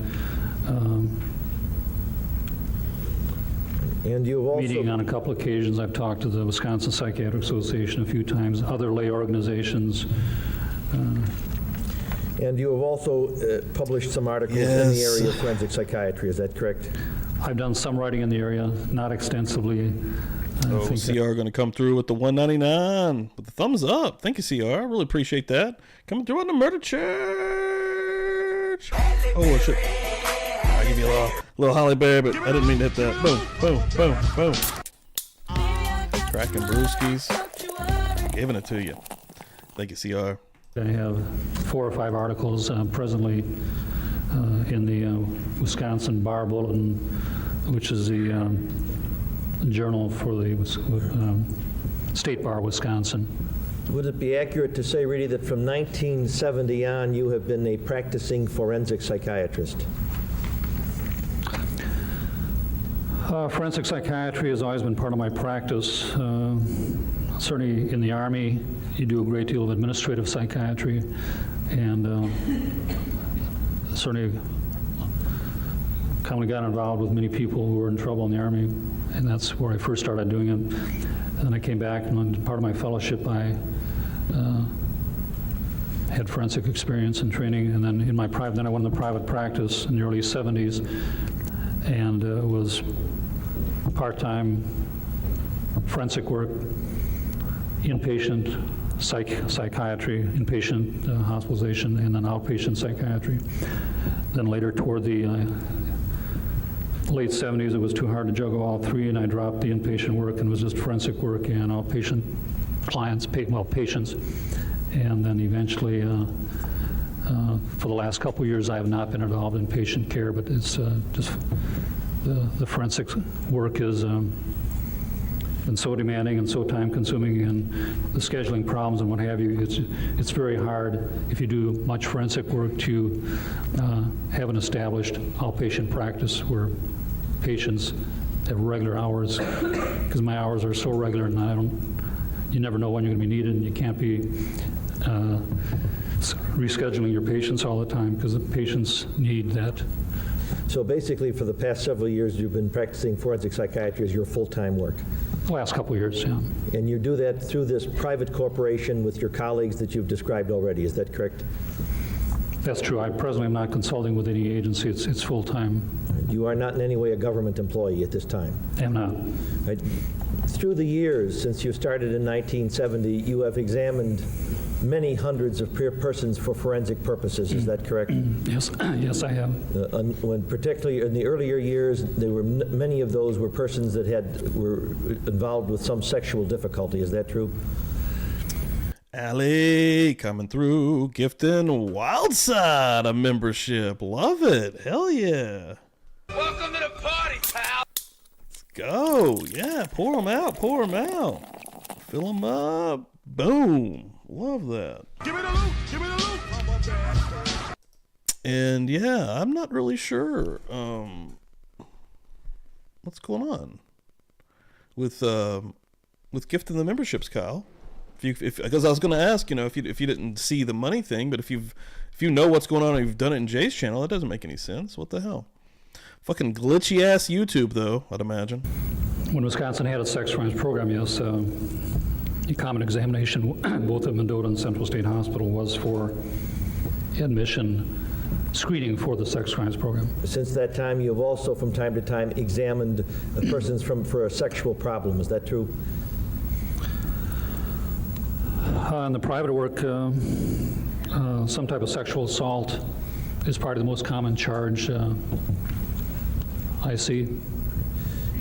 and you've also meeting on a couple occasions. I've talked to the Wisconsin Psychiatric Association a few times, other lay organizations. And you have also published some articles in the area of forensic psychiatry, is that correct? I've done some writing in the area, not extensively. CR going to come through with the 199 with the thumbs up. Thank you, CR. I really appreciate that. Coming through on the Murder Church. Oh, shit. I'll give you a little Holly Berry, but I didn't mean to hit that. Boom, boom, boom, boom. Cracking brewskis. Giving it to you. Thank you, CR. I have 4 or 5 articles presently in the Wisconsin Bar Bulletin, which is the journal for the State Bar of Wisconsin. Would it be accurate to say, really, that from 1970 on you have been a practicing forensic psychiatrist? Forensic psychiatry has always been part of my practice. Certainly in the Army, you do a great deal of administrative psychiatry, and certainly kind of got involved with many people who were in trouble in the Army, and that's where I first started doing it. And then I came back, and part of my fellowship, I had forensic experience and training, and then in my private, then I went into private practice in the early 70s, and was part-time forensic work, inpatient psychiatry, inpatient hospitalization, and then outpatient psychiatry. Then later, toward the late 70s, it was too hard to juggle all 3, and I dropped the inpatient work and was just forensic work and outpatient clients, patients. And then eventually, for the last couple of years, I have not been involved in patient care, but it's just the forensic work is been so demanding and so time-consuming, and the scheduling problems and what have you, it's very hard if you do much forensic work to have an established outpatient practice where patients have regular hours, because my hours are so regular, and you never know when you're going to be needed, and you can't be rescheduling your patients all the time because the patients need that. So basically, for the past several years, you've been practicing forensic psychiatry as your full-time work. The last couple of years, yeah. And you do that through this private corporation with your colleagues that you've described already. Is that correct? That's true. I presently am not consulting with any agency. It's full-time. You are not in any way a government employee at this time? I am not. Right. Through the years, since you started in 1970, you have examined many hundreds of persons for forensic purposes. Is that correct? Yes, yes, I have. When particularly in the earlier years, there were many of those were persons that were involved with some sexual difficulty. Is that true? Allie coming through, gifting Wild Side a membership. Love it. Hell yeah. Welcome to the party, pal. Let's go. Yeah, pour them out. Pour them out. Fill them up. Boom. Love that. Give me the loot. Give me the loot. And yeah, I'm not really sure what's going on with gifting the memberships, Kyle. Because I was going to ask, if you didn't see the money thing, but if you know what's going on and you've done it in Jay's channel, that doesn't make any sense. What the hell? Fucking glitchy ass YouTube, though, I'd imagine. When Wisconsin had a sex crimes program, yes, a common examination, both at Mendota and Central State Hospital, was for admission screening for the sex crimes program. Since that time, you have also, from time to time, examined persons for a sexual problem. Is that true? In the private work, some type of sexual assault is probably the most common charge I see.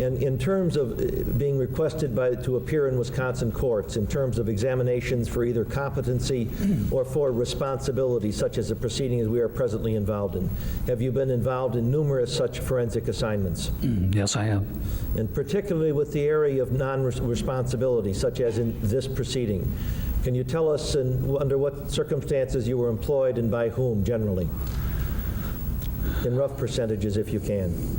And in terms of being requested to appear in Wisconsin courts, in terms of examinations for either competency or for responsibility, such as the proceedings we are presently involved in, have you been involved in numerous such forensic assignments? Yes, I have. And particularly with the area of non-responsibility, such as in this proceeding. Can you tell us under what circumstances you were employed and by whom, generally? In rough percentages, if you can.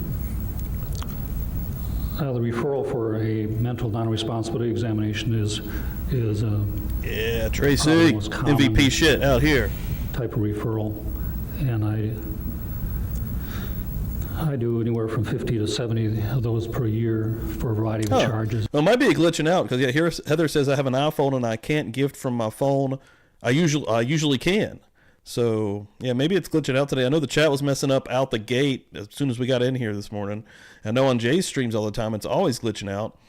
The referral for a mental non-responsibility examination is yeah, Tracy, MVP shit out here. Type of referral, and I do anywhere from 50 to 70 of those per year for a variety of charges. Well, it might be glitching out because here Heather says I have an iPhone and I can't gift from my phone. I usually can. So yeah, maybe it's glitching out today. I know the chat was messing up out the gate as soon as we got in here this morning. I know on Jay's streams all the time it's always glitching out.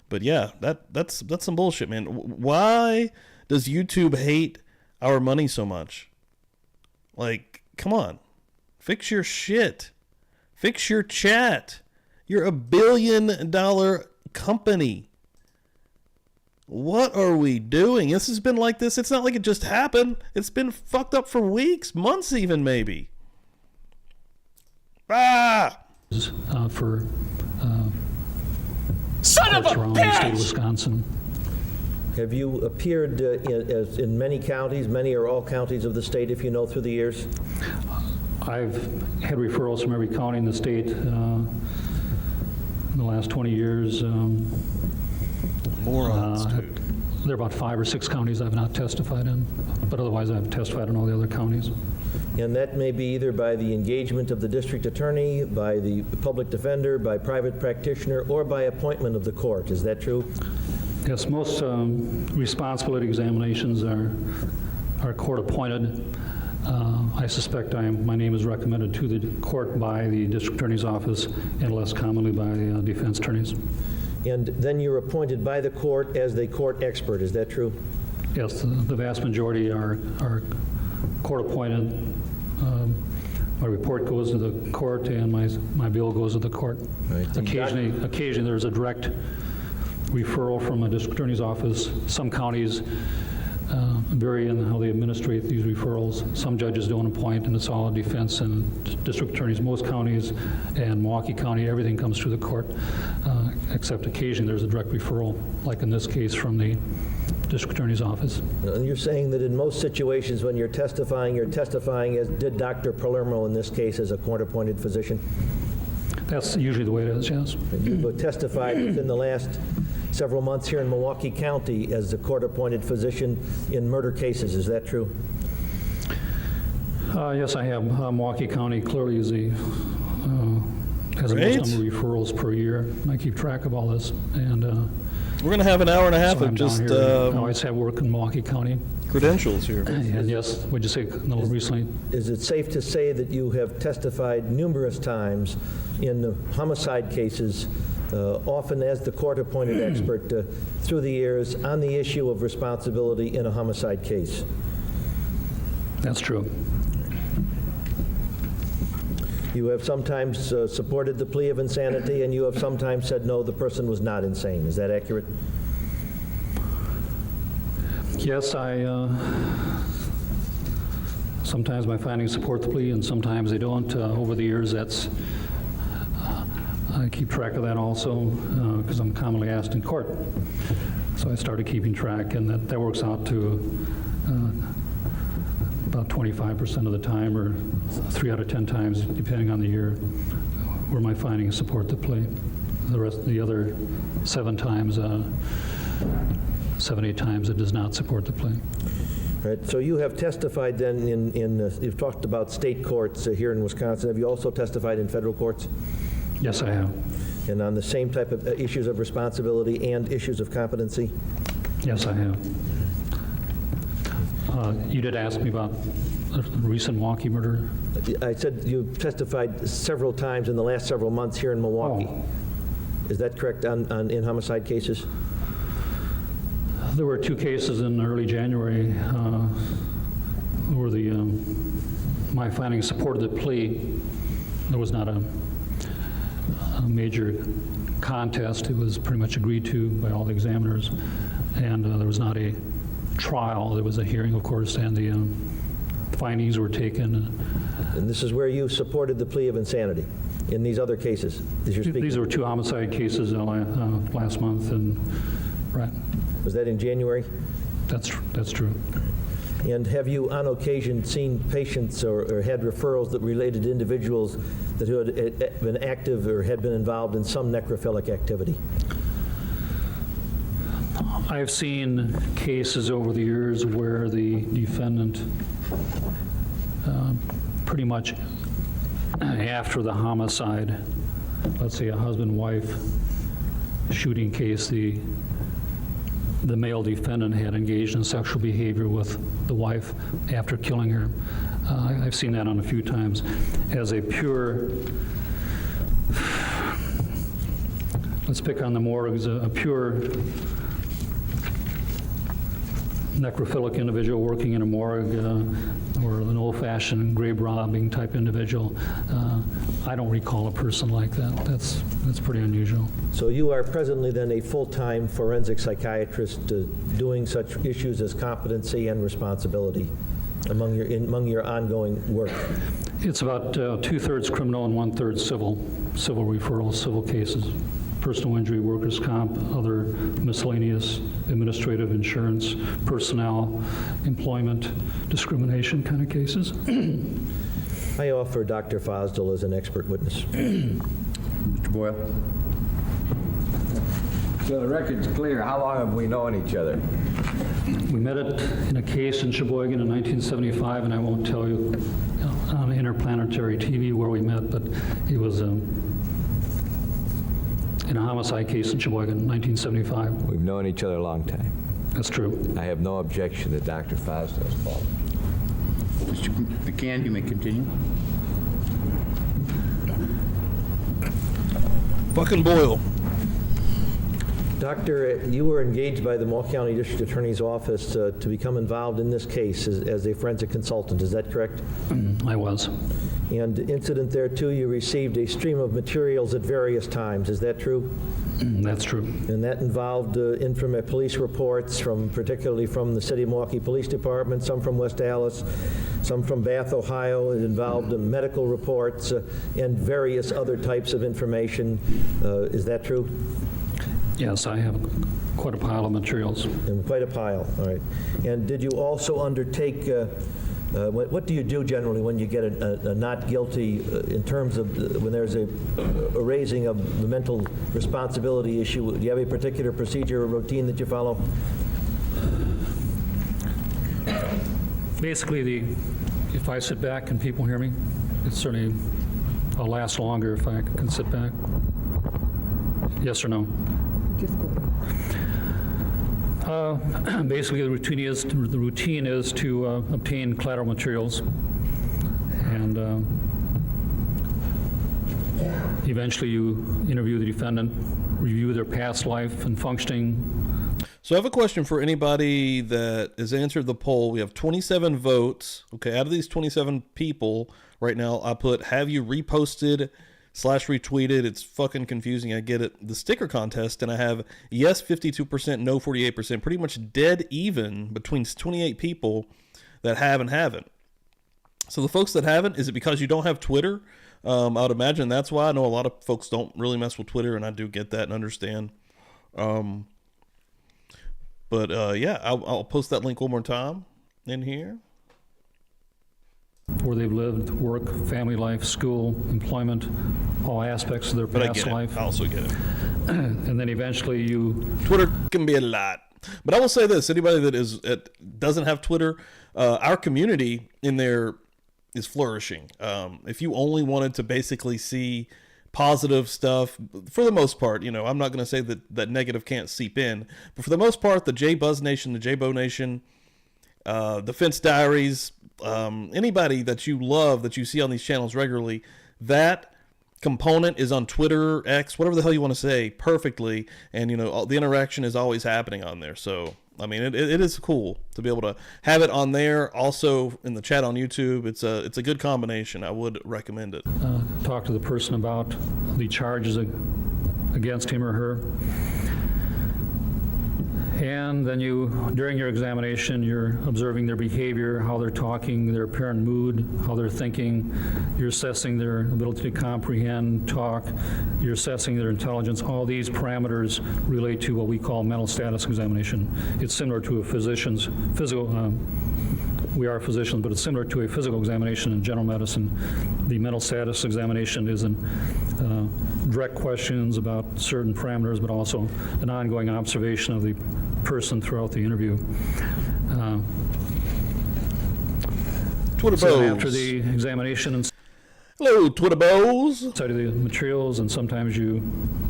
But yeah, that's some bullshit, man. Why does YouTube hate our money so much? Like, come on, fix your shit. Fix your chat. You're $1 billion company. What are we doing? This has been like this. It's not like it just happened. It's been fucked up for weeks, months even, maybe. For son of a around the state of bitch! Wisconsin. Have you appeared in many counties, many or all counties of the state, if you know, through the years? I've had referrals from every county in the state in the last 20 years. Morons, dude. There are about 5 or 6 counties I've not testified in, but otherwise I've testified in all the other counties. And that may be either by the engagement of the district attorney, by the public defender, by private practitioner, or by appointment of the court. Is that true? Yes, most responsibility examinations are court appointed. I suspect my name is recommended to the court by the district attorney's office and less commonly by defense attorneys. And then you're appointed by the court as the court expert. Is that true? Yes, the vast majority are court appointed. My report goes to the court and my bill goes to the court. Right. Occasionally there's a direct referral from a district attorney's office. Some counties vary in how they administrate these referrals. Some judges don't appoint, and it's all defense and district attorneys. Most counties and Milwaukee County, everything comes through the court. except occasionally there's a direct referral, like in this case from the district attorney's office. And you're saying that in most situations when you're testifying as did Dr. Palermo in this case as a court-appointed physician? That's usually the way it is, yes. You've testified within the last several months here in Milwaukee County as a court-appointed physician in murder cases. Is that true? Yes, I have. Milwaukee County clearly is has the Great. most number of referrals per year. I keep track of all this, and We're going to have an hour and a half so of I'm down just here. I always have work in Milwaukee County. credentials here. And yes, would you say a little recently? Is it safe to say that you have testified numerous times in the homicide cases, often as the court-appointed expert through the years, on the issue of responsibility in a homicide case? That's true. You have sometimes supported the plea of insanity, and you have sometimes said, no, the person was not insane. Is that accurate? Yes, sometimes my findings support the plea, and sometimes they don't. Over the years, I keep track of that also, because I'm commonly asked in court. So I started keeping track, and that works out to about 25% of the time, or 3 out of 10 times, depending on the year, where my findings support the plea. The other 7 times, 7, 8 times, it does not support the plea. Right. So you have testified then you've talked about state courts here in Wisconsin. Have you also testified in federal courts? Yes, I have. And on the same type of issues of responsibility and issues of competency? Yes, I have. You did ask me about a recent Milwaukee murder. I said you testified several times in the last several months here in Milwaukee. Oh. Is that correct in homicide cases? There were 2 cases in early January where my findings supported the plea. There was not a major contest. It was pretty much agreed to by all the examiners, and there was not a trial. There was a hearing, of course, and the findings were taken. And this is where you supported the plea of insanity in these other cases? These were 2 homicide cases last month, and right. Was that in January? That's true. And have you on occasion seen patients or had referrals that related to individuals that had been active or had been involved in some necrophilic activity? I've seen cases over the years where the defendant pretty much after the homicide, let's say a husband-wife shooting case, the male defendant had engaged in sexual behavior with the wife after killing her. I've seen that on a few times. As a pure, let's pick on the morgue, as a pure necrophilic individual working in a morgue or an old-fashioned grave robbing type individual, I don't recall a person like that. That's pretty unusual. So you are presently then a full-time forensic psychiatrist doing such issues as competency and responsibility among your ongoing work? It's about 2/3 criminal and 1/3 civil referrals, civil cases. Personal injury, workers' comp, other miscellaneous administrative, insurance, personnel, employment, discrimination kind of cases. I offer Dr. Fosdell as an expert witness. Mr. Boyle. So the record's clear. How long have we known each other? We met in a case in Sheboygan in 1975, and I won't tell you on interplanetary TV where we met, but it was in a homicide case in Sheboygan in 1975. We've known each other a long time. That's true. I have no objection to Dr. Fosdell's fault. Mr. McCann, you may continue. Fucking Boyle. Doctor, you were engaged by the Milwaukee County District Attorney's Office to become involved in this case as a forensic consultant. Is that correct? I was. And incident there, too, you received a stream of materials at various times. Is that true? That's true. And that involved police reports, particularly from the City of Milwaukee Police Department, some from West Allis, some from Bath, Ohio. It involved medical reports and various other types of information. Is that true? Yes, I have quite a pile of materials. And quite a pile, all right. And did you also undertake, what do you do generally when you get a not guilty in terms of when there's a raising of the mental responsibility issue? Do you have a particular procedure or routine that you follow? Basically, if I sit back and people hear me, it's certainly, I'll last longer if I can sit back. Yes or no? Just go. Basically, the routine is to obtain collateral materials, and eventually you interview the defendant, review their past life and functioning. So I have a question for anybody that has answered the poll. We have 27 votes. Okay, out of these 27 people right now, I put, have you reposted / retweeted? It's fucking confusing. I get it. The sticker contest, and I have yes 52%, no 48%. Pretty much dead even between 28 people that have and haven't. So the folks that haven't, is it because you don't have Twitter? I would imagine that's why. I know a lot of folks don't really mess with Twitter, and I do get that and understand. But yeah, I'll post that link one more time in here. Where they've lived, work, family life, school, employment, all aspects of their past life. I also get it. And then eventually Twitter can be a lot. But I will say this, anybody that doesn't have Twitter, our community in there is flourishing. If you only wanted to basically see positive stuff, for the most part, you know, I'm not going to say that negative can't seep in, but for the most part, the J-Buzz Nation, the J-Bo Nation, the Fence Diaries, anybody that you love, that you see on these channels regularly, that component is on Twitter, X, whatever the hell you want to say, perfectly, and you know, the interaction is always happening on there. So I mean, it is cool to be able to have it on there. Also in the chat on YouTube, it's a good combination. I would recommend it. talk to the person about the charges against him or her. And then during your examination, you're observing their behavior, how they're talking, their apparent mood, how they're thinking. You're assessing their ability to comprehend, talk. You're assessing their intelligence. All these parameters relate to what we call mental status examination. It's similar to a physician's physical, we are physicians, but it's similar to a physical examination in general medicine. The mental status examination is direct questions about certain parameters, but also an ongoing observation of the person throughout the interview. Twitter so bows. After the examination, hello, Twitter bows. Side of the materials, and sometimes you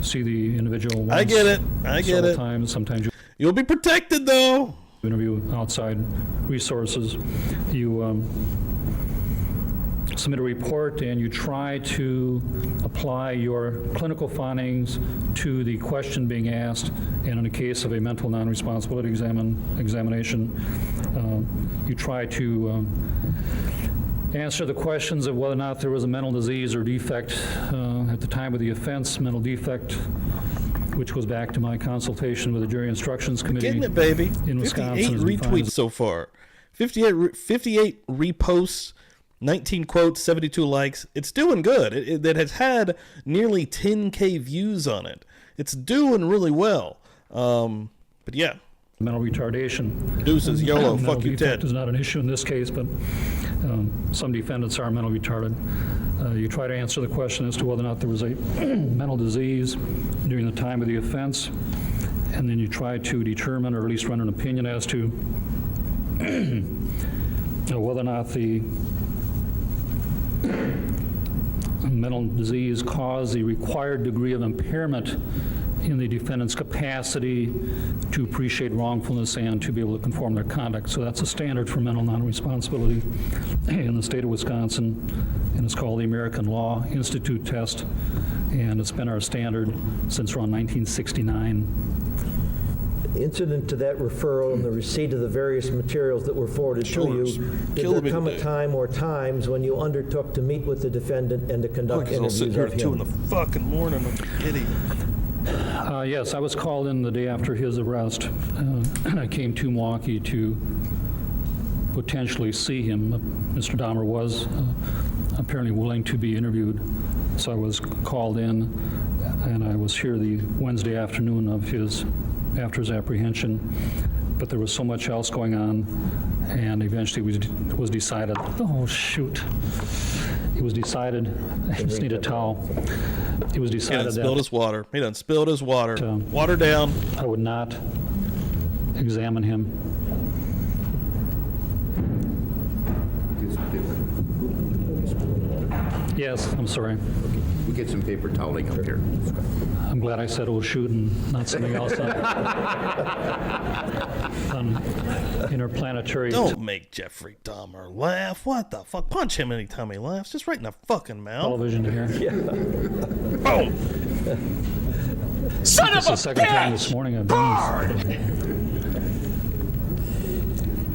see the individual once, I get it. I get it. Times, sometimes you'll be protected though. Interview outside resources. You submit a report and you try to apply your clinical findings to the question being asked, and in the case of a mental non-responsibility examination, you try to answer the questions of whether or not there was a mental disease or defect at the time of the offense, mental defect, which goes back to my consultation with the Jury Instructions Committee. Getting it, baby. In Wisconsin. 58 retweets so far. 58 reposts, 19 quotes, 72 likes. It's doing good. It has had nearly 10K views on it. It's doing really well. But yeah. Mental retardation. Deuces, YOLO, fuck you, Ted. Is not an issue in this case, but some defendants are mental retarded. You try to answer the question as to whether or not there was a mental disease during the time of the offense, and then you try to determine, or at least run an opinion as to whether or not the mental disease caused the required degree of impairment in the defendant's capacity to appreciate wrongfulness and to be able to conform their conduct. So that's a standard for mental non-responsibility in the state of Wisconsin, and it's called the American Law Institute test, and it's been our standard since around 1969. Incident to that referral and the receipt of the various materials that were forwarded to you, did there come a time or times when you undertook to meet with the defendant and to conduct interviews of him? I'll sit here at 2 in the fucking morning. I'm idiot. Yes, I was called in the day after his arrest. I came to Milwaukee to potentially see him. Mr. Dahmer was apparently willing to be interviewed, so I was called in. and I was here the Wednesday afternoon after his apprehension, but there was so much else going on, and eventually was decided, oh shoot, it was decided, I just need a towel. It was decided that... He done spilled his water. He done spilled his water. Water down. I would not examine him. Yes, I'm sorry. We'll get some paper toweling up here. I'm glad I said oh shoot and not something else on interplanetary. Don't make Jeffrey Dahmer laugh. What the fuck? Punch him anytime he laughs. Just right in the fucking mouth. Television here. Boom. Son This is of the a second time bitch! this morning I've done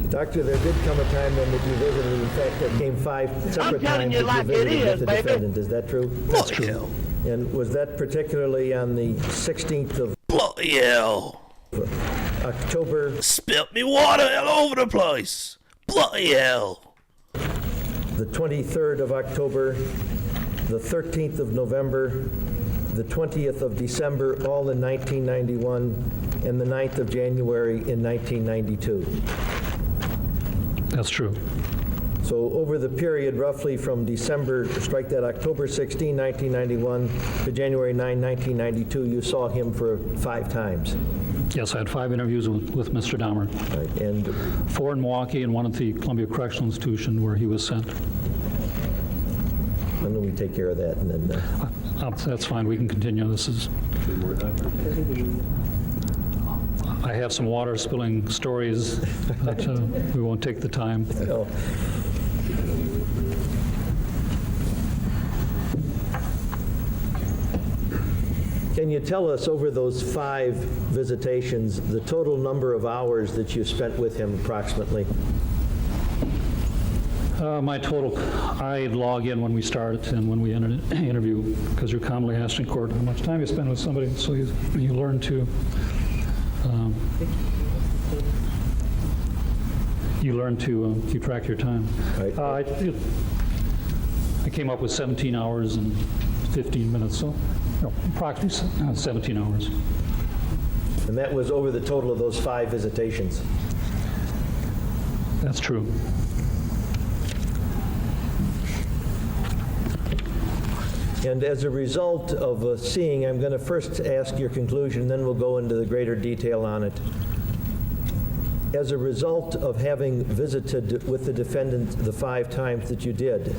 Doctor, there did come a time when that you visited. In fact, there came 5 separate times that you visited with the defendant. Is that true? That's true. And was that particularly on the 16th of Bloody hell. October? Spilt me water all over the place. Bloody hell. The 23rd of October, the 13th of November, the 20th of December, all in 1991, and the 9th of January in 1992. That's true. So over the period roughly from December, strike that, October 16, 1991 to January 9, 1992, you saw him for 5 times. Yes, I had 5 interviews with Mr. Dahmer. Right, and 4 in Milwaukee and 1 at the Columbia Correctional Institution where he was sent. Why don't we take care of that and then... That's fine, we can continue. This is... I have some water spilling stories, but we won't take the time. No. Can you tell us over those 5 visitations the total number of hours that you spent with him approximately? My total, I log in when we start and when we end an interview, because you're commonly asked in court how much time you spend with somebody, so you learn to keep track of your time. Right. I came up with 17 hours and 15 minutes, so approximately 17 hours. And that was over the total of those 5 visitations? That's true. And as a result of seeing, I'm going to first ask your conclusion, then we'll go into the greater detail on it. As a result of having visited with the defendant the 5 times that you did,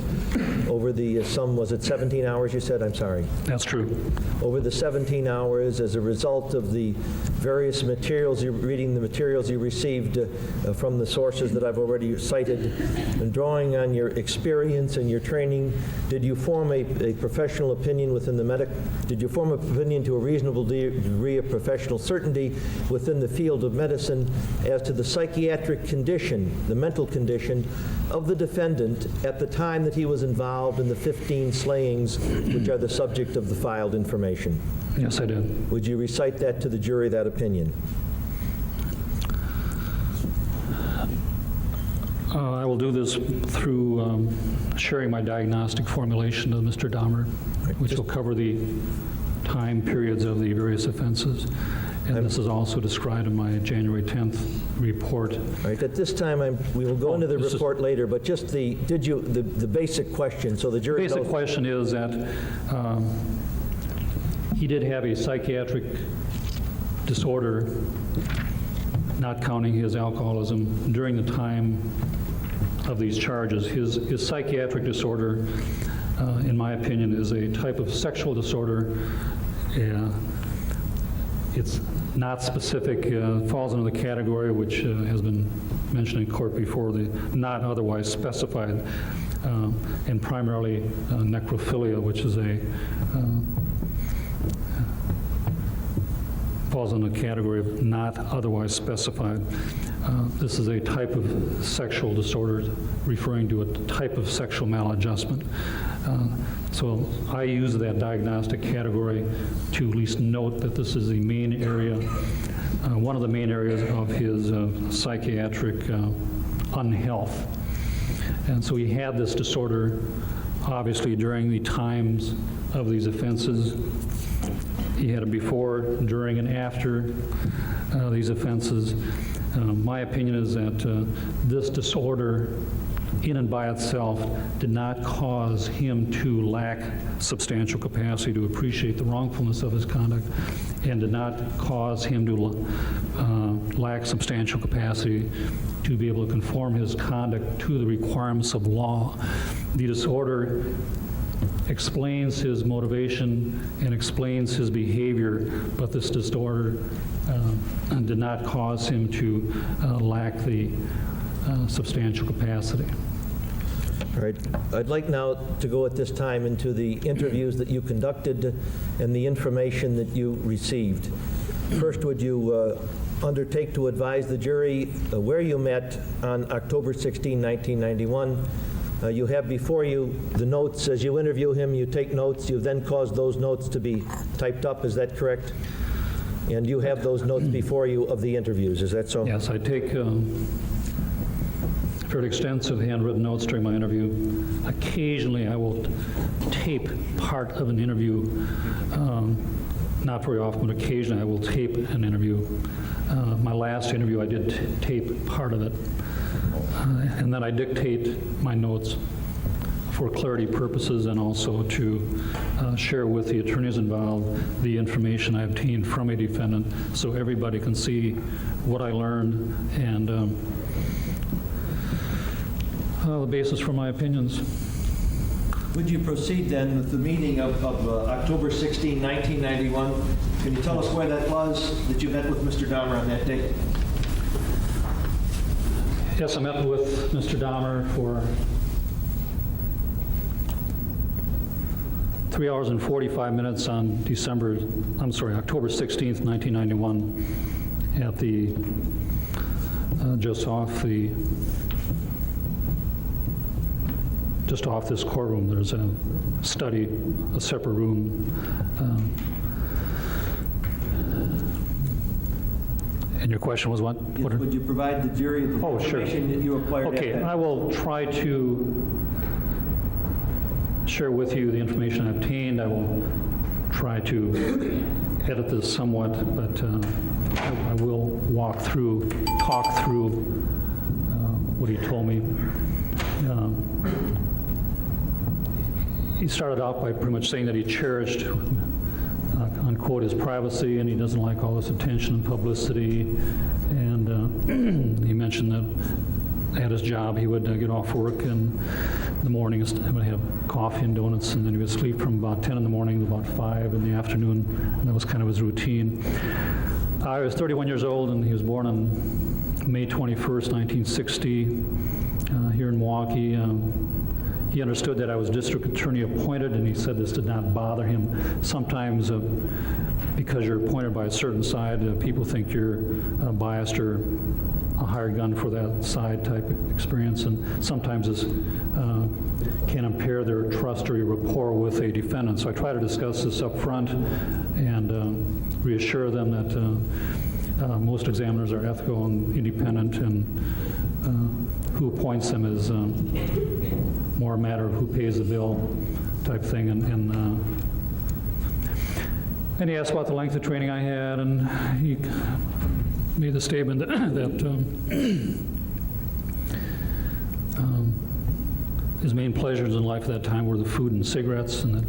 over the was it 17 hours you said? I'm sorry. That's true. Over the 17 hours, as a result of the various materials, reading the materials you received from the sources that I've already cited, and drawing on your experience and your training, did you form a professional opinion within the did you form an opinion to a reasonable degree of professional certainty within the field of medicine as to the psychiatric condition, the mental condition of the defendant at the time that he was involved in the 15 slayings, which are the subject of the filed information? Yes, I did. Would you recite that to the jury, that opinion? I will do this through sharing my diagnostic formulation of Mr. Dahmer, which will cover the time periods of the various offenses. And this is also described in my January 10th report. All right, at this time, we will go into the report later, but just the basic question, so the jury knows. The basic question is that he did have a psychiatric disorder, not counting his alcoholism, during the time of these charges. His psychiatric disorder, in my opinion, is a type of sexual disorder. It's not specific, falls into the category which has been mentioned in court before, the not otherwise specified, and primarily necrophilia, which is falls in the category of not otherwise specified. This is a type of sexual disorder referring to a type of sexual maladjustment. So I use that diagnostic category to at least note that this is the main area, one of the main areas of his psychiatric unhealth. And so he had this disorder, obviously, during the times of these offenses. He had a before, during, and after these offenses. My opinion is that this disorder in and by itself did not cause him to lack substantial capacity to appreciate the wrongfulness of his conduct, and did not cause him to lack substantial capacity to be able to conform his conduct to the requirements of law. The disorder explains his motivation and explains his behavior, but this disorder did not cause him to lack the substantial capacity. All right. I'd like now to go at this time into the interviews that you conducted and the information that you received. First, would you undertake to advise the jury where you met on October 16, 1991? You have before you the notes. As you interview him, you take notes. You then cause those notes to be typed up. Is that correct? And you have those notes before you of the interviews. Is that so? Yes, I take fairly extensive handwritten notes during my interview. Occasionally, I will tape part of an interview. Not very often, but occasionally I will tape an interview. My last interview, I did tape part of it. And then I dictate my notes for clarity purposes, and also to share with the attorneys involved the information I obtained from a defendant, so everybody can see what I learned and the basis for my opinions. Would you proceed then with the meeting of October 16, 1991? Can you tell us where that was that you met with Mr. Dahmer on that date? Yes, I met with Mr. Dahmer for 3 hours and 45 minutes on October 16th, 1991, at the, just off this courtroom. There's a study, a separate room. And your question was what? Yes, would you provide the jury the information that you acquired? Okay, I will try to share with you the information I obtained. I will try to edit this somewhat, but I will talk through what he told me. He started out by pretty much saying that he cherished, unquote, his privacy, and he doesn't like all this attention and publicity. And he mentioned that at his job he would get off work in the mornings, he would have coffee and donuts, and then he would sleep from about 10 in the morning to about 5 in the afternoon. And that was kind of his routine. I was 31 years old, and he was born on May 21st, 1960, here in Milwaukee. He understood that I was district attorney appointed, and he said this did not bother him. Sometimes, because you're appointed by a certain side, people think you're biased or a hired gun for that side type of experience, and sometimes this can impair their trust or your rapport with a defendant. So I try to discuss this up front and reassure them that most examiners are ethical and independent, and who appoints them is more a matter of who pays the bill type thing. And he asked about the length of training I had, and he made the statement that his main pleasures in life at that time were the food and cigarettes. And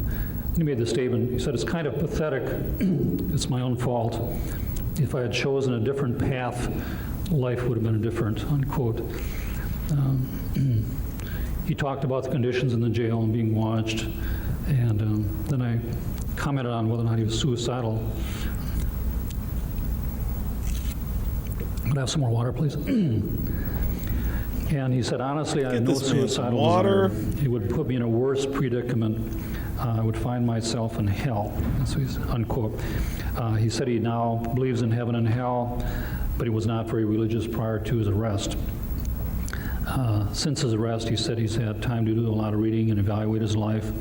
he made the statement, he said, "It's kind of pathetic. It's my own fault. If I had chosen a different path, life would have been different," unquote. He talked about the conditions in the jail and being watched, and then I commented on whether or not he was suicidal. Could I have some more water, please? And he said, "Honestly, I had no suicidal desire. It would put me in a worse predicament. I would find myself in hell." So he's unquote. He said he now believes in heaven and hell, but he was not very religious prior to his arrest. Since his arrest, he said he's had time to do a lot of reading and evaluate his life.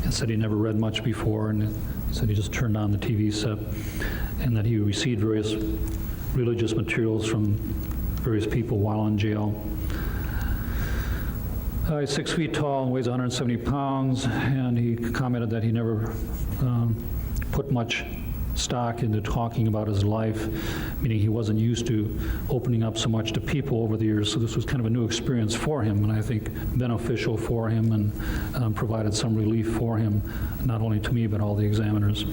He said he never read much before, and he said he just turned on the TV set, and that he received various religious materials from various people while in jail. He's 6 feet tall and weighs 170 pounds, and he commented that he never put much stock into talking about his life, meaning he wasn't used to opening up so much to people over the years. So this was kind of a new experience for him, and I think beneficial for him, and provided some relief for him, not only to me but all the examiners.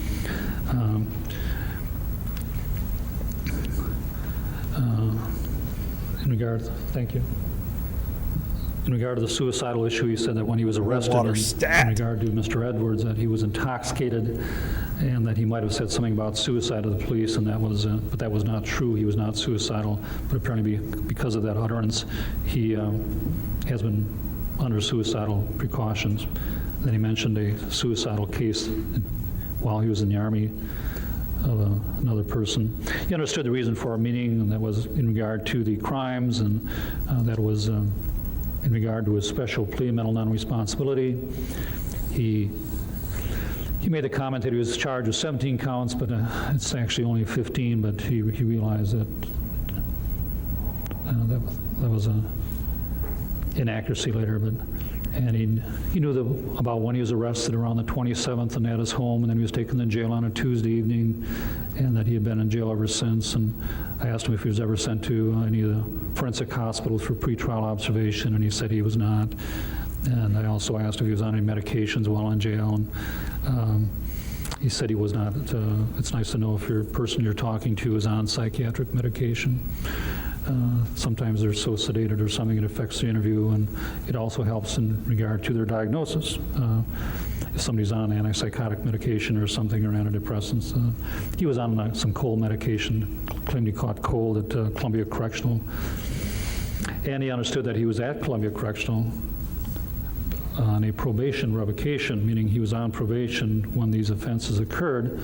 In regard to the suicidal issue, he said that when he was arrested, in regard to Mr. Edwards, that he was intoxicated and that he might have said something about suicide to the police, and that was, but that was not true. He was not suicidal, but apparently because of that utterance, he has been under suicidal precautions. Then he mentioned a suicidal case while he was in the Army of another person. He understood the reason for our meeting, and that was in regard to the crimes, and that was in regard to his special plea, mental non-responsibility. He made the comment that he was charged with 17 counts, but it's actually only 15, but he realized that that was an inaccuracy later, and he knew about when he was arrested around the 27th and at his home, and then he was taken to jail on a Tuesday evening, and that he had been in jail ever since. And I asked him if he was ever sent to any of the forensic hospitals for pretrial observation, and he said he was not. And I also asked if he was on any medications while in jail, and he said he was not. It's nice to know if your person you're talking to is on psychiatric medication. Sometimes they're so sedated or something it affects the interview, and it also helps in regard to their diagnosis. If somebody's on antipsychotic medication or something, or antidepressants. He was on some cold medication, claimed he caught cold at Columbia Correctional, and he understood that he was at Columbia Correctional on a probation revocation, meaning he was on probation when these offenses occurred.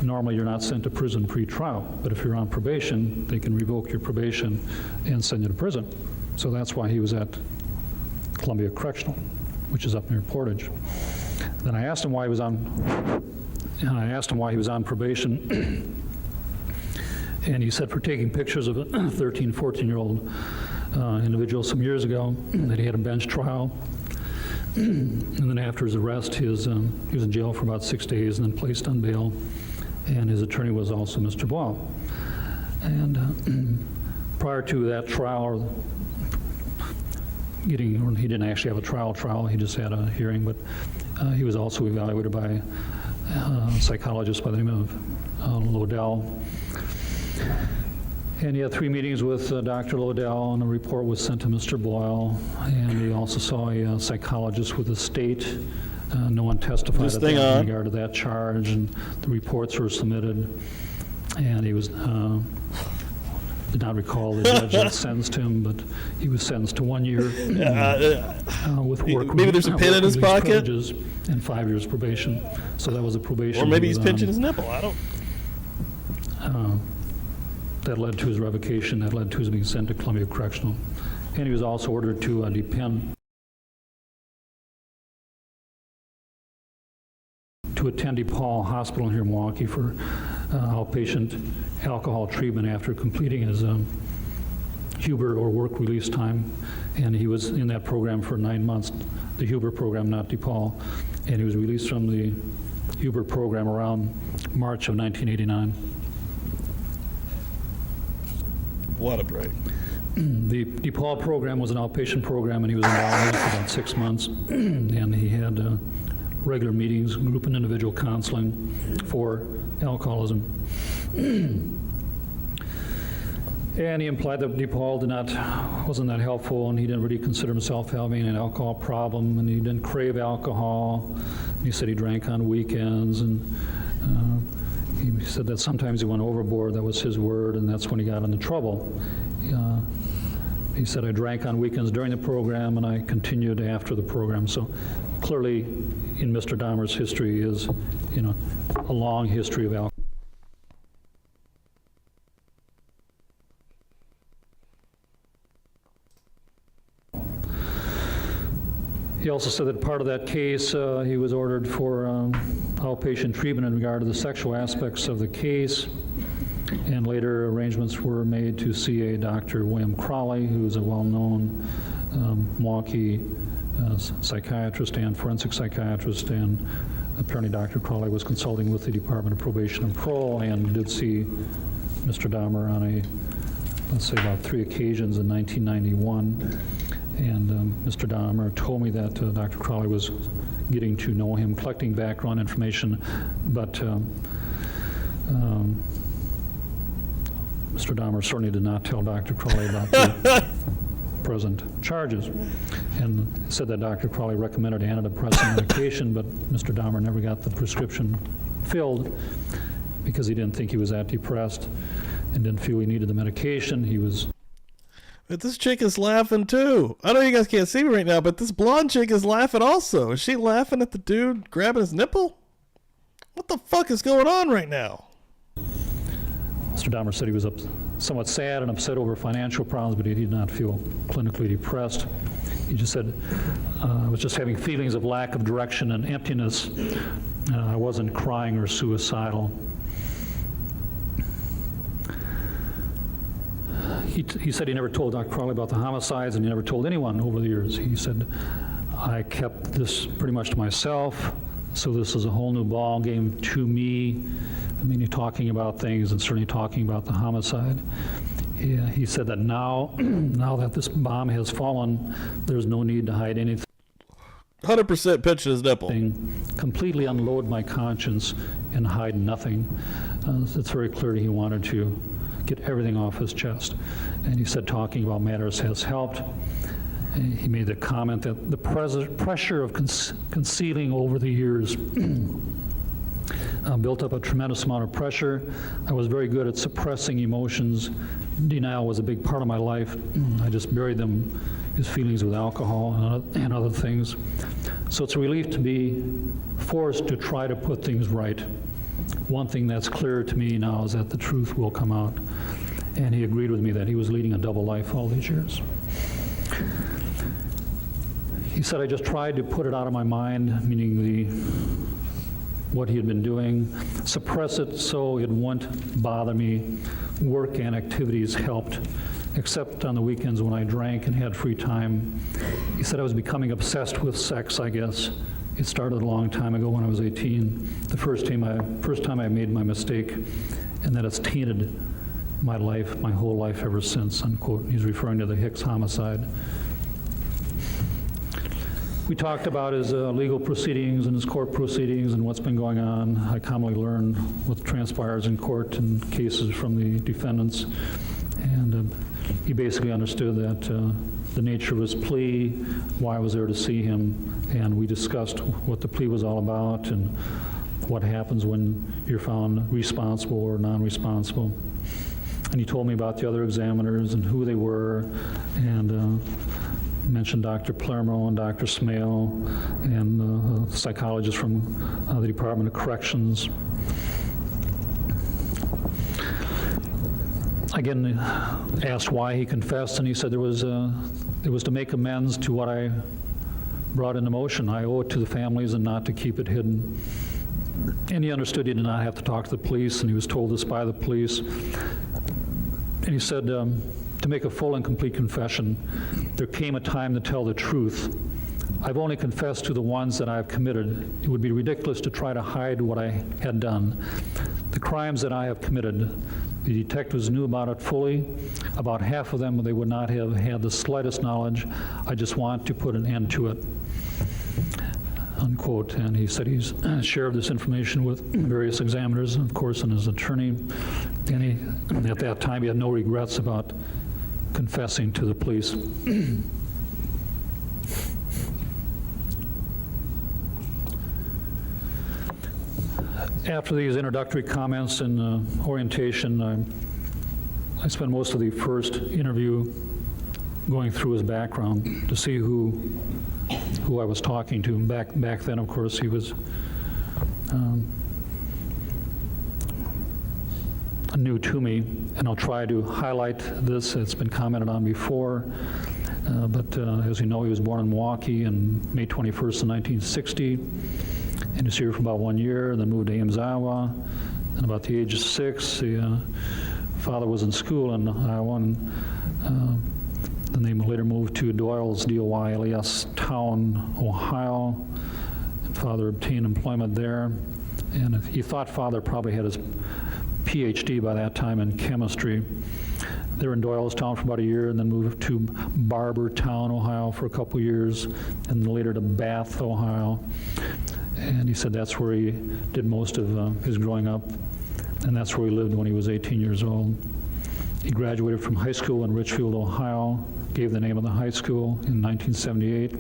Normally you're not sent to prison pre-trial, but if you're on probation, they can revoke your probation and send you to prison. So that's why he was at Columbia Correctional, which is up near Portage. Then I asked him why he was on probation, and he said for taking pictures of a 13, 14-year-old individual some years ago, that he had a bench trial. And then after his arrest, he was in jail for about 6 days and then placed on bail. And his attorney was also Mr. Boyle. And prior to that trial, he didn't actually have a trial, he just had a hearing, but he was also evaluated by a psychologist by the name of Lodell. And he had 3 meetings with Dr. Lodell, and a report was sent to Mr. Boyle. And he also saw a psychologist with the state. No one testified in regard to that charge, and the reports were submitted. And he was did not recall the judge had sentenced him, but he was sentenced to 1 year with work. Maybe there's a pin in his pocket and 5 years probation. So that was a probation. Or maybe he's pinching his nipple. I don't. That led to his revocation, that led to his being sent to Columbia Correctional. And he was also ordered to attend DePaul Hospital here in Milwaukee for outpatient alcohol treatment after completing his Huber or work release time. And he was in that program for 9 months, the Huber program, not DePaul. And he was released from the Huber program around March of 1989. What a break. The DePaul program was an outpatient program, and he was involved in it for about 6 months. And he had regular meetings, group and individual counseling for alcoholism. And he implied that DePaul wasn't that helpful, and he didn't really consider himself having an alcohol problem, and he didn't crave alcohol. And he said he drank on weekends, and he said that sometimes he went overboard. That was his word, and that's when he got into trouble. He said, I drank on weekends during the program, and I continued after the program. So clearly, in Mr. Dahmer's history is, a long history of alcohol. He also said that part of that case, he was ordered for outpatient treatment in regard to the sexual aspects of the case, and later arrangements were made to see a Dr. William Crowley, who is a well-known Milwaukee psychiatrist and forensic psychiatrist, and apparently Dr. Crowley was consulting with the Department of Probation and Parole and did see Mr. Dahmer on let's say about 3 occasions in 1991. And Mr. Dahmer told me that Dr. Crowley was getting to know him, collecting background information, but Mr. Dahmer certainly did not tell Dr. Crowley about the present charges, and said that Dr. Crowley recommended antidepressant medication, but Mr. Dahmer never got the prescription filled because he didn't think he was that depressed and didn't feel he needed the medication. He was... But this chick is laughing too. I know you guys can't see me right now, but this blonde chick is laughing also. Is she laughing at the dude grabbing his nipple? What the fuck is going on right now? Mr. Dahmer said he was somewhat sad and upset over financial problems, but he did not feel clinically depressed. He just said, I was just having feelings of lack of direction and emptiness. I wasn't crying or suicidal. He said he never told Dr. Crowley about the homicides, and he never told anyone over the years. He said, I kept this pretty much to myself, so this is a whole new ball game to me. I mean, you're talking about things and certainly talking about the homicide. He said that now that this bomb has fallen, there's no need to hide anything. 100% pitch his nipple. Completely unload my conscience and hide nothing. It's very clear he wanted to get everything off his chest. And he said talking about matters has helped. He made the comment that the pressure of concealing over the years built up a tremendous amount of pressure. I was very good at suppressing emotions. Denial was a big part of my life. I just buried his feelings with alcohol and other things. So it's a relief to be forced to try to put things right. One thing that's clear to me now is that the truth will come out. And he agreed with me that he was leading a double life all these years. He said, I just tried to put it out of my mind, meaning what he had been doing, suppress it so it wouldn't bother me. Work and activities helped, except on the weekends when I drank and had free time. He said I was becoming obsessed with sex, I guess. It started a long time ago when I was 18, the first time I made my mistake, and that it's tainted my life, my whole life ever since, unquote. He's referring to the Hicks homicide. We talked about his legal proceedings and his court proceedings and what's been going on. I commonly learn what transpires in court and cases from the defendants. And he basically understood that the nature of his plea, why I was there to see him, and we discussed what the plea was all about and what happens when you're found responsible or non-responsible. And he told me about the other examiners and who they were, and mentioned Dr. Palermo and Dr. Smale and a psychologist from the Department of Corrections. Again, asked why he confessed, and he said it was to make amends to what I brought into motion. I owe it to the families and not to keep it hidden. And he understood he did not have to talk to the police, and he was told this by the police. And he said, to make a full and complete confession, there came a time to tell the truth. I've only confessed to the ones that I've committed. It would be ridiculous to try to hide what I had done. The crimes that I have committed, the detectives knew about it fully. About half of them, they would not have had the slightest knowledge. I just want to put an end to it, unquote. And he said he's shared this information with various examiners, of course, and his attorney. And at that time, he had no regrets about confessing to the police. After these introductory comments and orientation, I spent most of the first interview going through his background to see who I was talking to. Back then, of course, he was new to me, and I'll try to highlight this. It's been commented on before, but as you know, he was born in Milwaukee on May 21st of 1960, and he was here for about 1 year, then moved to Ames, Iowa, and about the age of 6, the father was in school in Iowa, and then they later moved to Doyle's, D-O-Y-L-E-S, Town, Ohio. And Father obtained employment there, and he thought Father probably had his PhD by that time in chemistry. They were in Doylestown for about a year, and then moved to Barbertown, Ohio for a couple years, and then later to Bath, Ohio. And he said that's where he did most of his growing up, and that's where he lived when he was 18 years old. He graduated from high school in Richfield, Ohio, gave the name of the high school in 1978,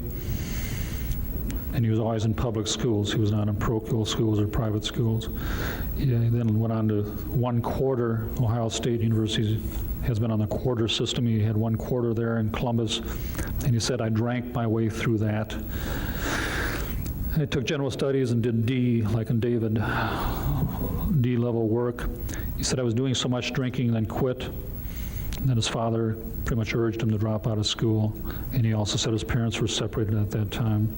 and he was always in public schools. He was not in parochial schools or private schools. He then went on to one quarter. Ohio State University has been on the quarter system. He had one quarter there in Columbus, and he said, I drank my way through that. I took general studies and did D, like in David, D-level work. He said I was doing so much drinking, then quit. And then his father pretty much urged him to drop out of school, and he also said his parents were separated at that time.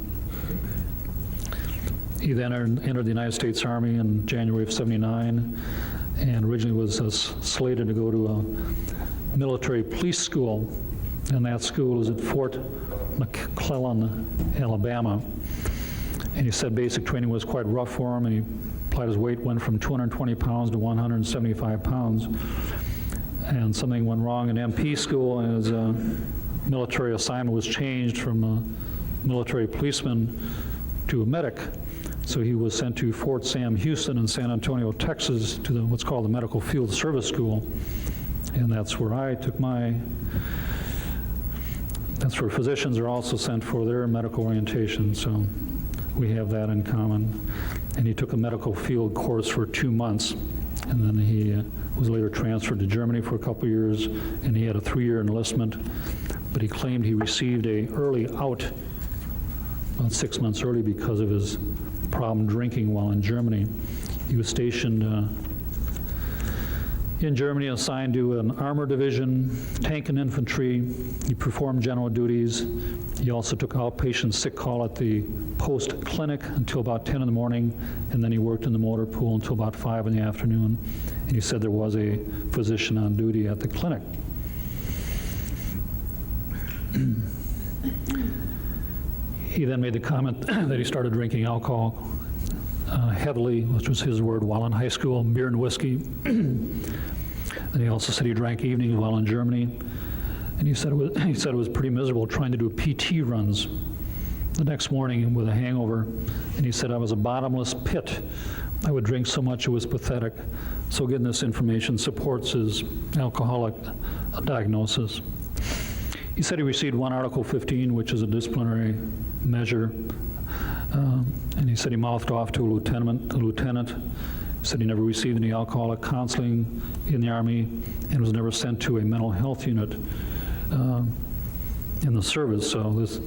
He then entered the United States Army in January of '79, and originally was slated to go to a military police school, and that school is at Fort McClellan, Alabama. And he said basic training was quite rough for him, and he applied his weight, went from 220 pounds to 175 pounds. And something went wrong in MP school, and his military assignment was changed from a military policeman to a medic. So he was sent to Fort Sam Houston in San Antonio, Texas, to what's called the Medical Field Service School. And that's where I took that's where physicians are also sent for their medical orientation. So we have that in common. And he took a medical field course for 2 months. And then he was later transferred to Germany for a couple years, and he had a 3-year enlistment. But he claimed he received an early out about 6 months early because of his problem drinking while in Germany. He was stationed in Germany, assigned to an armor division, tank and infantry. He performed general duties. He also took outpatient sick call at the post clinic until about 10 in the morning, and then he worked in the motor pool until about 5 in the afternoon. And he said there was a physician on duty at the clinic. He then made the comment that he started drinking alcohol heavily, which was his word, while in high school, beer and whiskey. And he also said he drank evenings while in Germany. And he said it was pretty miserable trying to do PT runs the next morning with a hangover. And he said, I was a bottomless pit. I would drink so much it was pathetic. So again, this information supports his alcoholic diagnosis. He said he received one Article 15, which is a disciplinary measure. And he said he mouthed off to a lieutenant. He said he never received any alcoholic counseling in the Army and was never sent to a mental health unit in the service. So this,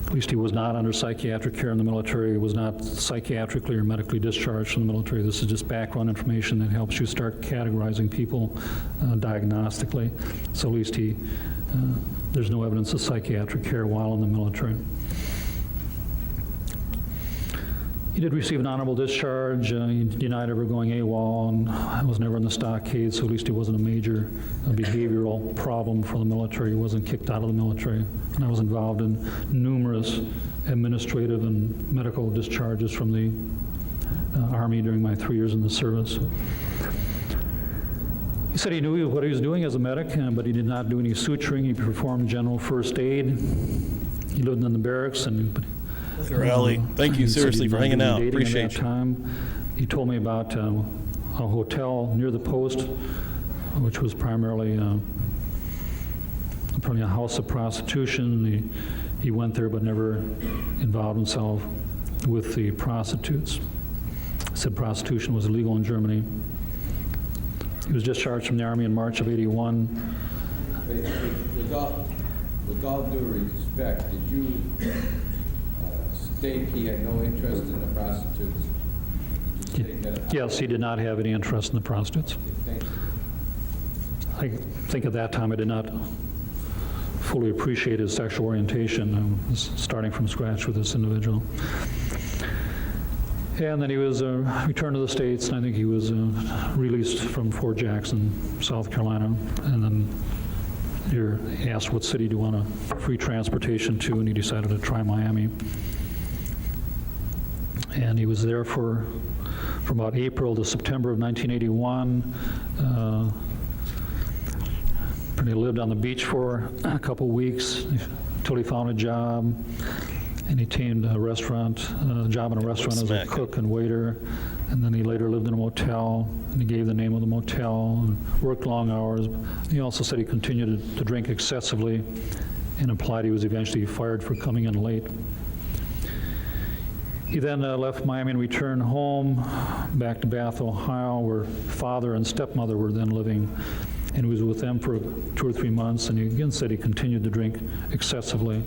at least he was not under psychiatric care in the military. He was not psychiatrically or medically discharged from the military. This is just background information that helps you start categorizing people diagnostically. So at least there's no evidence of psychiatric care while in the military. He did receive an honorable discharge. He denied ever going AWOL and was never in the stockade, so at least he wasn't a major behavioral problem for the military. He wasn't kicked out of the military. And I was involved in numerous administrative and medical discharges from the Army during my 3 years in the service. He said he knew what he was doing as a medic, but he did not do any suturing. He performed general first aid. He lived in the barracks and Ellie, thank you seriously for hanging out. Appreciate you. Time. He told me about a hotel near the post, which was primarily a house of prostitution. He went there but never involved himself with the prostitutes. He said prostitution was illegal in Germany. He was discharged from the Army in March of '81. With all due respect, did you state he had no interest in the prostitutes? Did you state that? Yes, he did not have any interest in the prostitutes. Okay, I think at that time I did not fully appreciate his sexual orientation. I was starting from scratch with this individual. And then he was returned to the States, and I think he was released from Fort Jackson, South Carolina, and then you're asked what city do you want a free transportation to, and he decided to try Miami. And he was there from about April to September of 1981. He lived on the beach for a couple weeks until he found a job, and he attained a job in a restaurant as a cook and waiter, and then he later lived in a motel, and he gave the name of the motel, and worked long hours. He also said he continued to drink excessively, and implied he was eventually fired for coming in late. He then left Miami and returned home, back to Bath, Ohio, where father and stepmother were then living, and he was with them for 2 or 3 months, and he again said he continued to drink excessively,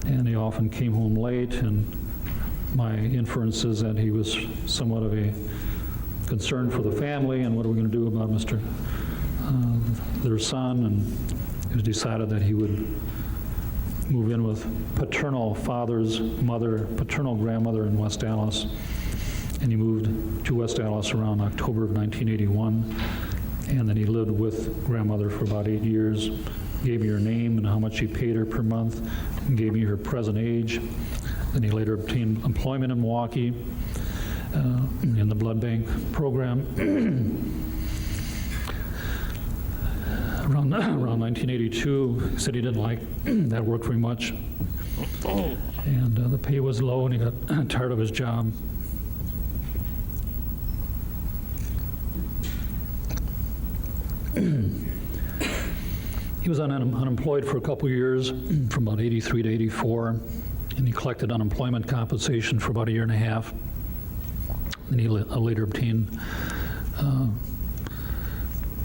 and he often came home late, and my inference is that he was somewhat of a concern for the family, and what are we going to do about their son, and it was decided that he would move in with paternal father's mother, paternal grandmother in West Dallas, and he moved to West Dallas around October of 1981. And then he lived with grandmother for about 8 years, gave me her name and how much he paid her per month, and gave me her present age. Then he later obtained employment in Milwaukee in the blood bank program. Around 1982, he said he didn't like that work very much. And the pay was low, and he got tired of his job. He was unemployed for a couple of years, from about 83 to 84, and he collected unemployment compensation for about 1.5 years. And he later obtained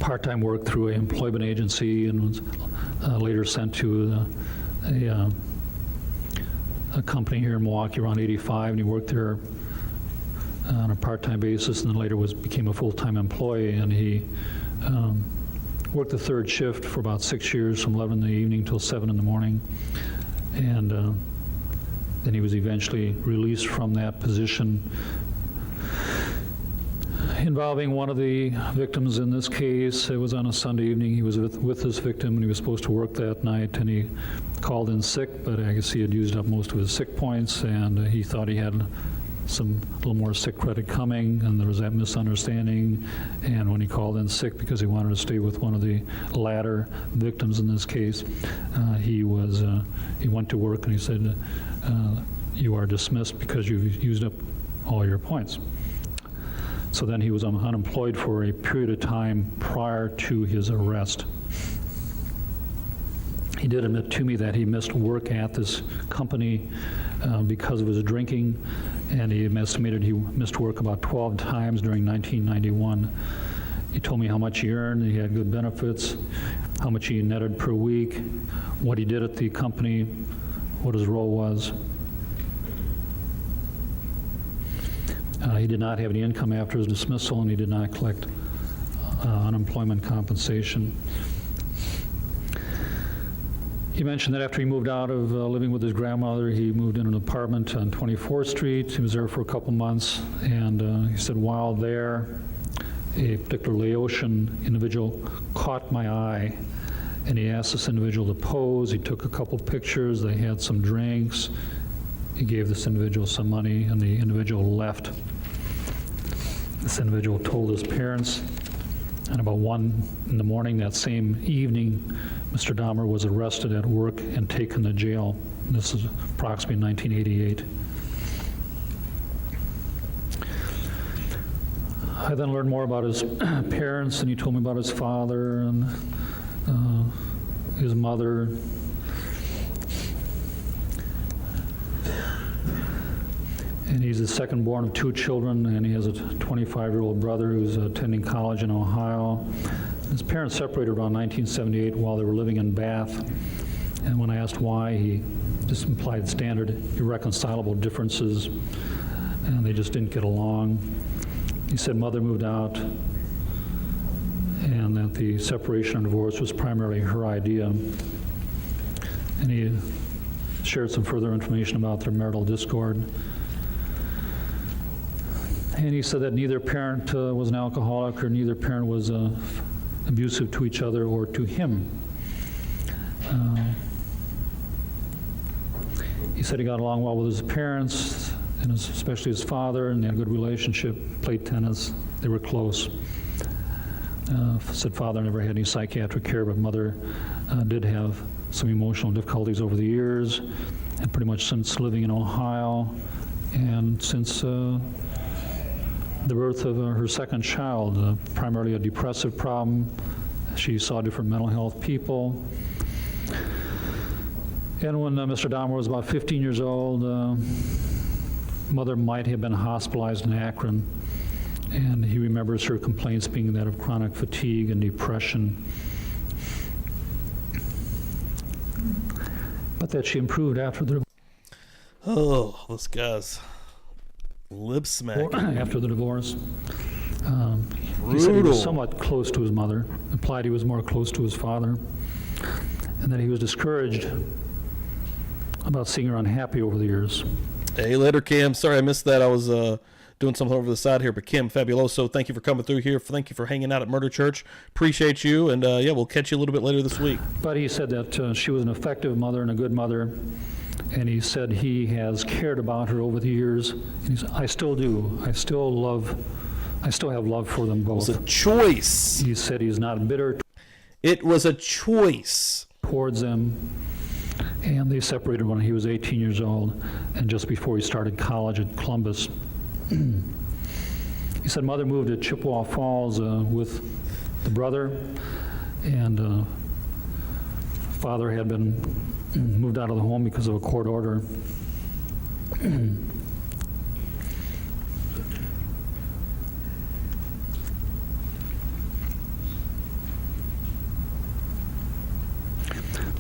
part-time work through an employment agency, and was later sent to a company here in Milwaukee around 85, and he worked there on a part-time basis, and then later became a full-time employee, and he worked the third shift for about 6 years, from 11 in the evening till 7 in the morning. And then he was eventually released from that position, involving one of the victims in this case. It was on a Sunday evening. He was with this victim, and he was supposed to work that night, and he called in sick, but I guess he had used up most of his sick points, and he thought he had a little more sick credit coming, and there was that misunderstanding. And when he called in sick because he wanted to stay with one of the latter victims in this case, he went to work, and he said, "You are dismissed because you've used up all your points." So then he was unemployed for a period of time prior to his arrest. He did admit to me that he missed work at this company because of his drinking, and he estimated he missed work about 12 times during 1991. He told me how much he earned, he had good benefits, how much he netted per week, what he did at the company, what his role was. He did not have any income after his dismissal, and he did not collect unemployment compensation. He mentioned that after he moved out of living with his grandmother, he moved in an apartment on 24th Street. He was there for a couple months, and he said while there, a particular Laotian individual caught my eye, and he asked this individual to pose. He took a couple pictures. They had some drinks. He gave this individual some money, and the individual left. This individual told his parents, and about 1 in the morning that same evening, Mr. Dahmer was arrested at work and taken to jail. This is approximately 1988. I then learned more about his parents, and he told me about his father and his mother. And he's the second born of 2 children, and he has a 25-year-old brother who's attending college in Ohio. His parents separated around 1978 while they were living in Bath. And when I asked why, he just implied standard irreconcilable differences, and they just didn't get along. He said mother moved out, and that the separation and divorce was primarily her idea. And he shared some further information about their marital discord. And he said that neither parent was an alcoholic, or neither parent was abusive to each other or to him. He said he got along well with his parents, and especially his father, and they had a good relationship, played tennis, they were close. Said father never had any psychiatric care, but mother did have some emotional difficulties over the years, and pretty much since living in Ohio, and since the birth of her second child, primarily a depressive problem. She saw different mental health people. And when Mr. Dahmer was about 15 years old, mother might have been hospitalized in Akron, and he remembers her complaints being that of chronic fatigue and depression, but that she improved after the Oh, this guy's lip smack. After the divorce. He said he was somewhat close to his mother, implied he was more close to his father, and that he was discouraged about seeing her unhappy over the years. Hey, later, Kim. Sorry I missed that. I was doing something over the side here, but Kim, fabuloso, thank you for coming through here. Thank you for hanging out at Murder Church. Appreciate you, and yeah, we'll catch you a little bit later this week. But he said that she was an effective mother and a good mother, and he said he has cared about her over the years. And he said, I still do. I still have love for them both. It was a choice. He said he's not bitter. It was a choice. Towards them. And they separated when he was 18 years old and just before he started college at Columbus. He said mother moved to Chippewa Falls with the brother, and father had been moved out of the home because of a court order.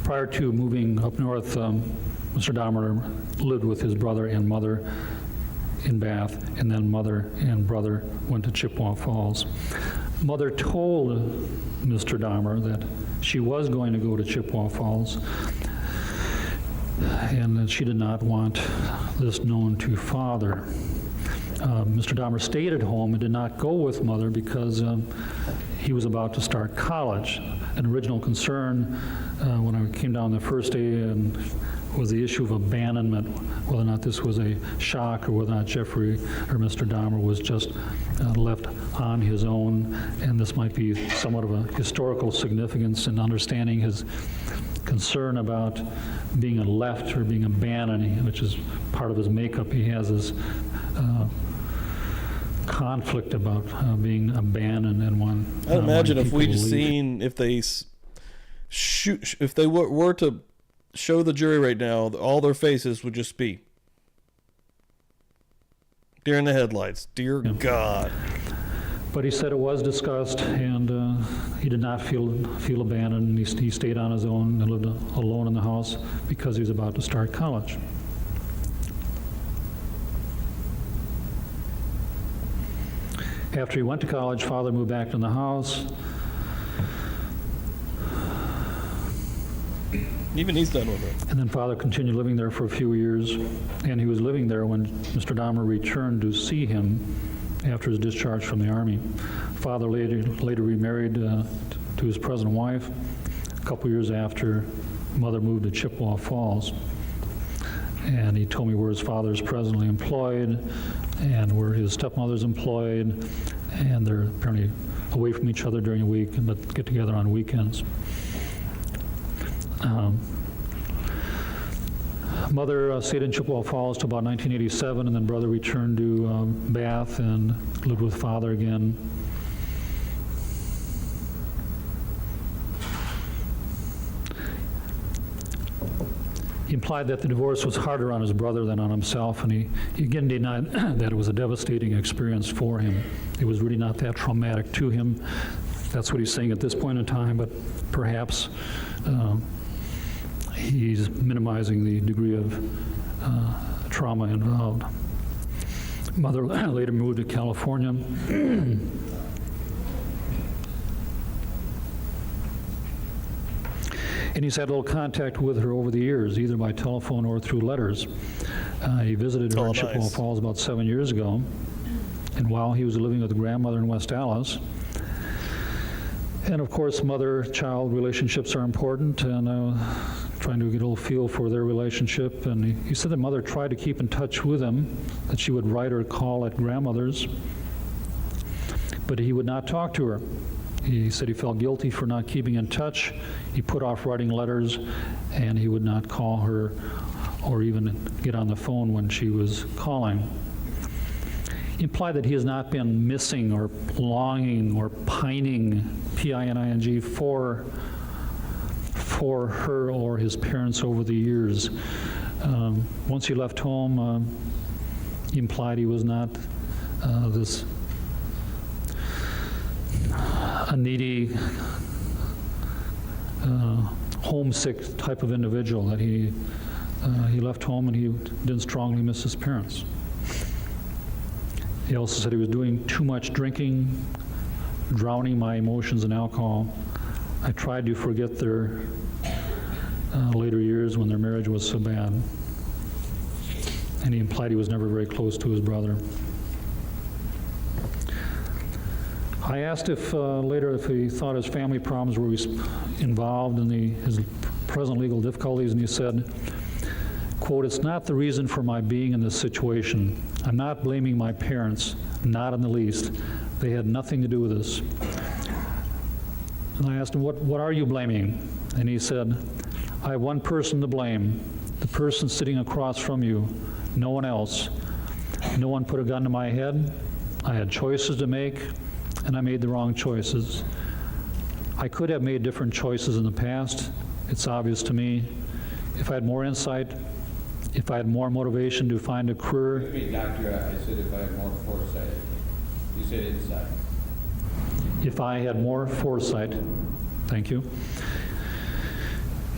Prior to moving up north, Mr. Dahmer lived with his brother and mother in Bath, and then mother and brother went to Chippewa Falls. Mother told Mr. Dahmer that she was going to go to Chippewa Falls, and that she did not want this known to father. Mr. Dahmer stayed at home and did not go with mother because he was about to start college. An original concern when I came down the first day was the issue of abandonment, whether or not this was a shock or whether or not Jeffrey or Mr. Dahmer was just left on his own, and this might be somewhat of a historical significance in understanding his concern about being left or being abandoned, which is part of his makeup. He has this conflict about being abandoned and one. I imagine if we'd seen, if they were to show the jury right now, all their faces would just be deer in the headlights. Dear God. But he said it was discussed, and he did not feel abandoned. He stayed on his own and lived alone in the house because he was about to start college. After he went to college, father moved back in the house. Even he's done with it. And then father continued living there for a few years, and he was living there when Mr. Dahmer returned to see him after his discharge from the Army. Father later remarried to his present wife a couple years after mother moved to Chippewa Falls. And he told me where his father is presently employed and where his stepmother's employed, and they're apparently away from each other during the week but get together on weekends. Mother stayed in Chippewa Falls till about 1987, and then brother returned to Bath and lived with father again. He implied that the divorce was harder on his brother than on himself, and he again denied that it was a devastating experience for him. It was really not that traumatic to him. That's what he's saying at this point in time, but perhaps he's minimizing the degree of trauma involved. Mother later moved to California. And he's had a little contact with her over the years, either by telephone or through letters. He visited her in Chippewa Falls about 7 years ago, and while he was living with a grandmother in West Dallas. And of course, mother-child relationships are important, and trying to get a little feel for their relationship. And he said the mother tried to keep in touch with him, that she would write or call at grandmother's, but he would not talk to her. He said he felt guilty for not keeping in touch. He put off writing letters, and he would not call her or even get on the phone when she was calling. He implied that he has not been missing or longing or pining, P-I-N-I-N-G, for her or his parents over the years. Once he left home, he implied he was not this a needy, homesick type of individual, that he left home and he didn't strongly miss his parents. He also said he was doing too much drinking, drowning my emotions in alcohol. I tried to forget their later years when their marriage was so bad. And he implied he was never very close to his brother. I asked if later if he thought his family problems were involved in his present legal difficulties, and he said, quote, "It's not the reason for my being in this situation. I'm not blaming my parents, not in the least. They had nothing to do with this." And I asked him, what are you blaming? And he said, "I have one person to blame, the person sitting across from you, no one else. No one put a gun to my head. I had choices to make, and I made the wrong choices. I could have made different choices in the past. It's obvious to me. If I had more insight, if I had more motivation to find a career..." Excuse me, doctor, I said if I had more foresight. You said insight. If I had more foresight, thank you.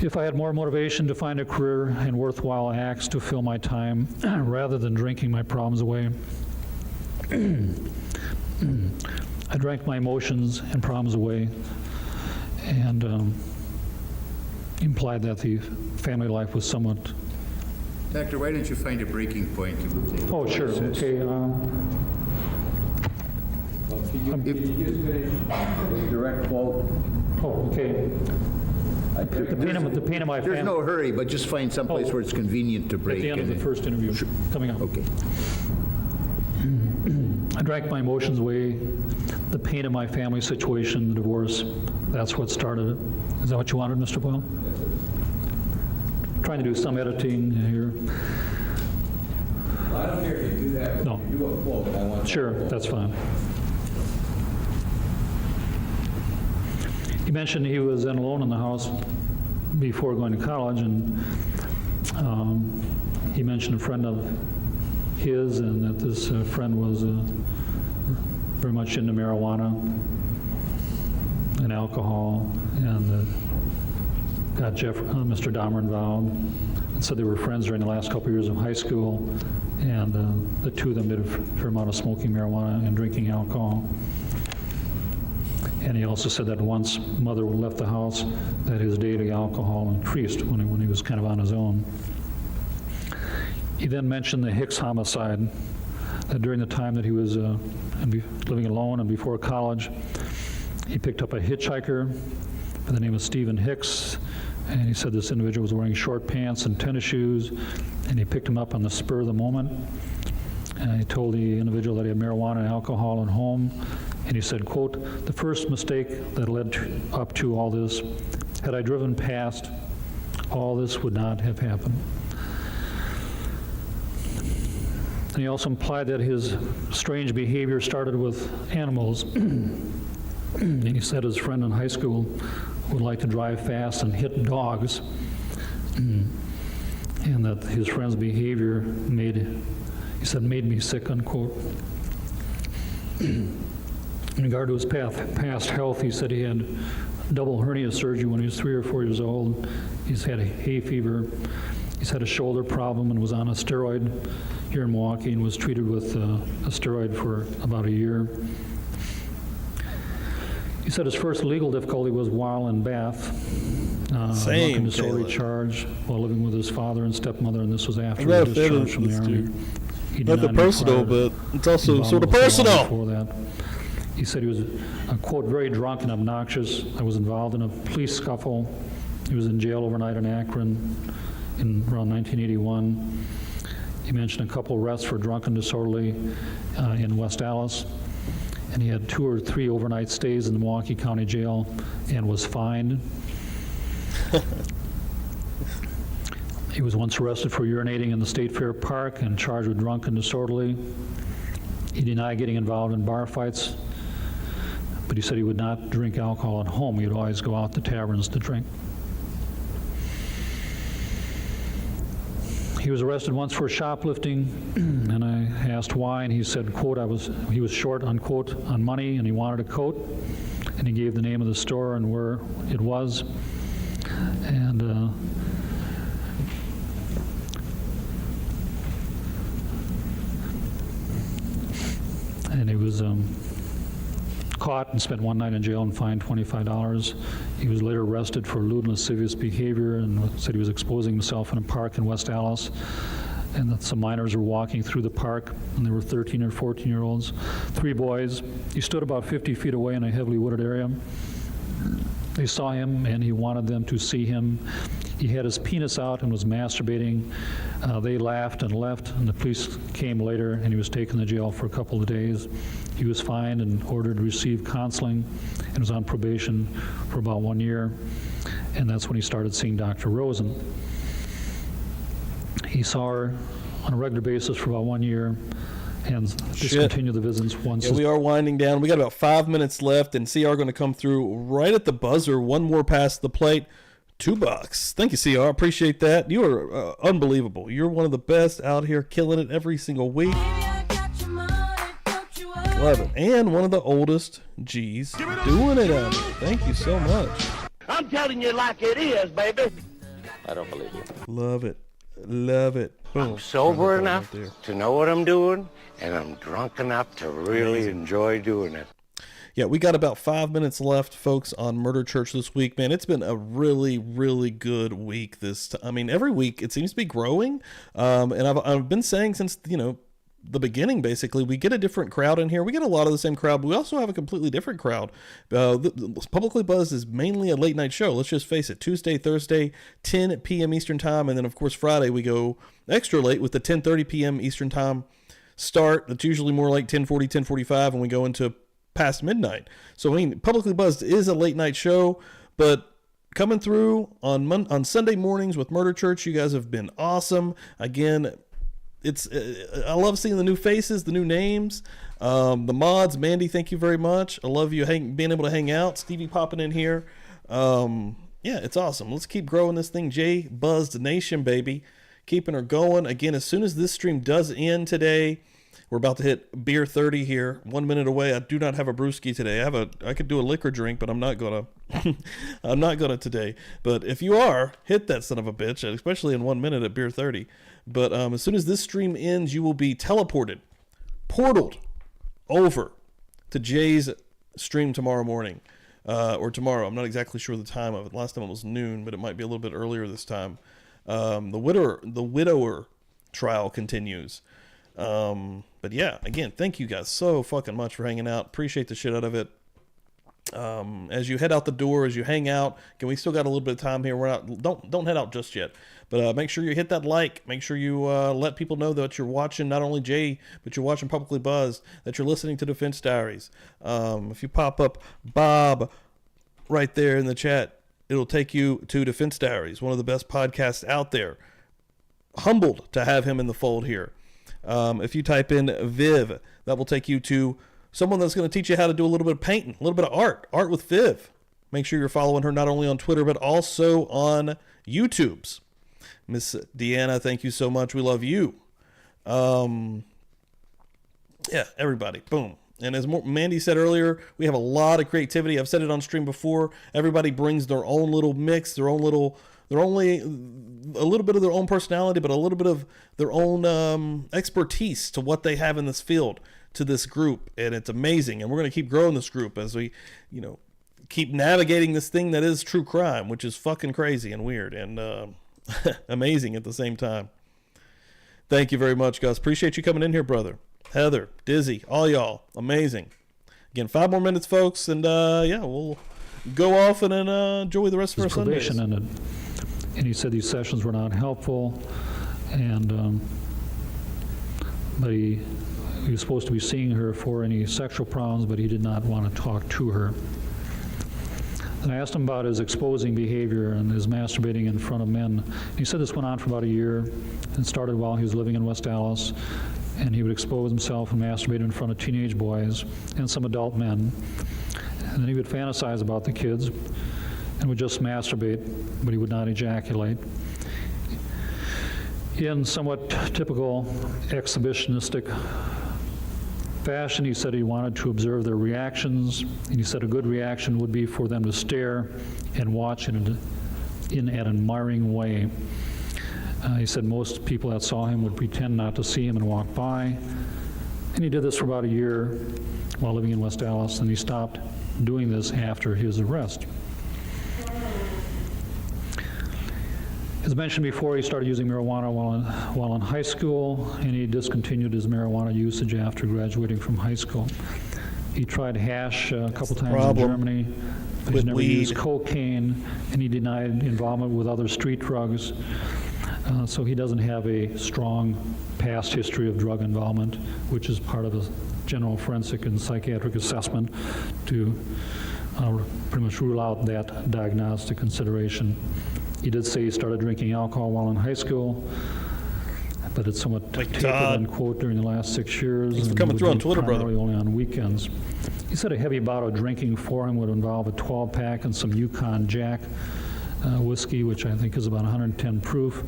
If I had more motivation to find a career and worthwhile acts to fill my time rather than drinking my problems away. I drank my emotions and problems away, and implied that the family life was somewhat... Doctor, why don't you find a breaking point? Oh, sure. Okay. Can you just finish the direct quote? Oh, okay. The pain of my family. There's no hurry, but just find someplace where it's convenient to break. At the end of the first interview coming up. Okay. I drank my emotions away, the pain of my family situation, the divorce. That's what started it. Is that what you wanted, Mr. Boyle? Trying to do some editing here. Well, I don't care if you do that, but No. if you do a quote, I want Sure, that's fine. He mentioned he was then alone in the house before going to college, and he mentioned a friend of his, and that this friend was very much into marijuana and alcohol, and got Mr. Dahmer involved, and said they were friends during the last couple of years of high school, and the two of them did a fair amount of smoking marijuana and drinking alcohol. And he also said that once mother left the house, that his daily alcohol increased when he was kind of on his own. He then mentioned the Hicks homicide, that during the time that he was living alone and before college, he picked up a hitchhiker by the name of Stephen Hicks, and he said this individual was wearing short pants and tennis shoes, and he picked him up on the spur of the moment. And he told the individual that he had marijuana and alcohol at home, and he said, quote, "The first mistake that led up to all this, had I driven past, all this would not have happened." And he also implied that his strange behavior started with animals. And he said his friend in high school would like to drive fast and hit dogs, and that his friend's behavior made me sick, unquote. In regard to his past health, he said he had double hernia surgery when he was 3 or 4 years old. He's had a hay fever. He's had a shoulder problem and was on a steroid here in Milwaukee, and was treated with a steroid for about a year. He said his first legal difficulty was while in Bath. Same, disorderly Caleb. charge while living with his father and stepmother, and this was after I'm not he discharged from the offended, Army. He did Nothing not personal, inquire but it's also involved sort of with the law personal. Before that. He said he was, quote, "very drunk and obnoxious. I was involved in a police scuffle He was in jail overnight in Akron in around 1981. He mentioned a couple arrests for drunk and disorderly in West Allis. And he had 2 or 3 overnight stays in the Milwaukee County Jail and was fined. He was once arrested for urinating in the State Fair Park and charged with drunk and disorderly. He denied getting involved in bar fights, but he said he would not drink alcohol at home. He would always go out to taverns to drink. He was arrested once for shoplifting, and I asked why, and he said, quote, he was short, unquote, on money, and he wanted a coat, and he gave the name of the store and where it was. And he was caught and spent 1 night in jail and fined $25. He was later arrested for lewd and lascivious behavior and said he was exposing himself in a park in West Allis, and that some minors were walking through the park, and they were 13 or 14-year-olds, 3 boys. He stood about 50 feet away in a heavily wooded area. They saw him, and he wanted them to see him. He had his penis out and was masturbating. They laughed and left, and the police came later, and he was taken to jail for a couple of days. He was fined and ordered to receive counseling and was on probation for about 1 year, and that's when he started seeing Dr. Rosen. He saw her on a regular basis for about 1 year and discontinued the visits once. Yeah, we are winding down. We got about 5 minutes left, and CR going to come through right at the buzzer. One more past the plate. $2. Thank you, CR. Appreciate that. You are unbelievable. You're one of the best out here, killing it every single week. Love it. And one of the oldest G's doing it out here. Thank you so much. I'm telling you like it is, baby. I don't believe you. Love it. Love it. Boom. I'm sober enough to know what I'm doing, and I'm drunk enough to really enjoy doing it. Yeah, we got about 5 minutes left, folks, on Murder Church this week. Man, it's been a really, really good week. Every week it seems to be growing. And I've been saying since, the beginning, basically, we get a different crowd in here. We get a lot of the same crowd, but we also have a completely different crowd. Publicly Buzzed is mainly a late night show. Let's just face it. Tuesday, Thursday, 10 p.m. Eastern time. And then, of course, Friday, we go extra late with the 10:30 p.m. Eastern time start. That's usually more like 10:40, 10:45, and we go into past midnight. So, Publicly Buzzed is a late night show, but coming through on Sunday mornings with Murder Church, you guys have been awesome. Again, I love seeing the new faces, the new names, the mods. Mandy, thank you very much. I love you being able to hang out. Stevie popping in here. Yeah, it's awesome. Let's keep growing this thing. J Buzzed Nation, baby. Keeping her going. Again, as soon as this stream does end today, we're about to hit beer 30 here. 1 minute away. I do not have a brewski today. I could do a liquor drink, but I'm not gonna. I'm not gonna today. But if you are, hit that son of a bitch, especially in 1 minute at beer 30. But as soon as this stream ends, you will be portaled over to Jay's stream tomorrow morning, or tomorrow. I'm not exactly sure the time of it. Last time it was noon, but it might be a little bit earlier this time. The widower trial continues. But yeah, again, thank you guys so fucking much for hanging out. Appreciate the shit out of it. As you head out the door, as you hang out, we still got a little bit of time here. Don't head out just yet, but make sure you hit that like. Make sure you let people know that you're watching not only Jay, but you're watching Publicly Buzzed, that you're listening to Defense Diaries. If you pop up Bob right there in the chat, it'll take you to Defense Diaries, one of the best podcasts out there. Humbled to have him in the fold here. If you type in Viv, that will take you to someone that's going to teach you how to do a little bit of painting, a little bit of art with Viv. Make sure you're following her not only on Twitter, but also on YouTube's. Miss Deanna, thank you so much. We love you. Yeah, everybody. Boom. And as Mandy said earlier, we have a lot of creativity. I've said it on stream before. Everybody brings their own little mix, they're only a little bit of their own personality, but a little bit of their own expertise to what they have in this field, to this group. And it's amazing. And we're going to keep growing this group as we, keep navigating this thing that is true crime, which is fucking crazy and weird and amazing at the same time. Thank you very much, guys. Appreciate you coming in here, brother. Heather, Dizzy, all y'all. Amazing. Again, 5 more minutes, folks. And yeah, go off and then enjoy the rest of our his probation Sundays. ended. And he said these sessions were not helpful, and but he was supposed to be seeing her for any sexual problems, but he did not want to talk to her. And I asked him about his exposing behavior and his masturbating in front of men. He said this went on for about a year. It started while he was living in West Dallas, and he would expose himself and masturbate in front of teenage boys and some adult men. And then he would fantasize about the kids and would just masturbate, but he would not ejaculate. In somewhat typical exhibitionistic fashion, he said he wanted to observe their reactions, and he said a good reaction would be for them to stare and watch in an admiring way. He said most people that saw him would pretend not to see him and walk by, and he did this for about a year while living in West Dallas, and he stopped doing this after his arrest. As mentioned before, he started using marijuana while in high school, and he discontinued his marijuana usage after graduating from high school. He tried hash a couple times in Germany. He's never used cocaine, and he denied involvement with other street drugs. So he doesn't have a strong past history of drug involvement, which is part of a general forensic and psychiatric assessment to pretty much rule out that diagnostic consideration. He did say he started drinking alcohol while in high school, but it's somewhat tapered, unquote, during the last 6 years. Thanks for coming through on Twitter, brother. Only on weekends. He said a heavy bout of drinking for him would involve a 12-pack and some Yukon Jack whiskey, which I think is about 110 proof.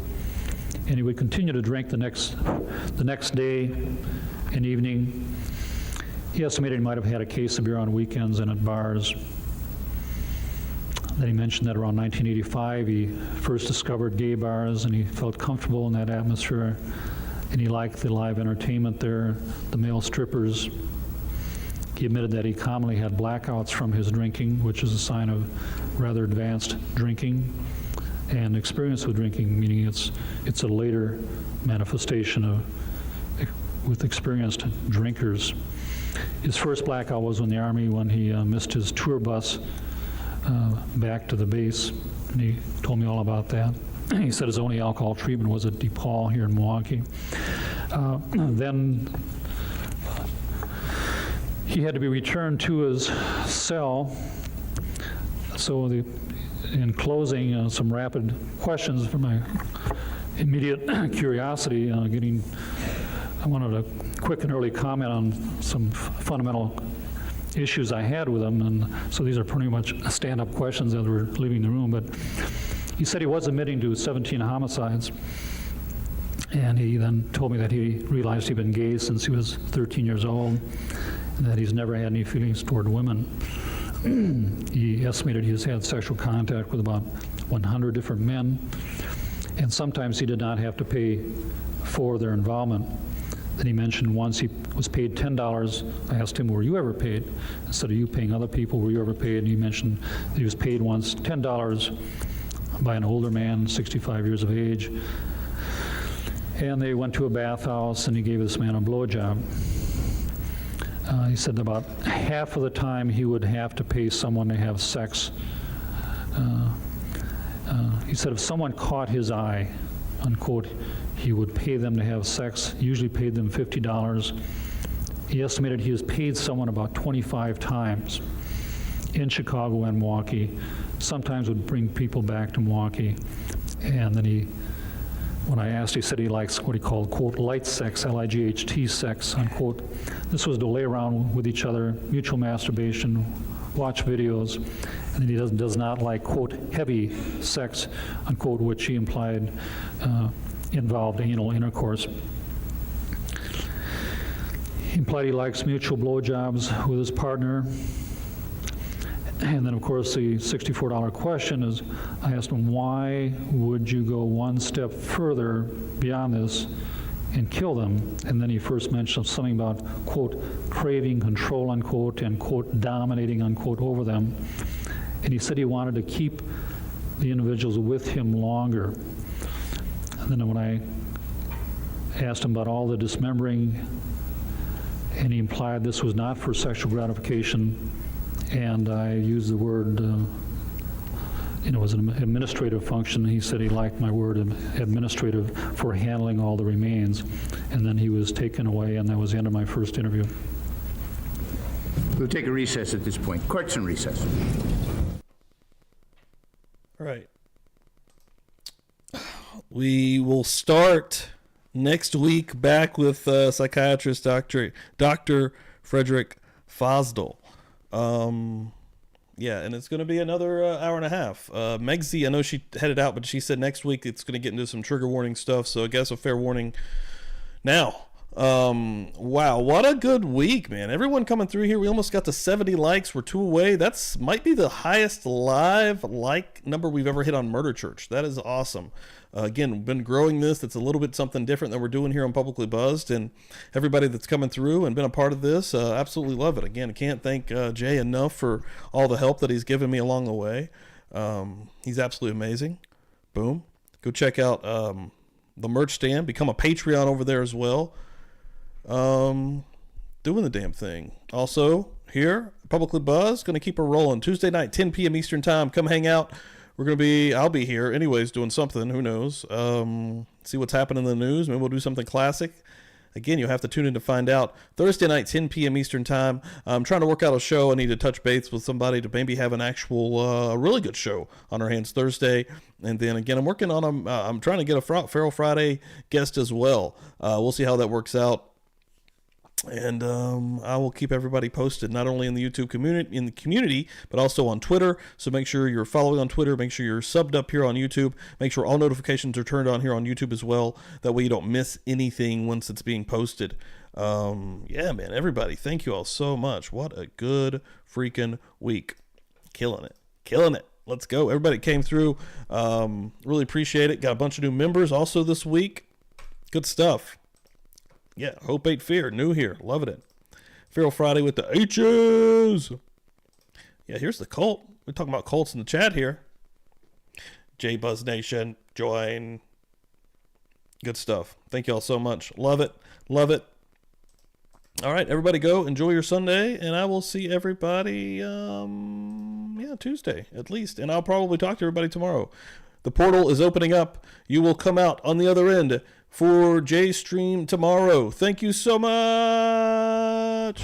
And he would continue to drink the next day and evening. He estimated he might have had a case of beer on weekends and at bars. Then he mentioned that around 1985, he first discovered gay bars, and he felt comfortable in that atmosphere, and he liked the live entertainment there, the male strippers. He admitted that he commonly had blackouts from his drinking, which is a sign of rather advanced drinking, and experience with drinking, meaning it's a later manifestation with experienced drinkers. His first blackout was in the Army when he missed his tour bus back to the base, and he told me all about that. He said his only alcohol treatment was at DePaul here in Milwaukee. Then he had to be returned to his cell. So in closing, some rapid questions for my immediate curiosity, I wanted a quick and early comment on some fundamental issues I had with him, and so these are pretty much stand-up questions as we're leaving the room. But he said he was admitting to 17 homicides, and he then told me that he realized he'd been gay since he was 13 years old, and that he's never had any feelings toward women. He estimated he's had sexual contact with about 100 different men, and sometimes he did not have to pay for their involvement. Then he mentioned once he was paid $10. I asked him, were you ever paid? Instead of you paying other people, were you ever paid? And he mentioned that he was paid once $10 by an older man, 65 years of age. And they went to a bathhouse, and he gave this man a blowjob. He said about half of the time he would have to pay someone to have sex. He said if someone caught his eye, unquote, he would pay them to have sex, usually paid them $50. He estimated he has paid someone about 25 times in Chicago and Milwaukee, sometimes would bring people back to Milwaukee. And then when I asked, he said he likes what he called, quote, light sex, L-I-G-H-T sex, unquote. This was to lay around with each other, mutual masturbation, watch videos, and then he does not like, quote, heavy sex, unquote, which he implied involved anal intercourse. He implied he likes mutual blowjobs with his partner. And then, of course, the $64 question is, I asked him, why would you go one step further beyond this and kill them? And then he first mentioned something about, quote, craving control, unquote, and, quote, dominating, unquote, over them. And he said he wanted to keep the individuals with him longer. And then when I asked him about all the dismembering, and he implied this was not for sexual gratification, and I used the word, it was an administrative function. He said he liked my word administrative for handling all the remains, and then he was taken away, and that was the end of my first interview. We'll take a recess at this point. Court's in recess. All right. We will start next week back with psychiatrist Dr. Frederick Fosdal. Yeah, and it's going to be another hour and a half. Megsy, I know she headed out, but she said next week it's going to get into some trigger warning stuff, so I guess a fair warning now. Wow, what a good week, man. Everyone coming through here. We almost got to 70 likes. We're 2 away. That's might be the highest live like number we've ever hit on Murder Church. That is awesome. Again, we've been growing this. It's a little bit something different than we're doing here on Publicly Buzzed, and everybody that's coming through and been a part of this, absolutely love it. Again, I can't thank Jay enough for all the help that he's given me along the way. He's absolutely amazing. Boom. Go check out the merch stand. Become a Patreon over there as well. Doing the damn thing. Also, here, Publicly Buzzed, going to keep her rolling. Tuesday night, 10 p.m. Eastern Time. Come hang out. I'll be here anyways doing something. Who knows? See what's happening in the news. Maybe we'll do something classic. Again, you'll have to tune in to find out. Thursday night, 10 p.m. Eastern Time. I'm trying to work out a show. I need to touch base with somebody to maybe have an actual, really good show on our hands Thursday. And then again, I'm working on I'm trying to get a Feral Friday guest as well. We'll see how that works out. And I will keep everybody posted, not only in the YouTube community, but also on Twitter. So make sure you're following on Twitter. Make sure you're subbed up here on YouTube. Make sure all notifications are turned on here on YouTube as well. That way you don't miss anything once it's being posted. Yeah, man, everybody, thank you all so much. What a good freaking week. Killing it. Let's go. Everybody came through. Really appreciate it. Got a bunch of new members also this week. Good stuff. Yeah, Hope Ain't Fear, new here, loving it. Feral Friday with the H's. Yeah, here's the cult. We're talking about cults in the chat here. J Buzz Nation, join. Good stuff. Thank you all so much. Love it. All right, everybody go. Enjoy your Sunday, and I will see everybody, Tuesday at least. And I'll probably talk to everybody tomorrow. The portal is opening up. You will come out on the other end for Jay's stream tomorrow. Thank you so much.